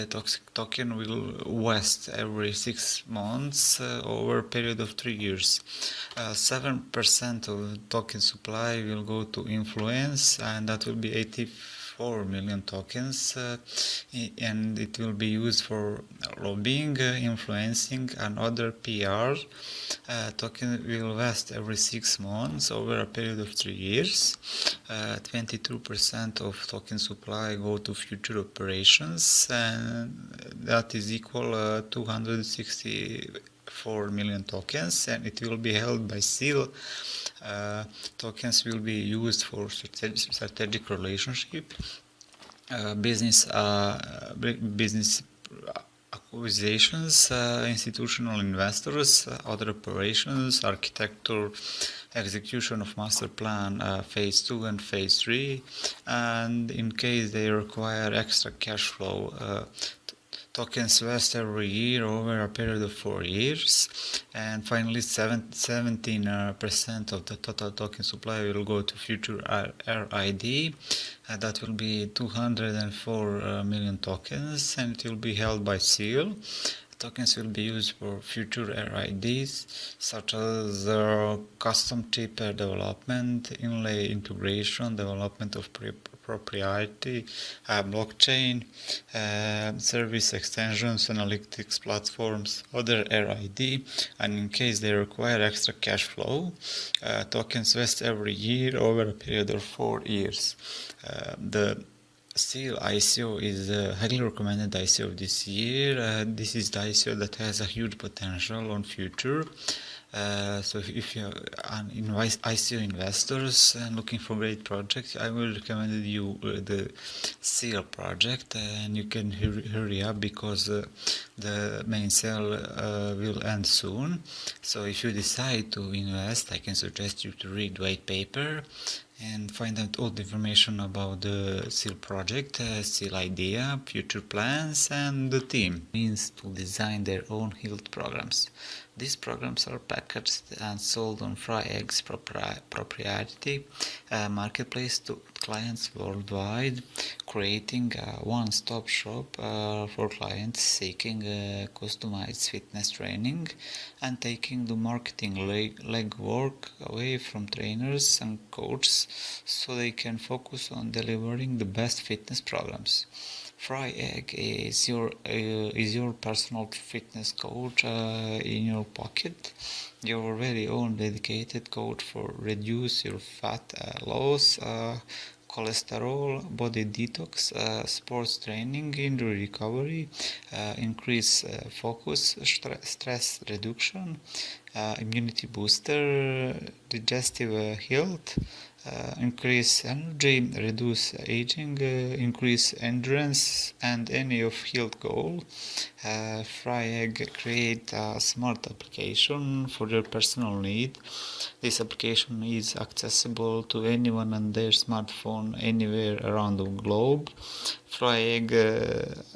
Token will vest every 6 months over a period of 3 years. 7% of the token supply will go to influence, and that will be 84 million tokens, and it will be used for lobbying, influencing, and other PR. Token will vest every 6 months over a period of 3 years. 22% of token supply go to future operations, and that is equal 264 million tokens, and it will be held by seal. Tokens will be used for strategic relationship, business acquisitions, institutional investors, other operations, architecture, execution of master plan phase 2 and phase 3, and in case they require extra cash flow, tokens vest every year over a period of 4 years. And finally, 17% of the total token supply will go to future RID. That will be 204 million tokens, and it will be held by seal. Tokens will be used for future RIDs, such as custom chip development, inlay integration, development of proprietary blockchain, service extensions, analytics platforms, other RID, and in case they require extra cash flow, tokens vest every year over a period of 4 years. The Seal ICO is a highly recommended ICO this year. This is the ICO that has a huge potential on future. So if you're an ICO investors and looking for great projects, I will recommend you the Seal project, and you can hurry up because the main sale will end soon. So if you decide to invest, I can suggest you to read white paper and find out all the information about the Seal project, Seal idea, future plans, and the team. Means to design their own health programs. These programs are packaged and sold on FryEgg's proprietary marketplace to clients worldwide, creating a one-stop shop for clients seeking customized fitness training and taking the marketing legwork away from trainers and coaches so they can focus on delivering the best fitness programs. FryEgg is your personal fitness coach in your pocket, your very own dedicated coach for reduce your fat loss, cholesterol, body detox, sports training, injury recovery, increase focus, stress reduction, immunity booster, digestive health, increase energy, reduce aging, increase endurance, and any of health goal. FryEgg create a smart application for your personal need. This application is accessible to anyone on their smartphone anywhere around the globe. FryEgg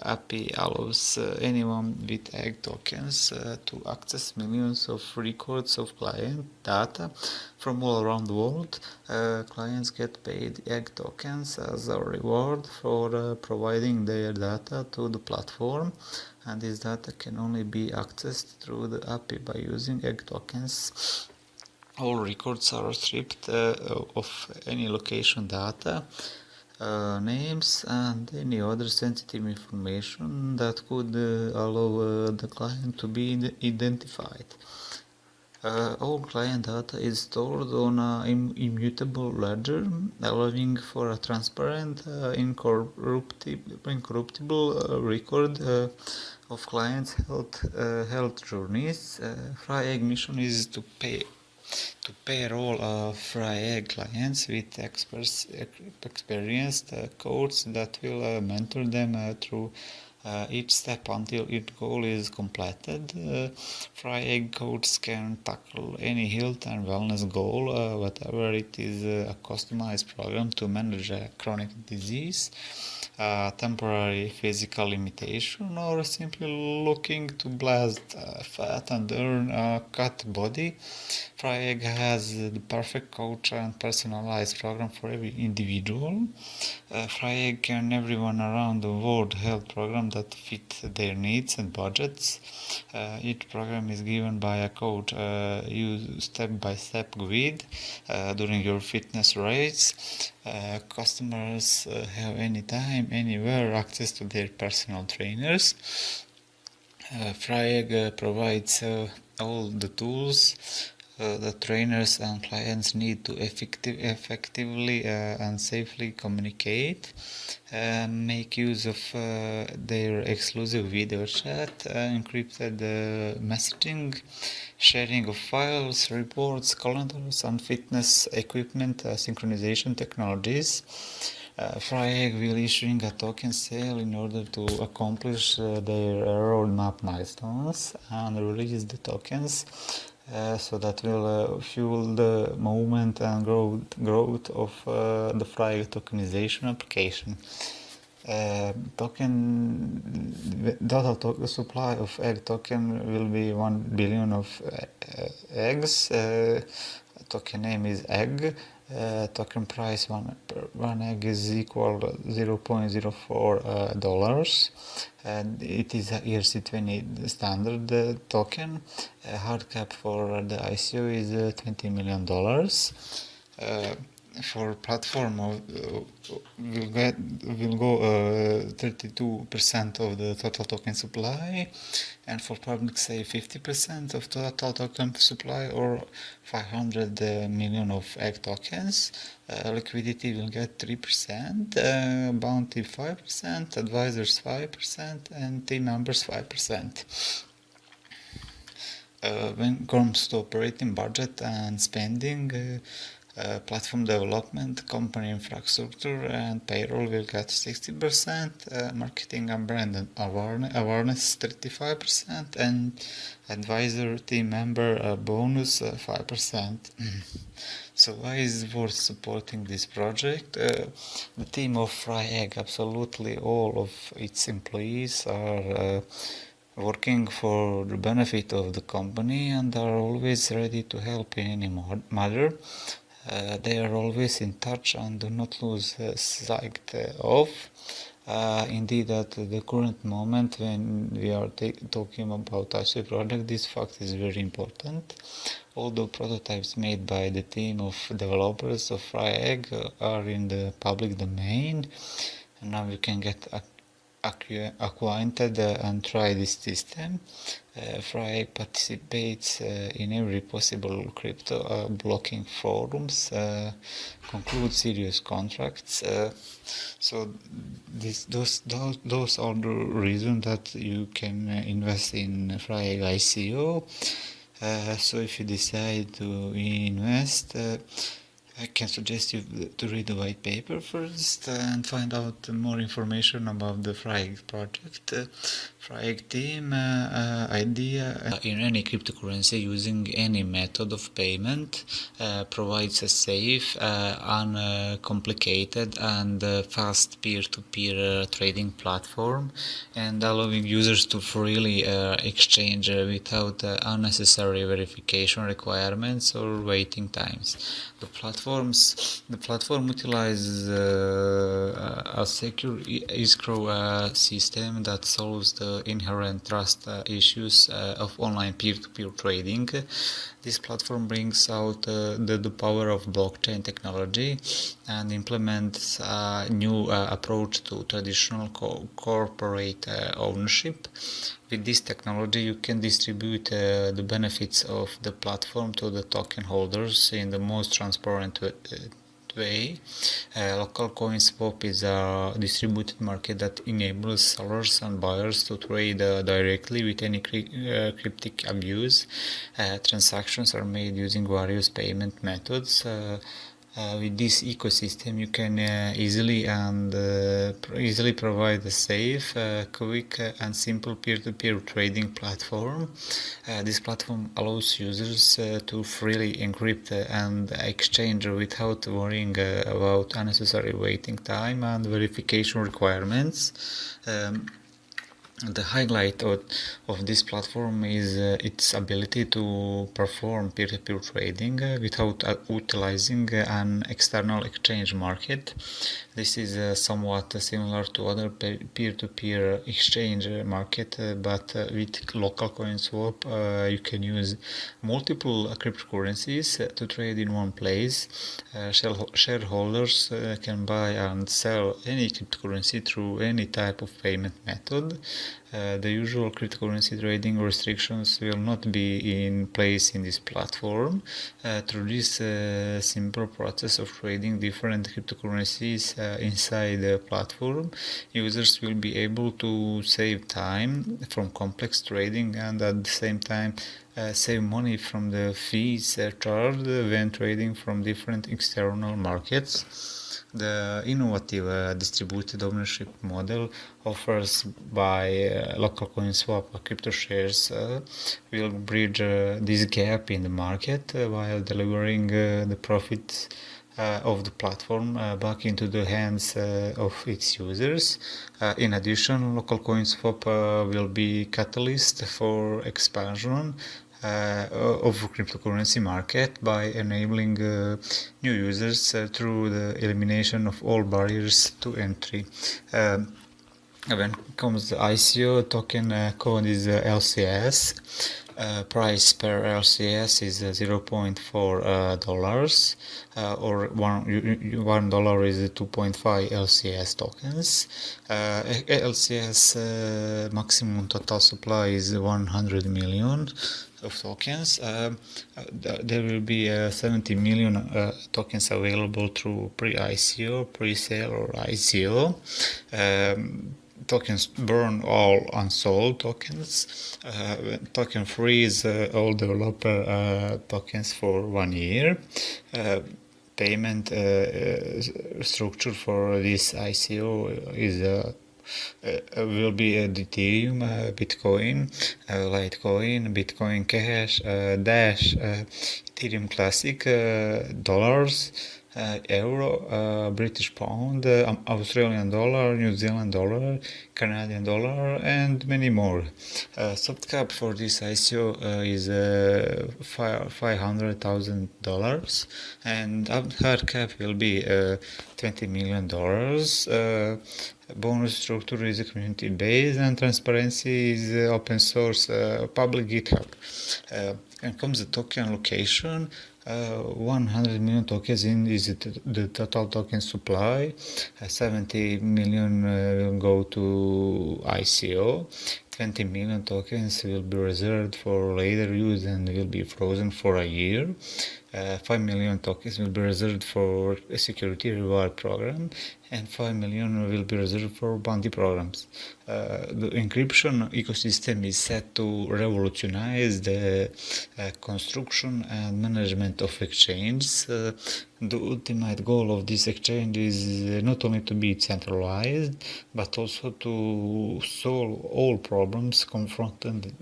API allows anyone with egg tokens to access millions of records of client data from all around the world. Clients get paid egg tokens as a reward for providing their data to the platform, and this data can only be accessed through the API by using egg tokens. All records are stripped of any location data, names, and any other sensitive information that could allow the client to be identified. All client data is stored on an immutable ledger, allowing for a transparent, incorruptible record of clients' health journeys. FryEgg mission is to pair all FryEgg clients with experienced coaches that will mentor them through each step until each goal is completed. FryEgg coaches can tackle any health and wellness goal, whatever it is, a customized program to manage a chronic disease, temporary physical limitation, or simply looking to blast fat and earn a cut body. FryEgg has the perfect coach and personalized program for every individual. FryEgg can everyone around the world health program that fit their needs and budgets. Each program is given by a coach. Use step-by-step guide during your fitness race. Customers have anytime, anywhere access to their personal trainers. FryEgg provides all the tools that trainers and clients need to effectively and safely communicate, make use of their exclusive video chat, encrypted messaging, sharing of files, reports, calendars, and fitness equipment synchronization technologies. FryEgg will issuing a token sale in order to accomplish their roadmap milestones and release the tokens. So that will fuel the movement and growth of the FryEgg tokenization application. Total supply of egg token will be 1 billion of eggs. Token name is egg. Token price one egg is equal $0.04, and it is a ERC20 standard token. Hard cap for the ICO is $20 million. For platform will go 32% of the total token supply, and for public say 50% of total token supply, or 500 million of egg tokens. Liquidity will get 3%, bounty 5%, advisors 5%, and team members 5%. When it comes to operating budget and spending, platform development, company infrastructure, and payroll will get 60%, marketing and brand awareness 35%, and advisor team member bonus 5%. So why is it worth supporting this project? The team of FryEgg, absolutely all of its employees are working for the benefit of the company and are always ready to help in any matter. They are always in touch and do not lose sight of. Indeed, at the current moment when we are talking about ICO project, this fact is very important. Although prototypes made by the team of developers of FryEgg are in the public domain, and now you can get acquainted and try this system. FryEgg participates in every possible crypto blocking forums, concludes serious contracts. So those are the reasons that you can invest in FryEgg ICO. So if you decide to invest, I can suggest you to read the white paper first and find out more information about the FRIEG project. FRIEG team idea in any cryptocurrency using any method of payment provides a safe, uncomplicated and fast peer-to-peer trading platform, and allowing users to freely exchange without unnecessary verification requirements or waiting times. The platform utilizes a secure escrow system that solves the inherent trust issues of online peer-to-peer trading. This platform brings out the power of blockchain technology and implements a new approach to traditional corporate ownership. With this technology, you can distribute the benefits of the platform to the token holders in the most transparent way. Local coin swap is a distributed market that enables sellers and buyers to trade directly with any cryptic abuse. Transactions are made using various payment methods. With this ecosystem, you can easily provide a safe, quick, and simple peer-to-peer trading platform. This platform allows users to freely encrypt and exchange without worrying about unnecessary waiting time and verification requirements. The highlight of this platform is its ability to perform peer-to-peer trading without utilizing an external exchange market. This is somewhat similar to other peer-to-peer exchange market, but with local coin swap you can use multiple cryptocurrencies to trade in one place. Shareholders can buy and sell any cryptocurrency through any type of payment method. The usual cryptocurrency trading restrictions will not be in place in this platform. Through this simple process of trading different cryptocurrencies inside the platform, users will be able to save time from complex trading and at the same time save money from the fees charged when trading from different external markets. The innovative distributed ownership model offers by local coin swap crypto shares will bridge this gap in the market while delivering the profits of the platform back into the hands of its users. In addition, local coin swap will be catalyst for expansion of cryptocurrency market by enabling new users through the elimination of all barriers to entry. When it comes to ICO, token code is LCS. Price per LCS is $0.4 or $1 is 2.5 LCS tokens. LCS maximum total supply is 100 million of tokens. There will be 70 million tokens available through pre-ICO, pre-sale or ICO. Tokens burn all unsold tokens. Token freeze all developer tokens for 1 year. Payment structure for this ICO is will be Ethereum, Bitcoin, Litecoin, Bitcoin Cash, Dash, Ethereum Classic, dollars, euro, British pound, Australian dollar, New Zealand dollar, Canadian dollar, and many more. Soft cap for this ICO is $500,000, and hard cap will be $20 million. Bonus structure is community based, and transparency is open source, public GitHub. And comes the token allocation. 100 million tokens is the total token supply. 70 million will go to ICO. 20 million tokens will be reserved for later use and will be frozen for a year. 5 million tokens will be reserved for a security reward program, and 5 million will be reserved for bounty programs. The encryption ecosystem is set to revolutionize the construction and management of exchanges. The ultimate goal of this exchange is not only to be centralized, but also to solve all problems confronted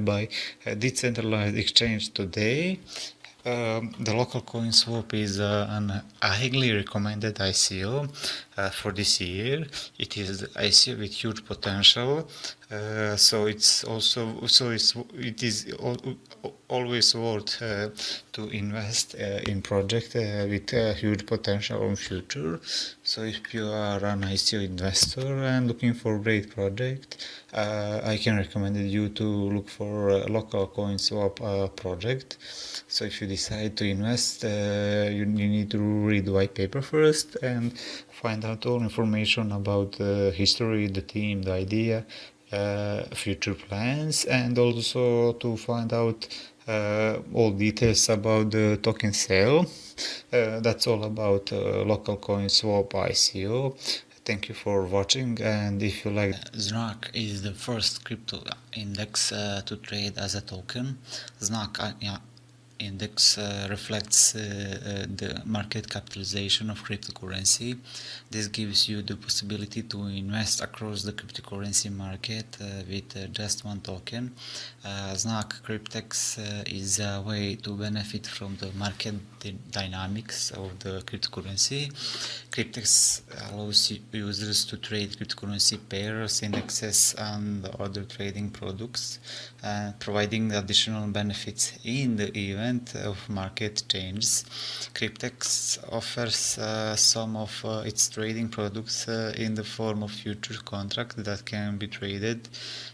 by a decentralized exchange today. The local coin swap is an highly recommended ICO for this year. It is ICO with huge potential, so it is always worth to invest in project with huge potential in future. So if you are an ICO investor and looking for great project, I can recommend you to look for a local coin swap project. So if you decide to invest, you need to read the white paper first and find out all information about the history, the team, the idea, future plans, and also to find out all details about the token sale. That's all about local coin swap ICO. Thank you for watching, and if you like, ZNAC is the first crypto index to trade as a token. ZNAC index reflects the market capitalization of cryptocurrency. This gives you the possibility to invest across the cryptocurrency market with just one token. ZNAC Cryptex is a way to benefit from the market dynamics of the cryptocurrency. Cryptex allows users to trade cryptocurrency pairs, indexes, and other trading products, providing additional benefits in the event of market changes. Cryptex offers some of its trading products in the form of future contracts that can be traded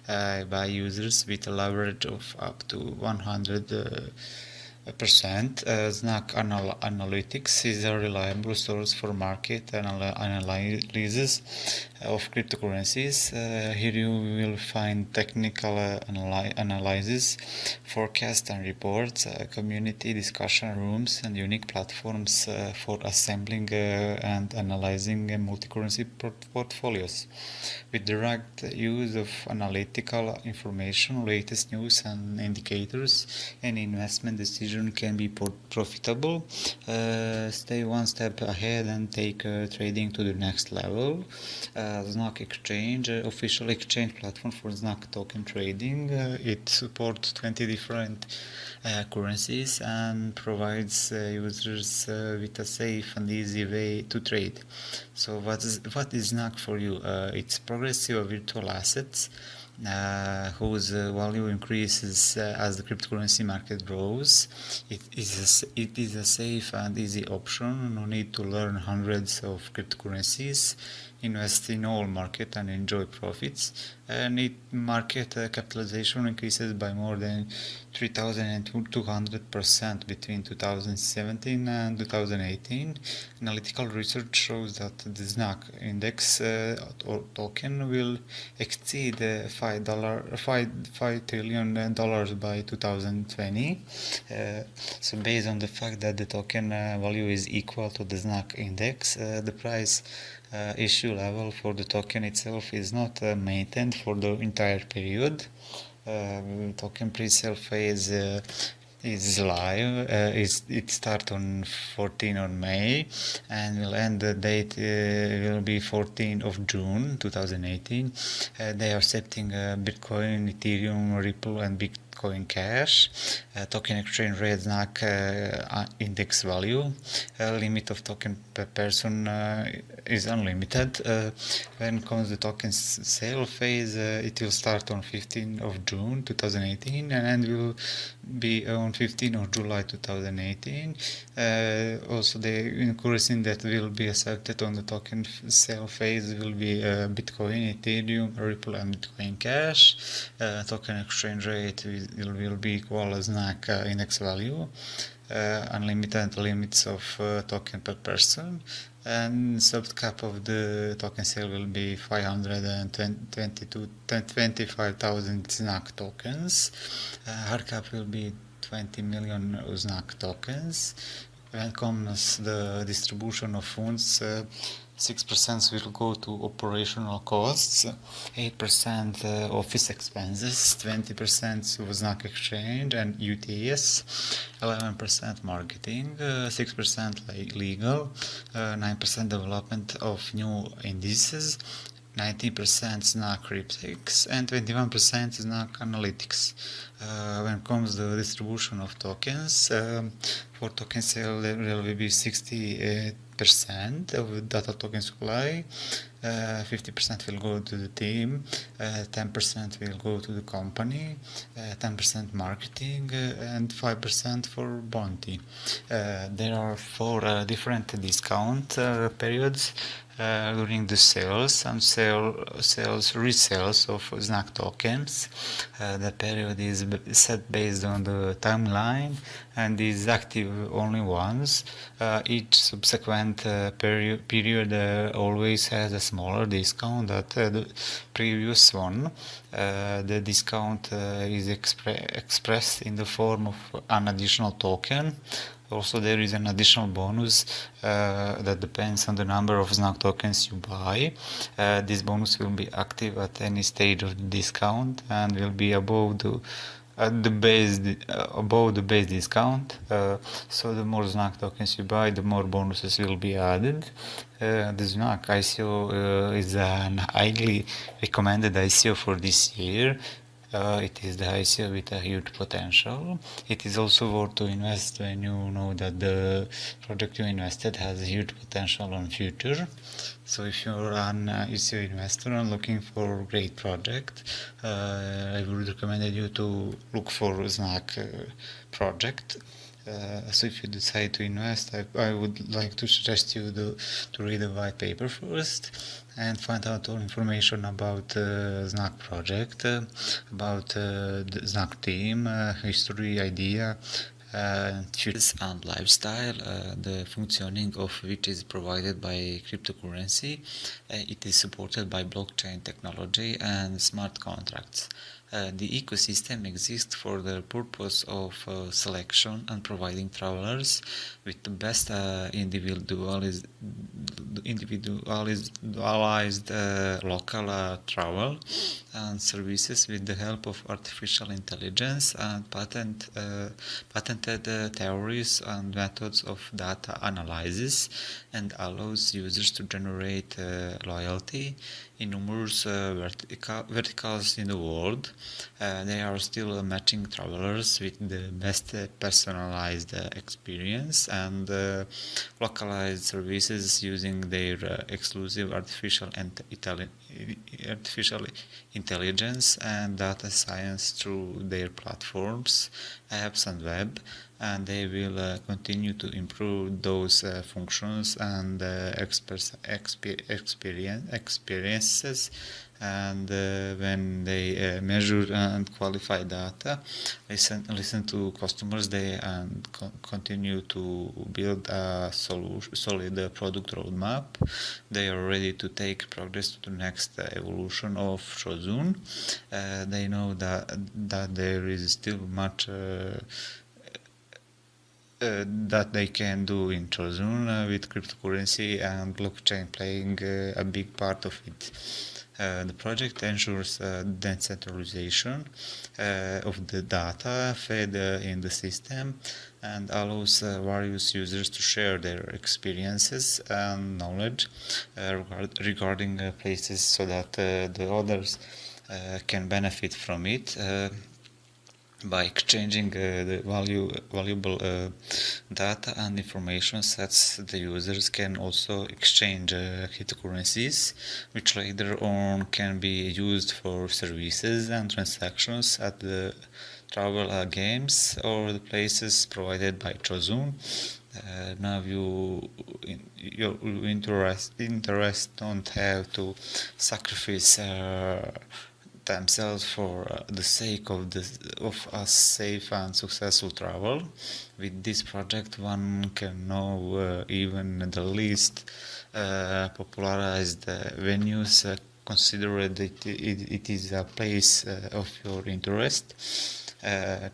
by users with a leverage of up to 100%. ZNAC Analytics is a reliable source for market analysis of cryptocurrencies. Here you will find technical analysis, forecasts and reports, community discussion rooms, and unique platforms for assembling and analyzing multi-currency portfolios. With direct use of analytical information, latest news and indicators, any investment decision can be profitable. Stay one step ahead and take trading to the next level. ZNAC Exchange, official exchange platform for ZNAC token trading. It supports 20 different currencies and provides users with a safe and easy way to trade. So what is ZNAC for you? It's progressive virtual assets whose value increases as the cryptocurrency market grows. It is a safe and easy option. No need to learn hundreds of cryptocurrencies. Invest in all market and enjoy profits. Market capitalization increases by more than 3,200% between 2017 and 2018. Analytical research shows that the ZNAC index or token will exceed $5 trillion by 2020. So based on the fact that the token value is equal to the ZNAC index, the price issue level for the token itself is not maintained for the entire period. Token pre-sale phase is live. It starts on 14 on May and will end the date will be 14 of June 2018. They are accepting Bitcoin, Ethereum, Ripple, and Bitcoin Cash. Token exchange rate ZNAC index value. Limit of token per person is unlimited. When comes the token sale phase, it will start on 15 of June 2018 and will be on 15 of July 2018. Also, the currency that will be accepted on the token sale phase will be Bitcoin, Ethereum, Ripple, and Bitcoin Cash. Token exchange rate will be equal as ZNAC index value. Unlimited limits of token per person, and soft cap of the token sale will be 525,000 ZNAC tokens. Hard cap will be 20 million ZNAC tokens. When comes the distribution of funds, 6% will go to operational costs, 8% office expenses, 20% Znak exchange and UTS, 11% marketing, 6% legal, 9% development of new indices, 19% Znak cryptics, and 21% Znak analytics. When it comes to the distribution of tokens, for token sale there will be 60% of data token supply, 50% will go to the team, 10% will go to the company, 10% marketing, and 5% for bounty. There are 4 different discount periods during the sales and resales of Znak tokens. The period is set based on the timeline and is active only once. Each subsequent period always has a smaller discount than the previous one. The discount is expressed in the form of an additional token. Also, there is an additional bonus that depends on the number of Znak tokens you buy. This bonus will be active at any stage of the discount and will be above the base discount. So the more Znak tokens you buy, the more bonuses will be added. The Znak ICO is an highly recommended ICO for this year. It is the ICO with a huge potential. It is also worth to invest when you know that the project you invested has a huge potential on future. So if you're an ICO investor and looking for a great project, I would recommend you to look for Znak project. So if you decide to invest, I would like to suggest you to read the white paper first and find out all information about Znak project, about the Znak team, history, idea, futures and lifestyle, the functioning of which is provided by cryptocurrency. It is supported by blockchain technology and smart contracts. The ecosystem exists for the purpose of selection and providing travelers with the best individualized local travel and services with the help of artificial intelligence and patented theories and methods of data analysis, and allows users to generate loyalty in numerous verticals in the world. They are still matching travelers with the best personalized experience and localized services using their exclusive artificial intelligence and data science through their platforms, apps and web, and they will continue to improve those functions and experiences. And when they measure and qualify data, listen to customers, they continue to build a solid product roadmap. They are ready to take progress to the next evolution of Trozun. They know that there is still much that they can do in Trozun with cryptocurrency and blockchain playing a big part of it. The project ensures decentralization of the data fed in the system and allows various users to share their experiences and knowledge regarding places so that the others can benefit from it. By exchanging the valuable data and information sets, the users can also exchange cryptocurrencies, which later on can be used for services and transactions at the travel games or the places provided by Trozun. Now your interest don't have to sacrifice themselves for the sake of a safe and successful travel. With this project, one can know even the least popularized venues, consider that it is a place of your interest.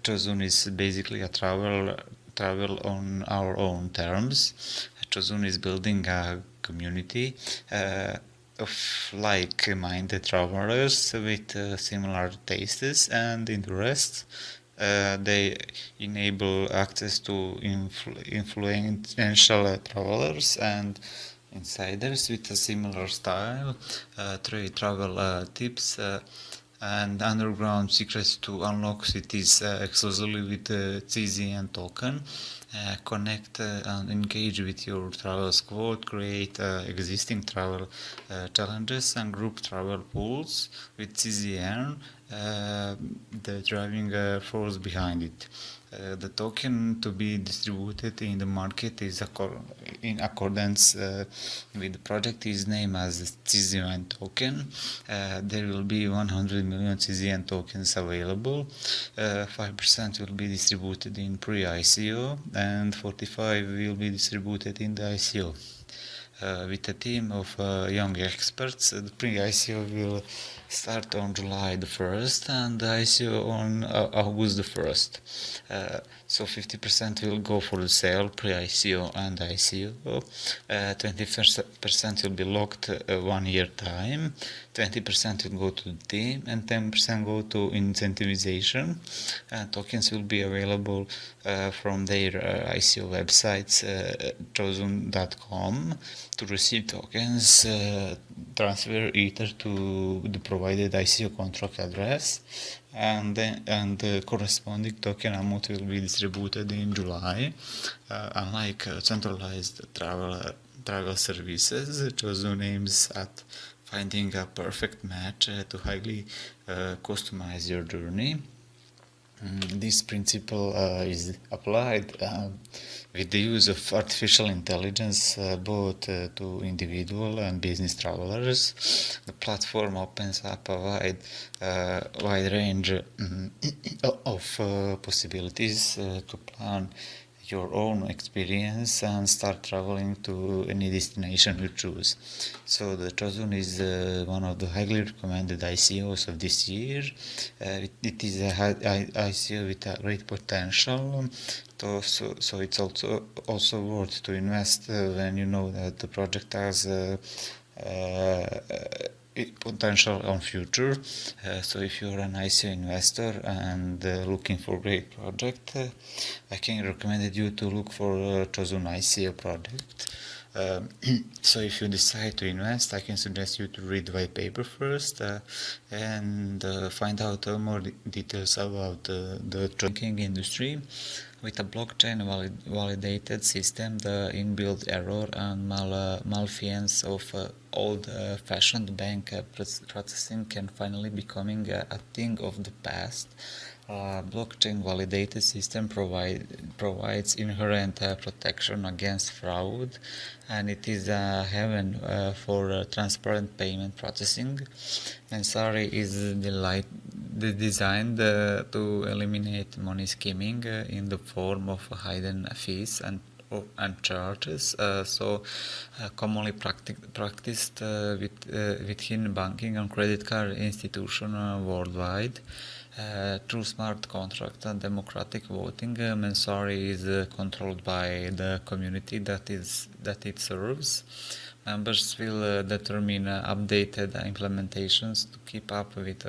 Trozun is basically a travel on our own terms. Chozun is building a community of like-minded travelers with similar tastes and interests. They enable access to influential travelers and insiders with a similar style, trade travel tips, and underground secrets to unlock cities exclusively with CZN token. Connect and engage with your travel squad, create existing travel challenges and group travel pools with CZN, the driving force behind it. The token to be distributed in the market is in accordance with the project is named as CZN token. There will be 100 million CZN tokens available. 5% will be distributed in pre-ICO and 45 will be distributed in the ICO. With a team of young experts, the pre-ICO will start on July the 1st and the ICO on August the 1st. So 50% will go for the sale, pre-ICO and ICO. 20% will be locked 1 year time. 20% will go to the team and 10% go to incentivization. Tokens will be available from their ICO websites, chozun.com. To receive tokens, transfer Ether to the provided ICO contract address, and the corresponding token amount will be distributed in July. Unlike centralized travel services, Chozun aims at finding a perfect match to highly customize your journey. This principle is applied with the use of artificial intelligence both to individual and business travelers. The platform opens up a wide range of possibilities to plan your own experience and start traveling to any destination you choose. So the Chozun is one of the highly recommended ICOs of this year. It is a ICO with a great potential. So it's also worth to invest when you know that the project has potential on future. So if you're an ICO investor and looking for great project, I can recommend you to look for Chozun ICO project. So if you decide to invest, I can suggest you to read the white paper first and find out more details about the banking industry. With a blockchain validated system, the inbuilt error and malfeasance of old-fashioned bank processing can finally becoming a thing of the past. Blockchain validated system provides inherent protection against fraud, and it is a heaven for transparent payment processing. Mensari is designed to eliminate money skimming in the form of hidden fees and charges, commonly practiced within banking and credit card institutions worldwide. Through smart contracts and democratic voting, Mensari is controlled by the community that it serves. Members will determine updated implementations to keep up with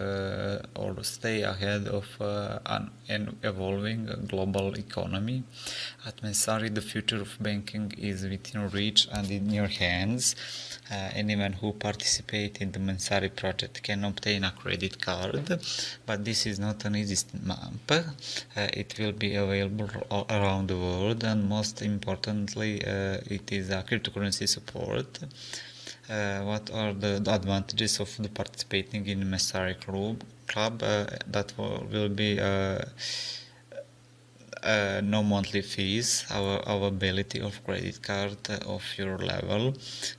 or stay ahead of an evolving global economy. At Mensari, the future of banking is within reach and in your hands. Anyone who participates in the Mensari project can obtain a credit card, but this is not an easy stamp. It will be available all around the world, and most importantly, it is a cryptocurrency support. What are the advantages of the participating in Mensari club? That will be no monthly fees, availability of credit card of your level,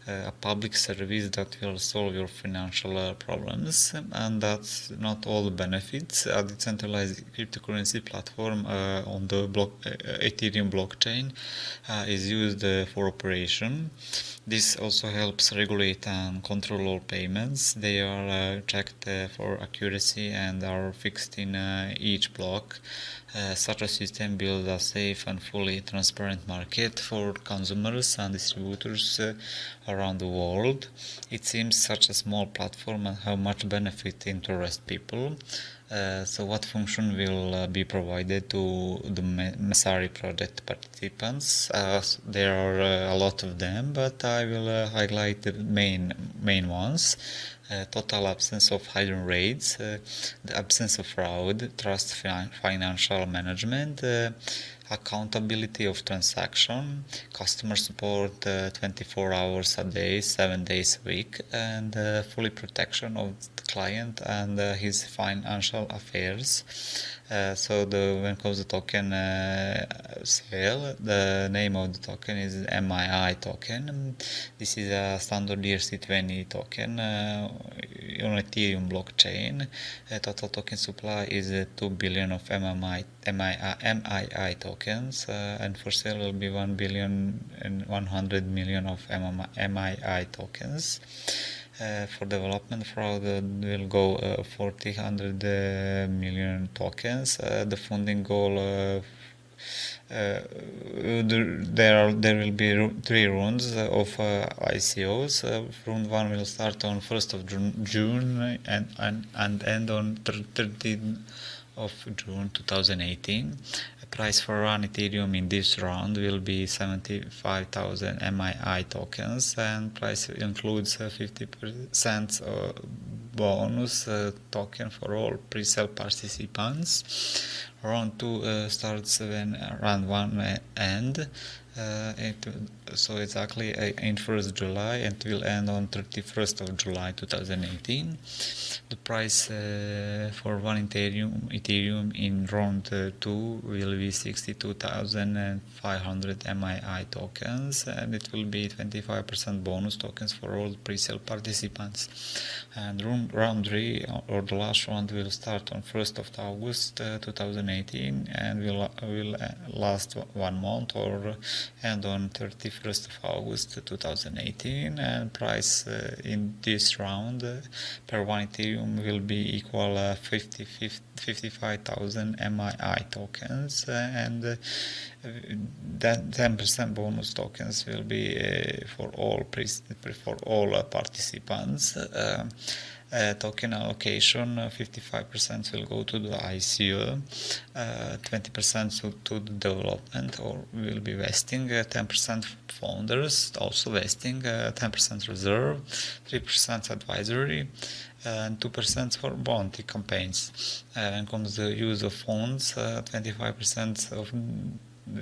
a public service that will solve your financial problems, and that's not all the benefits. A decentralized cryptocurrency platform on the Ethereum blockchain is used for operation. This also helps regulate and control all payments. They are checked for accuracy and are fixed in each block. Such a system can build a safe and fully transparent market for consumers and distributors around the world. It seems such a small platform and how much benefit interest people. So what function will be provided to the Messari project participants? There are a lot of them, but I will highlight the main ones. Total absence of hidden rates, the absence of fraud, trust financial management, accountability of transaction, customer support 24 hours a day, 7 days a week, and fully protection of the client and his financial affairs. When it comes to token sale, the name of the token is MII token. This is a standard ERC20 token on Ethereum blockchain. Total token supply is 2 billion of MII tokens, and for sale will be 1 billion and 100 million of MII tokens. For development fraud will go 100 million tokens. The funding goal there will be 3 rounds of ICOs. Round 1 will start on 1st of June and end on 30th of June 2018. Price for one Ethereum in this round will be 75,000 MII tokens, and price includes 50% bonus token for all pre-sale participants. Round 2 starts when round 1 end. So exactly in 1st July and will end on 31st of July 2018. The price for one Ethereum in round 2 will be 62,500 MII tokens, and it will be 25% bonus tokens for all pre-sale participants. And round 3 or the last round will start on 1st of August 2018 and will last 1 month or end on 31st of August 2018, and price in this round per one Ethereum will be equal 55,000 MII tokens, and that 10% bonus tokens will be for all participants. Token allocation 55% will go to the ICO, 20% to the development or will be vesting, 10% founders also vesting, 10% reserve, 3% advisory, and 2% for bounty campaigns. When it comes to the use of funds, 25% of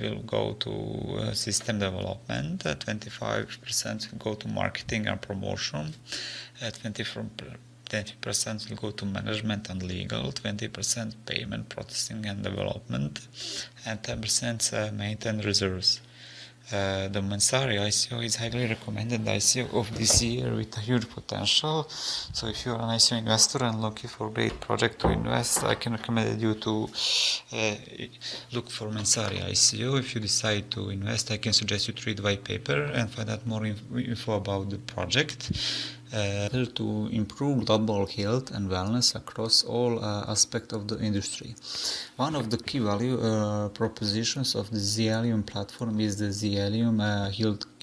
will go to system development, 25% will go to marketing and promotion, 20% will go to management and legal, 20% payment processing and development, and 10% maintain reserves. The Messari ICO is highly recommended ICO of this year with a huge potential. So if you are an ICO investor and looking for a great project to invest, I can recommend you to look for Messari ICO. If you decide to invest, I can suggest you to read white paper and find out more info about the project. To improve global health and wellness across all aspects of the industry. One of the key value propositions of the Zelium platform is the Zelium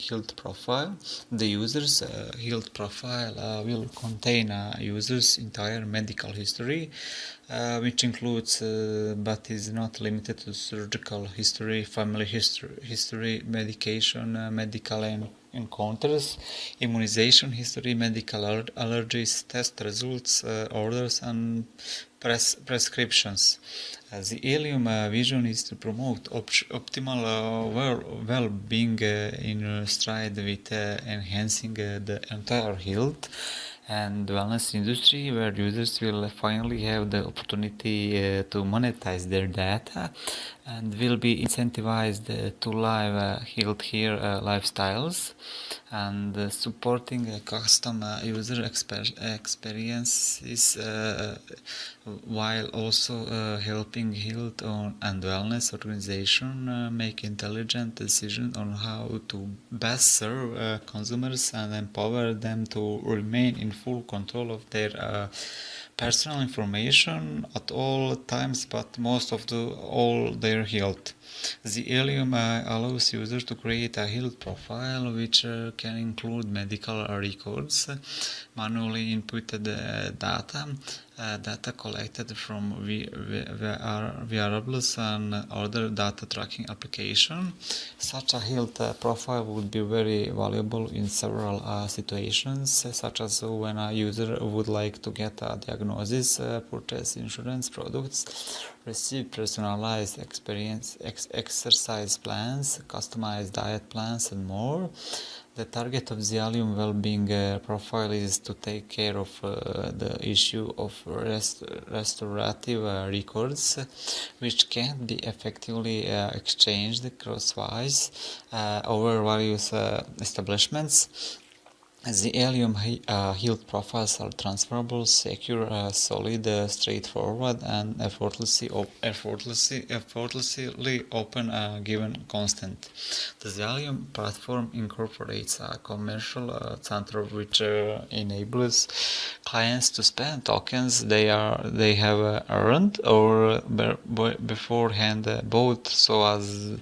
health profile. The user's health profile will contain a user's entire medical history, which includes but is not limited to surgical history, family history, medication, medical encounters, immunization history, medical allergies, test results, orders, and prescriptions. The Helium vision is to promote optimal well-being in stride with enhancing the entire health and wellness industry, where users will finally have the opportunity to monetize their data and will be incentivized to live healthier lifestyles, and supporting custom user experiences while also helping health and wellness organization make intelligent decisions on how to best serve consumers and empower them to remain in full control of their personal information at all times, but most of all their health. The Helium allows users to create a health profile, which can include medical records, manually inputted data collected from wearables and other data tracking application. Such a health profile would be very valuable in several situations, such as when a user would like to get a diagnosis, purchase insurance products, receive personalized exercise plans, customized diet plans, and more. The target of the Allium well-being profile is to take care of the issue of restorative records, which can be effectively exchanged crosswise over various establishments. The Helium health profiles are transferable, secure, solid, straightforward, and effortlessly open given constant. The Helium platform incorporates a commercial center which enables clients to spend tokens they have earned or beforehand bought, so as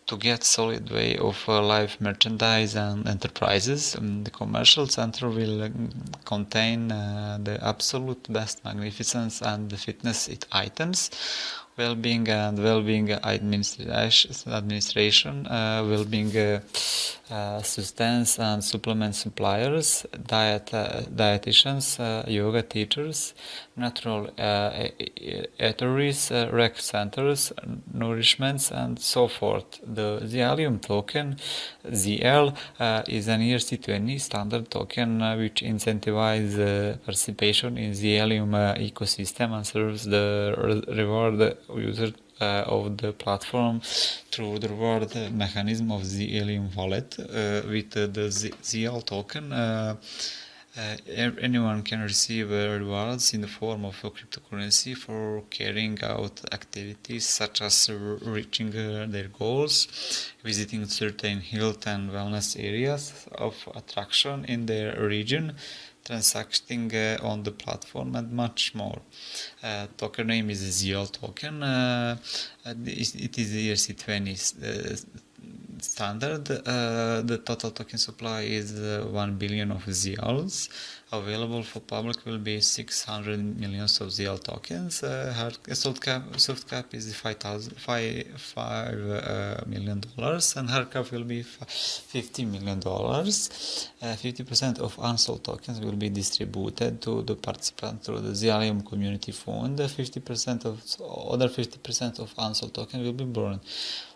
to get solid way of live merchandise and enterprises. The commercial center will contain the absolute best magnificence and the fitness items, well-being and well-being administration, well-being sustenance and supplement suppliers, dietitians, yoga teachers, natural eateries, rec centers, nourishments, and so forth. The Helium token, ZL, is an ERC20 standard token which incentivizes participation in the Helium ecosystem and serves the reward user of the platform through the reward mechanism of the Helium wallet. With the ZL token, anyone can receive rewards in the form of a cryptocurrency for carrying out activities such as reaching their goals, visiting certain health and wellness areas of attraction in their region, transacting on the platform, and much more. Token name is ZL token. It is the ERC20 standard. The total token supply is 1 billion of ZLs. Available for public will be 600 millions of ZL tokens. Soft cap is $5 million, and hard cap will be $50 million. 50% of unsold tokens will be distributed to the participants through the Helium Community Fund. 50% of unsold tokens will be burned.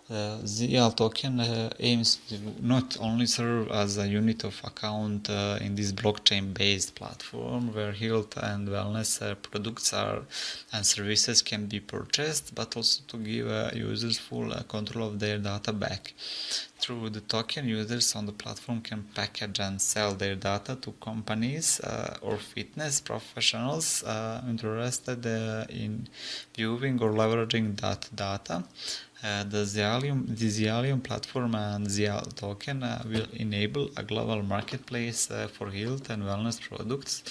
The ZL token aims to not only serve as a unit of account in this blockchain-based platform where health and wellness products and services can be purchased, but also to give users full control of their data back. Through the token, users on the platform can package and sell their data to companies or fitness professionals interested in viewing or leveraging that data. The Helium platform and ZL token will enable a global marketplace for health and wellness products,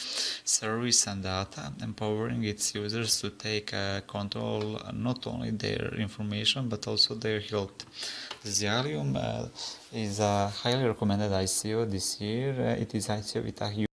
service and data, empowering its users to take control not only their information but also their health. The Helium is a highly recommended ICO this year. It is ICO with a huge